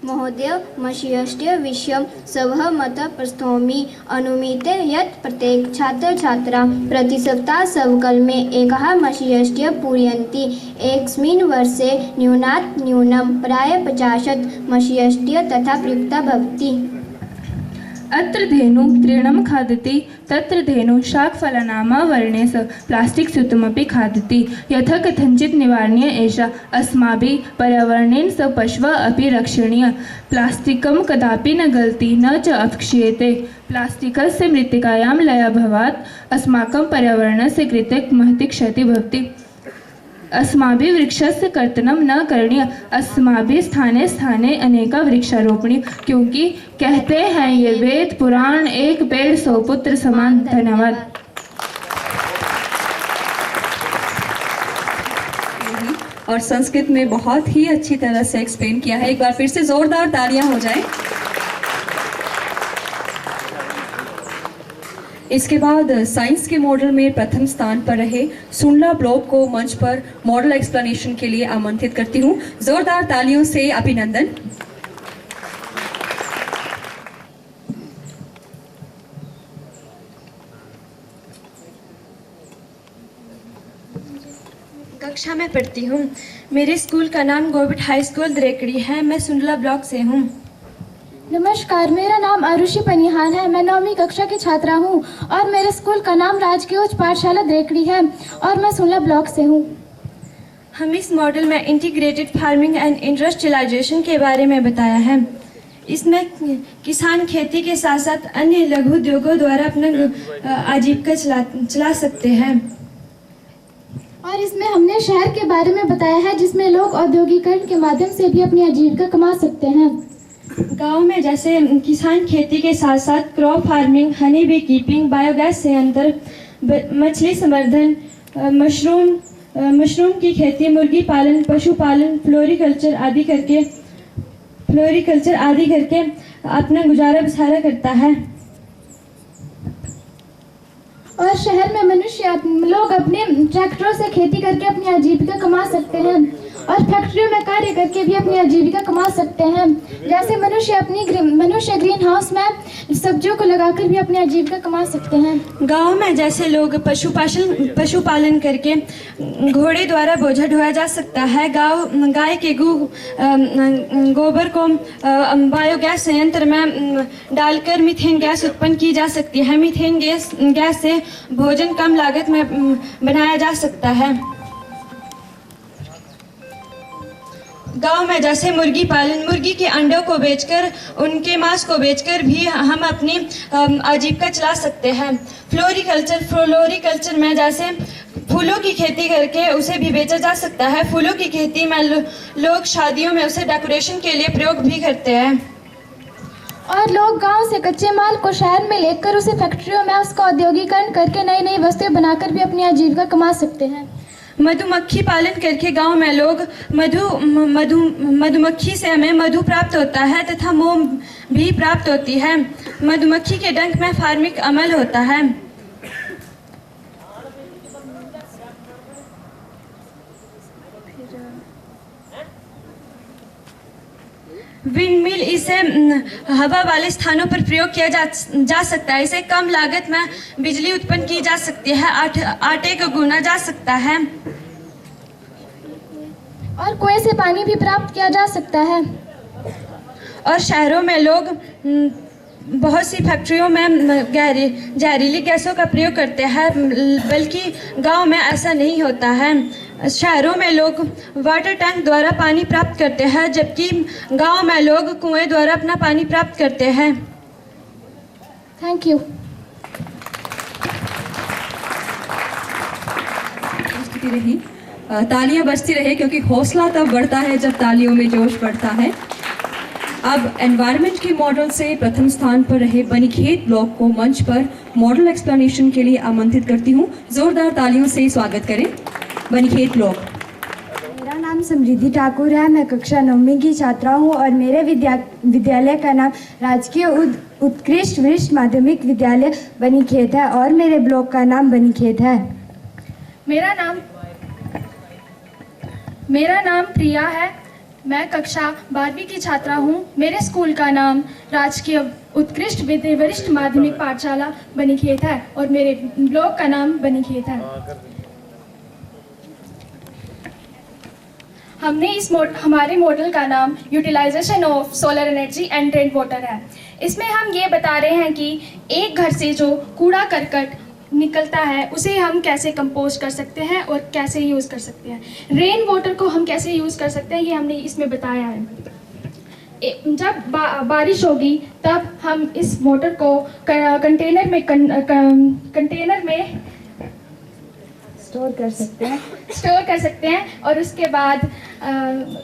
महोदय, मशीयस्य विषयं सहमतं प्रस्तौमि। अनुमीयते यत् प्रत्येक छात्र छात्रा प्रतिसप्ताह स्वकल्मे एकः मशीयस्य पूरयन्ति। एकस्मिन् वर्षे न्यूनात् न्यूनं प्रायः 50 मशीयस्य तथा प्रयुक्ता भवति। अत्र धेनु तृणं खादति, तत्र धेनु शाकफलानामावरणे स प्लास्टिक स्यूतमपि खादति। यथा कथञ्चित् निवारणीय एषा अस्माभिः पर्यावरणेन स पशवः अपि रक्षणीय। प्लास्टिकं कदापि न गलति न च अपक्षीयते। प्लास्टिकस्य मृत्तिकायां लयाभावात् अस्माकं पर्यावरणस्य कृते महती क्षतिः भवति। अस्माभिः वृक्षस्य कर्तनं न करणीय। अस्माभिः स्थाने स्थाने अनेका वृक्षारोपणी, क्योंकि कहते हैं ये वेद पुराण, एक पेड़ 100 पुत्र समान। धन्यवाद। और संस्कृत में बहुत ही अच्छी तरह से एक्सप्लेन किया है। एक बार फिर से जोरदार तालियां हो जाएं। इसके बाद साइंस के मॉडल में प्रथम स्थान पर रहे सुनला ब्लॉक को मंच पर मॉडल एक्सप्लेनेशन के लिए आमंत्रित करती हूँ। जोरदार तालियों से अभिनंदन। कक्षा में पढ़ती हूँ। मेरे स्कूल का नाम गवर्नमेंट हाई स्कूल द्रेकड़ी है। मैं सुनला ब्लॉक से हूँ। नमस्कार, मेरा नाम आरुषि पनिहान है। मैं 9वीं कक्षा की छात्रा हूँ और मेरे स्कूल का नाम राजकीय उच्च पाठशाला द्रेकड़ी है और मैं सुनला ब्लॉक से हूँ। हम इस मॉडल में इंटीग्रेटेड फार्मिंग एंड इंडस्ट्रियलाइजेशन के बारे में बताया है। इसमें किसान खेती के साथ साथ अन्य लघु उद्योगों द्वारा अपना आजीविका चला सकते हैं। और इसमें हमने शहर के बारे में बताया है जिसमें लोग औद्योगिकरण के माध्यम से भी अपनी आजीविका कमा सकते हैं। गांव में जैसे किसान खेती के साथ साथ crop farming, honey bee keeping, biogas संयंत्र, मछली संवर्धन, मशरूम की खेती, मुर्गी पालन, पशुपालन, फ्लोरिकल्चर आदि करके अपना गुजारा बसारा करता है। और शहर में लोग अपने ट्रैक्टरों से खेती करके अपनी आजीविका कमा सकते हैं और फैक्ट्रियों में कार्य करके भी अपनी आजीविका कमा सकते हैं। जैसे मनुष्य ग्रीन हाउस में सब्जियों को लगाकर भी अपनी आजीविका कमा सकते हैं। गांव में जैसे लोग पशुपालन करके घोड़े द्वारा बोझा ढोया जा सकता है। गाय के गोबर को बायोगैस संयंत्र में डालकर मीथेन गैस उत्पन्न की जा सकती है। मीथेन गैस से भोजन कम लागत में बनाया जा सकता है। गांव में जैसे मुर्गी पालन, मुर्गी के अंडों को बेचकर, उनके मांस को बेचकर भी हम अपनी आजीविका चला सकते हैं। फ्लोरिकल्चर में जैसे फूलों की खेती करके उसे भी बेचा जा सकता है। फूलों की खेती में लोग शादियों में उसे डेकोरेशन के लिए प्रयोग भी करते हैं। और लोग गांव से कच्चे माल को शहर में लेकर उसे फैक्ट्रियों में उसका औद्योगिकरण करके नई नई वस्तुएं बनाकर भी अपनी आजीविका कमा सकते हैं। मधुमक्खी पालन करके गांव में लोग मधुमक्खी से हमें मधु प्राप्त होता है तथा मोम भी प्राप्त होती है। मधुमक्खी के डंक में फार्मिक अमल होता है। विंडमिल इसे हवा वाले स्थानों पर प्रयोग किया जा सकता है। इसे कम लागत में बिजली उत्पन्न की जा सकती है। आटे को गूना जा सकता है और कुएं से पानी भी प्राप्त किया जा सकता है। और शहरों में लोग बहुत सी फैक्ट्रियों में जहरीली गैसों का प्रयोग करते हैं, बल्कि गांव में ऐसा नहीं होता है। शहरों में लोग वाटर टैंक द्वारा पानी प्राप्त करते हैं, जबकि गांव में लोग कुएं द्वारा अपना पानी प्राप्त करते हैं। Thank you. तालियां बजती रहे क्योंकि हौसला तब बढ़ता है जब तालियों में जोश बढ़ता है। अब एनवायरनमेंट के मॉडल से प्रथम स्थान पर रहे बनीखेत ब्लॉक को मंच पर मॉडल एक्सप्लेनेशन के लिए आमंत्रित करती हूँ। जोरदार तालियों से स्वागत करें बनीखेत ब्लॉक। मेरा नाम समृद्धि ठाकुर है। मैं कक्षा 9वीं की छात्रा हूँ और मेरे विद्यालय का नाम राजकीय उत्कृष्ट वरिष्ठ माध्यमिक विद्यालय बनीखेत है और मेरे ब्लॉक का नाम बनीखेत है। मेरा नाम प्रिया है। मैं कक्षा 12वीं की छात्रा हूँ। मेरे स्कूल का नाम राजकीय उत्कृष्ट वरिष्ठ माध्यमिक पाठशाला बनीखेत है और मेरे ब्लॉक का नाम बनीखेत है। हमारे मॉडल का नाम utilisation of solar energy and rain water है। इसमें हम ये बता रहे हैं कि एक घर से जो कूड़ा करकट निकलता है उसे हम कैसे कंपोस्ट कर सकते हैं और कैसे यूज़ कर सकते हैं। रेन वाटर को हम कैसे यूज़ कर सकते हैं ये हमने इसमें बताया है। जब बारिश होगी तब हम इस वाटर को कंटेनर में स्टोर कर सकते हैं और उसके बाद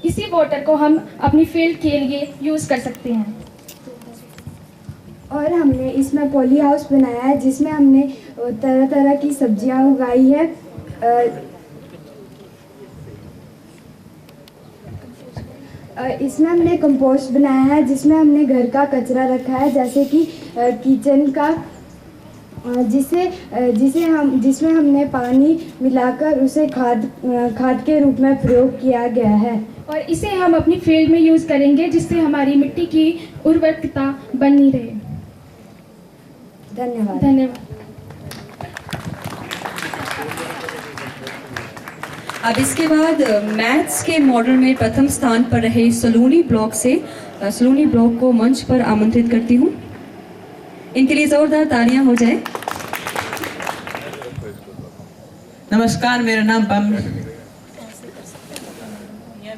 इसी वाटर को हम अपनी फील्ड के लिए यूज़ कर सकते हैं। और हमने इसमें पॉली हाउस बनाया है जिसमें हमने तरह तरह की सब्जियां उगाई है। इसमें हमने कंपोस्ट बनाया है जिसमें हमने घर का कचरा रखा है, जैसे कि किचन का, जिसमें हमने पानी मिलाकर उसे खाद के रूप में प्रयोग किया गया है और इसे हम अपनी फील्ड में यूज़ करेंगे जिससे हमारी मिट्टी की उर्वरकता बनी रहे। धन्यवाद। अब इसके बाद मैथ्स के मॉडल में प्रथम स्थान पर रहे सलोनी ब्लॉक को मंच पर आमंत्रित करती हूँ। इनके लिए जोरदार तालियां हो जाए। नमस्कार, मेरा नाम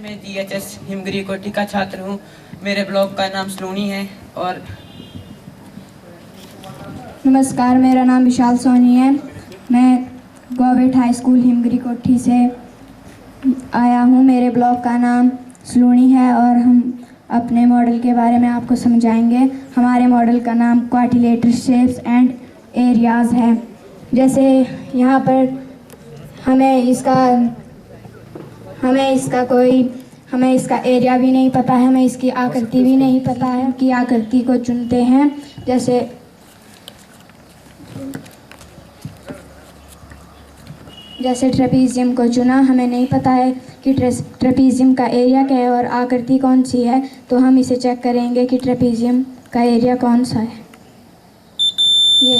मैं GHS हिमगिरी कोटि का छात्र हूँ। मेरे ब्लॉक का नाम सलोनी है और नमस्कार, मेरा नाम विशाल सोनी है। मैं गवर्नमेंट हाई स्कूल हिमगिरी कोठी से आया हूँ। मेरे ब्लॉक का नाम सलोनी है और हम अपने मॉडल के बारे में आपको समझाएंगे। हमारे मॉडल का नाम क्वाड्रिलेटरल शेप्स एंड एरियाज़ है। जैसे यहाँ पर हमें इसका एरिया भी नहीं पता है, हमें इसकी आकृति भी नहीं पता है कि आकृति को चुनते हैं। जैसे ट्रेपीजियम को चुना, हमें नहीं पता है कि ट्रेपीजियम का एरिया क्या है और आकृति कौन सी है, तो हम इसे चेक करेंगे कि ट्रेपीजियम का एरिया कौन सा है। ये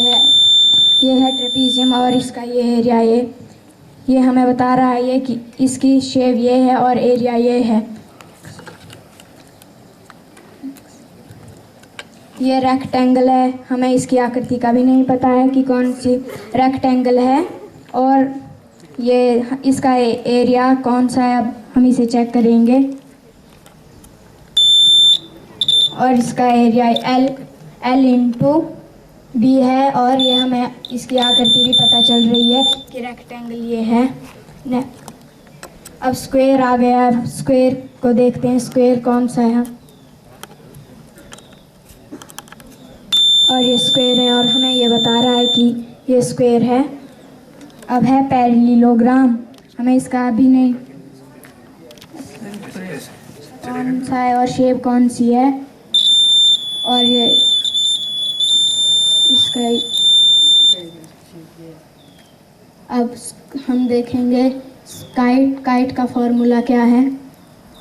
है ट्रेपीजियम और इसका ये एरिया ये हमें बता रहा है कि इसकी शेप ये है और एरिया ये है। ये रेक्टेंगल है, हमें इसकी आकृति का भी नहीं पता है कि कौन सी रेक्टेंगल है और ये इसका एरिया कौन सा है। अब हम इसे चेक करेंगे और इसका एरिया L इंटू B है और ये हमें इसकी आकृति भी पता चल रही है कि रेक्टेंगल ये है। अब स्क्वायर आ गया, अब स्क्वायर को देखते हैं स्क्वायर कौन सा है और ये स्क्वायर है और हमें ये बता रहा है कि ये स्क्वायर है। अब है पैरेललोग्राम, हमें इसका अभी नहीं कौन सा है और शेप कौन सी है और ये इसका अब हम देखेंगे काइट का फॉर्मूला क्या है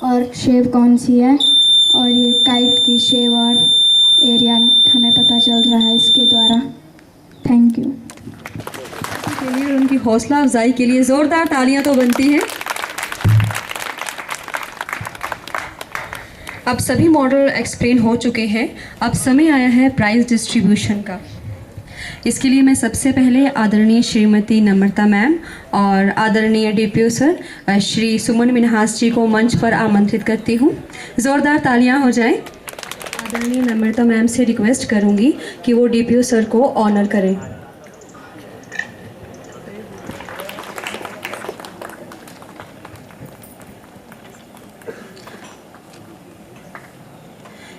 और शेप कौन सी है और ये काइट की शेप और एरिया हमें पता चल रहा है इसके द्वारा। Thank you. के लिए उनकी हौसला अफजाई के लिए ज़ोरदार तालियां तो बनती हैं। अब सभी मॉडल एक्सप्लेन हो चुके हैं, अब समय आया है प्राइज़ डिस्ट्रीब्यूशन का। इसके लिए मैं सबसे पहले आदरणीय श्रीमती नम्रता मैम और आदरणीय DPO सर श्री सुमन मिन्हास जी को मंच पर आमंत्रित करती हूँ। ज़ोरदार तालियां हो जाएं। आदरणीय नम्रता मैम से रिक्वेस्ट करूँगी कि वो DPO सर को ऑनर करें।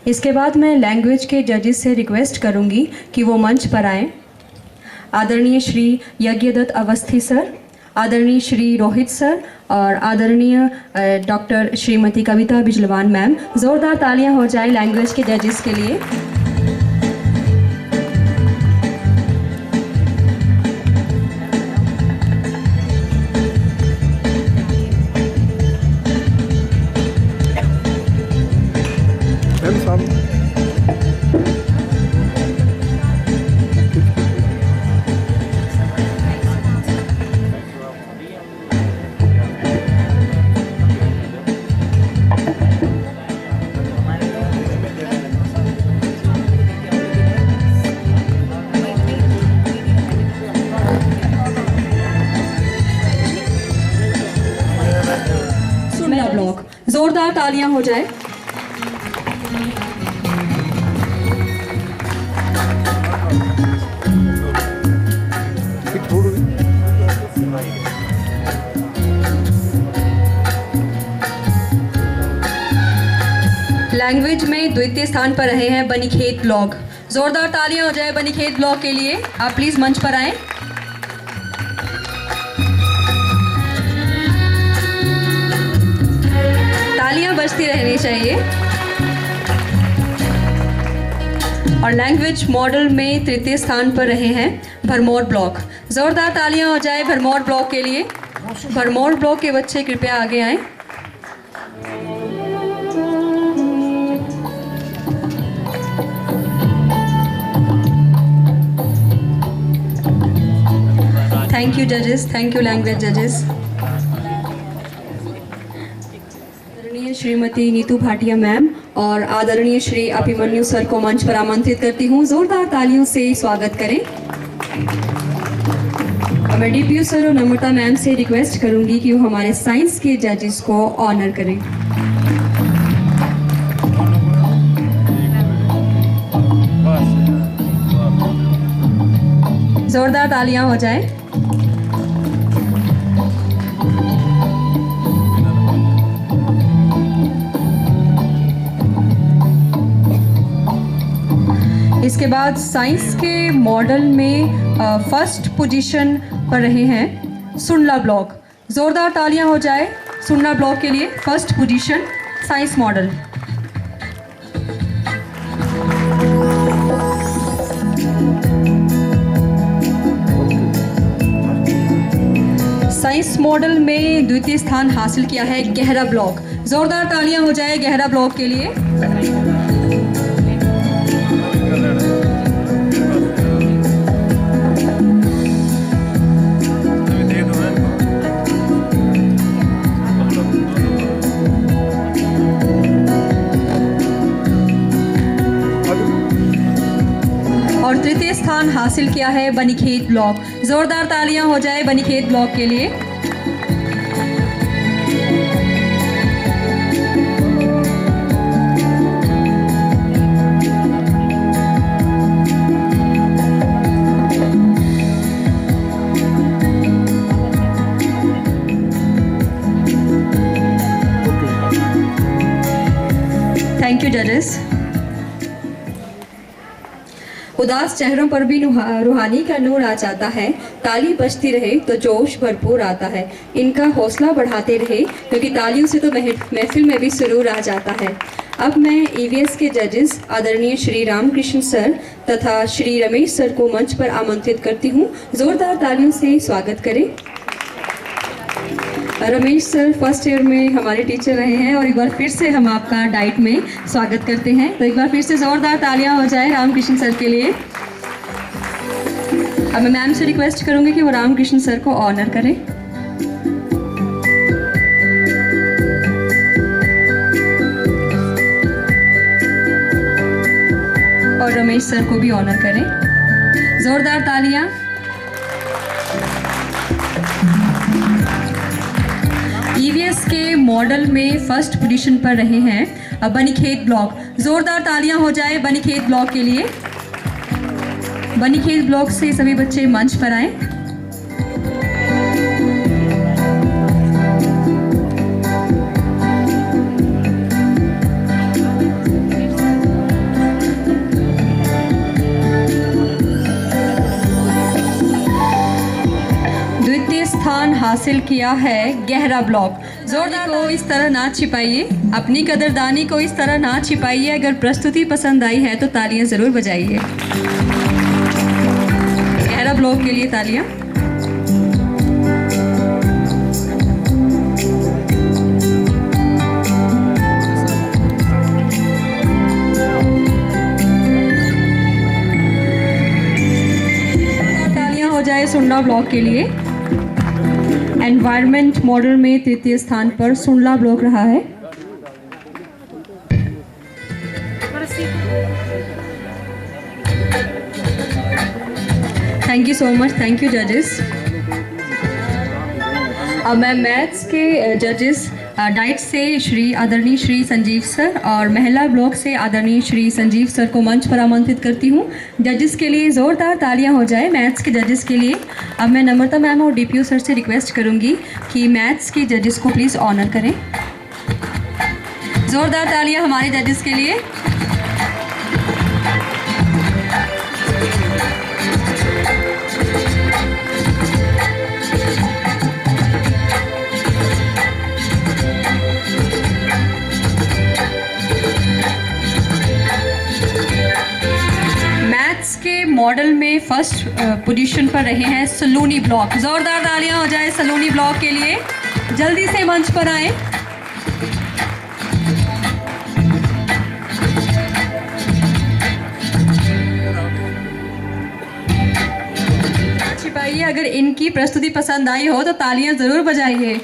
इसके बाद मैं लैंग्वेज के जजेस से रिक्वेस्ट करूंगी कि वो मंच पर आएँ। आदरणीय श्री यज्ञदत्त अवस्थी सर, आदरणीय श्री रोहित सर और आदरणीय डॉक्टर श्रीमती कविता बिजलवान मैम। ज़ोरदार तालियां हो जाए लैंग्वेज के जजेस के लिए। जोरदार तालियां हो जाए। लैंग्वेज में द्वितीय स्थान पर रहे हैं बनीखेत ब्लॉक। जोरदार तालियां हो जाए बनीखेत ब्लॉक के लिए। आप प्लीज मंच पर आएं। तालियां बजती रहनी चाहिए। और लैंग्वेज मॉडल में तृतीय स्थान पर रहे हैं भरमौर ब्लॉक। जोरदार तालियां हो जाए भरमौर ब्लॉक के लिए। भरमौर ब्लॉक के बच्चे कृपया आगे आएं। थैंक यू जजेस, थैंक यू लैंग्वेज जजेस। आदरणीय श्रीमती नीतू भाटिया मैम और आदरणीय श्री अभिमन्यु सर को मंच पर आमंत्रित करती हूँ। जोरदार तालियों से स्वागत करें। और मैं DPO सर और नम्रता मैम से रिक्वेस्ट करूंगी कि वो हमारे साइंस के जजेस को ऑनर करें। जोरदार तालियां हो जाए। इसके बाद साइंस के मॉडल में फर्स्ट पोजीशन पर रहे हैं सुंडला ब्लॉक। जोरदार तालियां हो जाए सुंडला ब्लॉक के लिए, first position science model. Science model में द्वितीय स्थान हासिल किया है गहरा ब्लॉक। जोरदार तालियां हो जाए गहरा ब्लॉक के लिए। और तृतीय स्थान हासिल किया है बनीखेत ब्लॉक। जोरदार तालियां हो जाए बनीखेत ब्लॉक के लिए। थैंक यू जजेस। उदास चेहरों पर भी रूहानी का नूर आ जाता है। ताली बजती रहे तो जोश भरपूर आता है। इनका हौसला बढ़ाते रहे क्योंकि तालियों से तो महफिल में भी सुरूर आ जाता है। अब मैं ईवीएस के जजेस आदरणीय श्री रामकृष्ण सर तथा श्री रमेश सर को मंच पर आमंत्रित करती हूँ। जोरदार तालियों से स्वागत करें। रमेश सर फर्स्ट ईयर में हमारे टीचर रहे हैं और एक बार फिर से हम आपका डाइट में स्वागत करते हैं। तो एक बार फिर से जोरदार तालियां हो जाए रामकृष्ण सर के लिए। अब मैं मैम से रिक्वेस्ट करूंगी कि वो रामकृष्ण सर को ऑनर करें और रमेश सर को भी ऑनर करें। जोरदार तालियां। ईवीएस के मॉडल में फर्स्ट पोजीशन पर रहे हैं बनीखेत ब्लॉक। जोरदार तालियां हो जाए बनीखेत ब्लॉक के लिए। बनीखेत ब्लॉक से सभी बच्चे मंच पर आए। स्थान हासिल किया है गहरा ब्लॉक। जोरदार को इस तरह ना छिपाइए, अपनी कदरदानी को इस तरह ना छिपाइए। अगर प्रस्तुति पसंद आई है तो तालियां जरूर बजाइए। गहरा ब्लॉक के लिए तालियां। तालियां हो जाए सुंडला ब्लॉक के लिए। एनवायरनमेंट मॉडल में तृतीय स्थान पर सुंडला ब्लॉक रहा है। Thank you so much. Thank you जजेस। अब मैं मैथ्स के जजेस डाइट से आदरणीय श्री संजीव सर और महिला ब्लॉक से आदरणीय श्री संजीव सर को मंच पर आमंत्रित करती हूँ। जजेस के लिए जोरदार तालियां हो जाए मैथ्स के जजेस के लिए। अब मैं नम्रता मैम और डीपीओ सर से रिक्वेस्ट करूँगी कि मैथ्स के जजेस को प्लीज़ ऑनर करें। जोरदार तालियां हमारे जजेस के लिए। मॉडल में फर्स्ट पोजीशन पर रहे हैं सलूनी ब्लॉक। जोरदार तालियां हो जाए सलूनी ब्लॉक के लिए। जल्दी से मंच पर आए। छिपाइए, अगर इनकी प्रस्तुति पसंद आई हो तो तालियां जरूर बजाइए।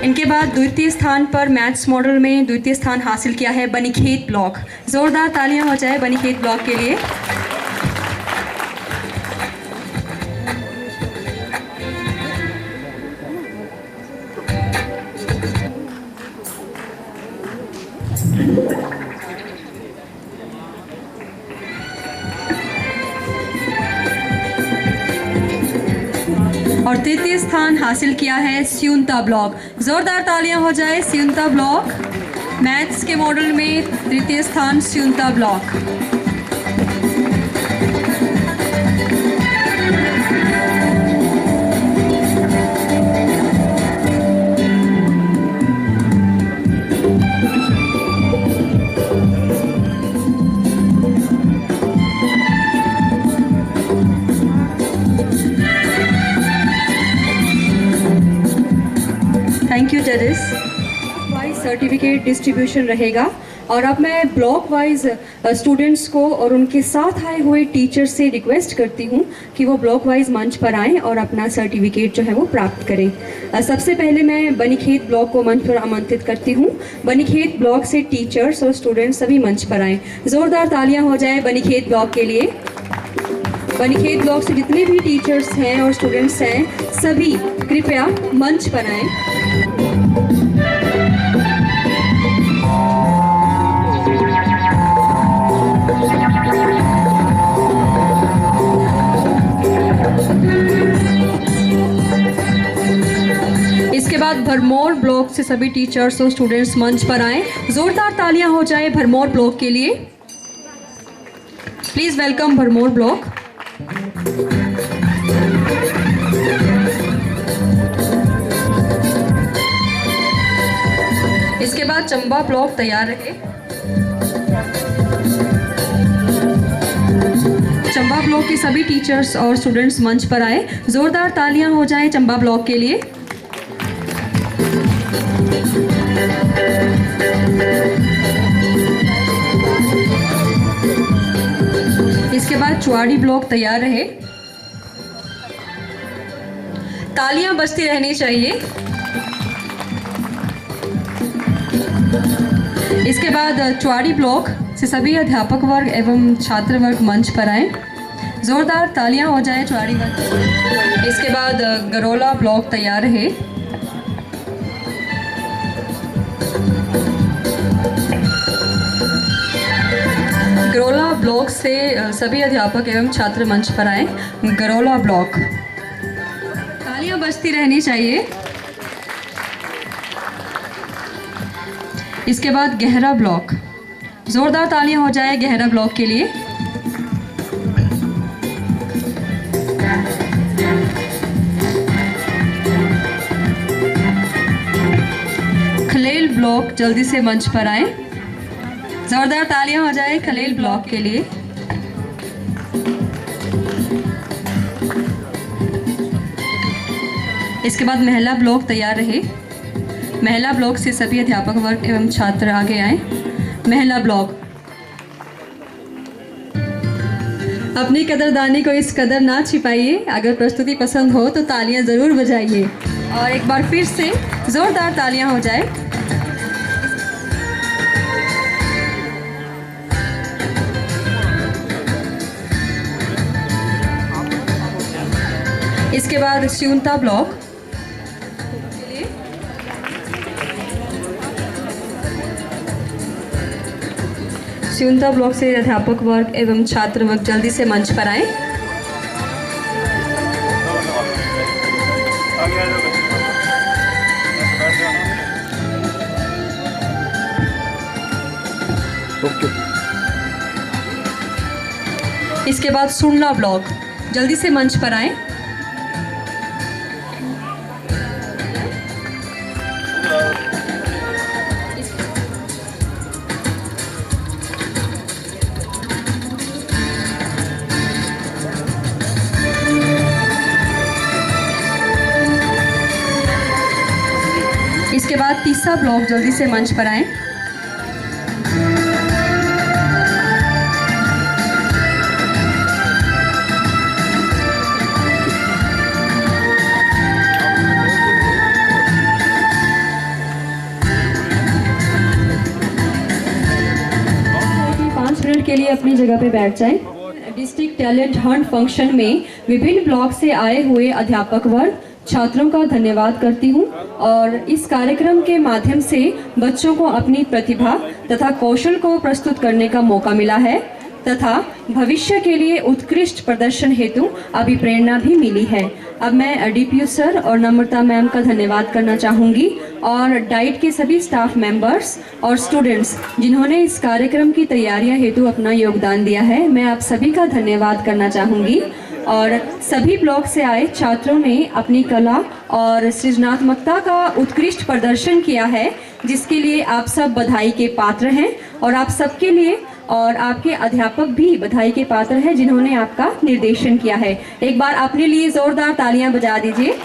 इनके बाद द्वितीय स्थान पर मैथ्स मॉडल में द्वितीय स्थान हासिल किया है बनीखेत ब्लॉक। जोरदार तालियां हो जाए बनीखेत ब्लॉक के लिए। तृतीय स्थान हासिल किया है स्यूनता ब्लॉक। जोरदार तालियां हो जाए स्यूनता ब्लॉक। मैथ्स के मॉडल में तृतीय स्थान स्यूनता ब्लॉक। थैंक यू जजेस। वाइज सर्टिफिकेट डिस्ट्रीब्यूशन रहेगा और अब मैं ब्लॉक वाइज स्टूडेंट्स को और उनके साथ आए हुए टीचर्स से रिक्वेस्ट करती हूँ कि वो ब्लॉक वाइज मंच पर आएँ और अपना सर्टिफिकेट जो है वो प्राप्त करें। सबसे पहले मैं बनीखेत ब्लॉक को मंच पर आमंत्रित करती हूँ। बनीखेत ब्लॉक से टीचर्स और स्टूडेंट्स सभी मंच पर आएँ। ज़ोरदार तालियाँ हो जाए बनीखेत ब्लॉक के लिए। बनीखेत ब्लॉक से जितने भी टीचर्स हैं और स्टूडेंट्स हैं सभी कृपया मंच पर आएँ। इसके बाद भरमौर ब्लॉक से सभी टीचर्स और स्टूडेंट्स मंच पर आएं। जोरदार तालियां हो जाए भरमौर ब्लॉक के लिए। Please welcome Bharmour block. इसके बाद चंबा ब्लॉक तैयार रहे। चंबा ब्लॉक के सभी टीचर्स और स्टूडेंट्स मंच पर आए। जोरदार तालियां हो जाए चंबा ब्लॉक के लिए। इसके बाद चुवाड़ी ब्लॉक तैयार रहे। तालियां बजती रहनी चाहिए। इसके बाद चुवाड़ी ब्लॉक से सभी अध्यापक वर्ग एवं छात्र वर्ग मंच पर आए। जोरदार तालियां हो जाए चुवाड़ी वर्ग। इसके बाद गरोला ब्लॉक तैयार रहे। गरोला ब्लॉक से सभी अध्यापक एवं छात्र मंच पर आए। गरोला ब्लॉक, तालियां बजती रहनी चाहिए। इसके बाद गहरा ब्लॉक, जोरदार तालियां हो जाए गहरा ब्लॉक के लिए। खलेल ब्लॉक जल्दी से मंच पर आए। जोरदार तालियां हो जाए खलेल ब्लॉक के लिए। इसके बाद महिला ब्लॉक तैयार रहे। महिला ब्लॉक से सभी अध्यापक वर्ग एवं छात्र आगे आए। महिला ब्लॉक, अपनी कदरदानी को इस कदर ना छिपाइए। अगर प्रस्तुति पसंद हो तो तालियां ज़रूर बजाइए। और एक बार फिर से ज़ोरदार तालियां हो जाए। इसके बाद स्यूनता ब्लॉक के लिए। स्यूनता ब्लॉक से अध्यापक वर्ग एवं छात्र वर्ग जल्दी से मंच पर आए। इसके बाद सुरला ब्लॉक जल्दी से मंच पर आए। इसके बाद तीसरा ब्लॉक जल्दी से मंच पर आए। के लिए अपनी जगह पे बैठ जाएं। डिस्ट्रिक्ट टैलेंट हंट फंक्शन में विभिन्न ब्लॉक से आए हुए अध्यापक वर्ग छात्रों का धन्यवाद करती हूं और इस कार्यक्रम के माध्यम से बच्चों को अपनी प्रतिभा तथा कौशल को प्रस्तुत करने का मौका मिला है। तथा भविष्य के लिए उत्कृष्ट प्रदर्शन हेतु अभिप्रेरणा भी मिली है। अब मैं डीपीओ सर और नम्रता मैम का धन्यवाद करना चाहूँगी और डाइट के सभी स्टाफ मेंबर्स और स्टूडेंट्स जिन्होंने इस कार्यक्रम की तैयारियां हेतु अपना योगदान दिया है, मैं आप सभी का धन्यवाद करना चाहूँगी। और सभी ब्लॉक से आए छात्रों ने अपनी कला और सृजनात्मकता का उत्कृष्ट प्रदर्शन किया है, जिसके लिए आप सब बधाई के पात्र हैं और आप सबके लिए और आपके अध्यापक भी बधाई के पात्र हैं जिन्होंने आपका निर्देशन किया है। एक बार अपने लिए जोरदार तालियां बजा दीजिए।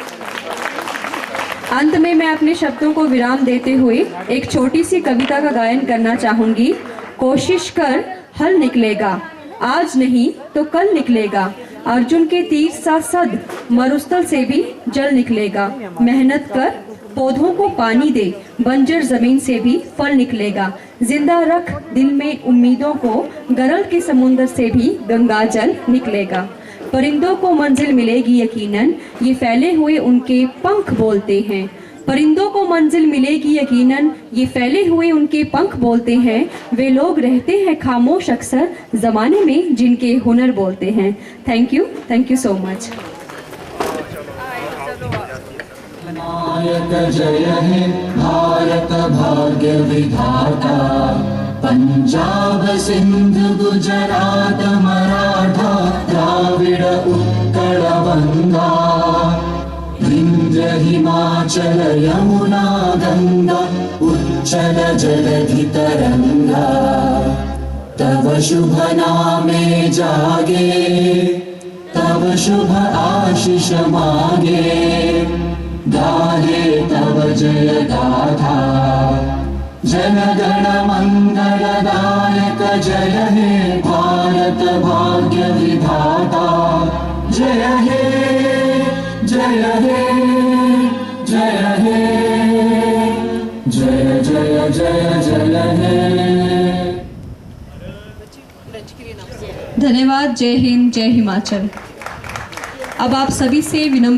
अंत में मैं अपने शब्दों को विराम देते हुए एक छोटी सी कविता का गायन करना चाहूँगी। कोशिश कर हल निकलेगा, आज नहीं तो कल निकलेगा। अर्जुन के तीर सा सद, मरुस्थल से भी जल निकलेगा। मेहनत कर, पौधों को पानी दे, बंजर जमीन से भी फल निकलेगा। जिंदा रख दिल में उम्मीदों को, गरल के समुंदर से भी गंगा जल निकलेगा। परिंदों को मंजिल मिलेगी यकीनन, ये फैले हुए उनके पंख बोलते हैं। परिंदों को मंजिल मिलेगी यकीनन, ये फैले हुए उनके पंख बोलते हैं। वे लोग रहते हैं खामोश अक्सर जमाने में जिनके हुनर बोलते हैं। Thank you so much. नायक जय हे भारत भाग्य विधाता, पंजाब सिंध गुजरात मराठा द्राविड़ उत्कल गंगा, विंध्य हिमाचल यमुना गंगा उच्चल जलधि तरंगा। तव शुभ नामे जागे, तव शुभ आशीष मागे, गाहे तव जय गाथा। जन गण मंगलदायक जय हे भारत भाग्य विधाता। जय हे जय हे जय हे जय जय जय जय हे। धन्यवाद। जय हिंद, जय हिमाचल। अब आप सभी से विनम्र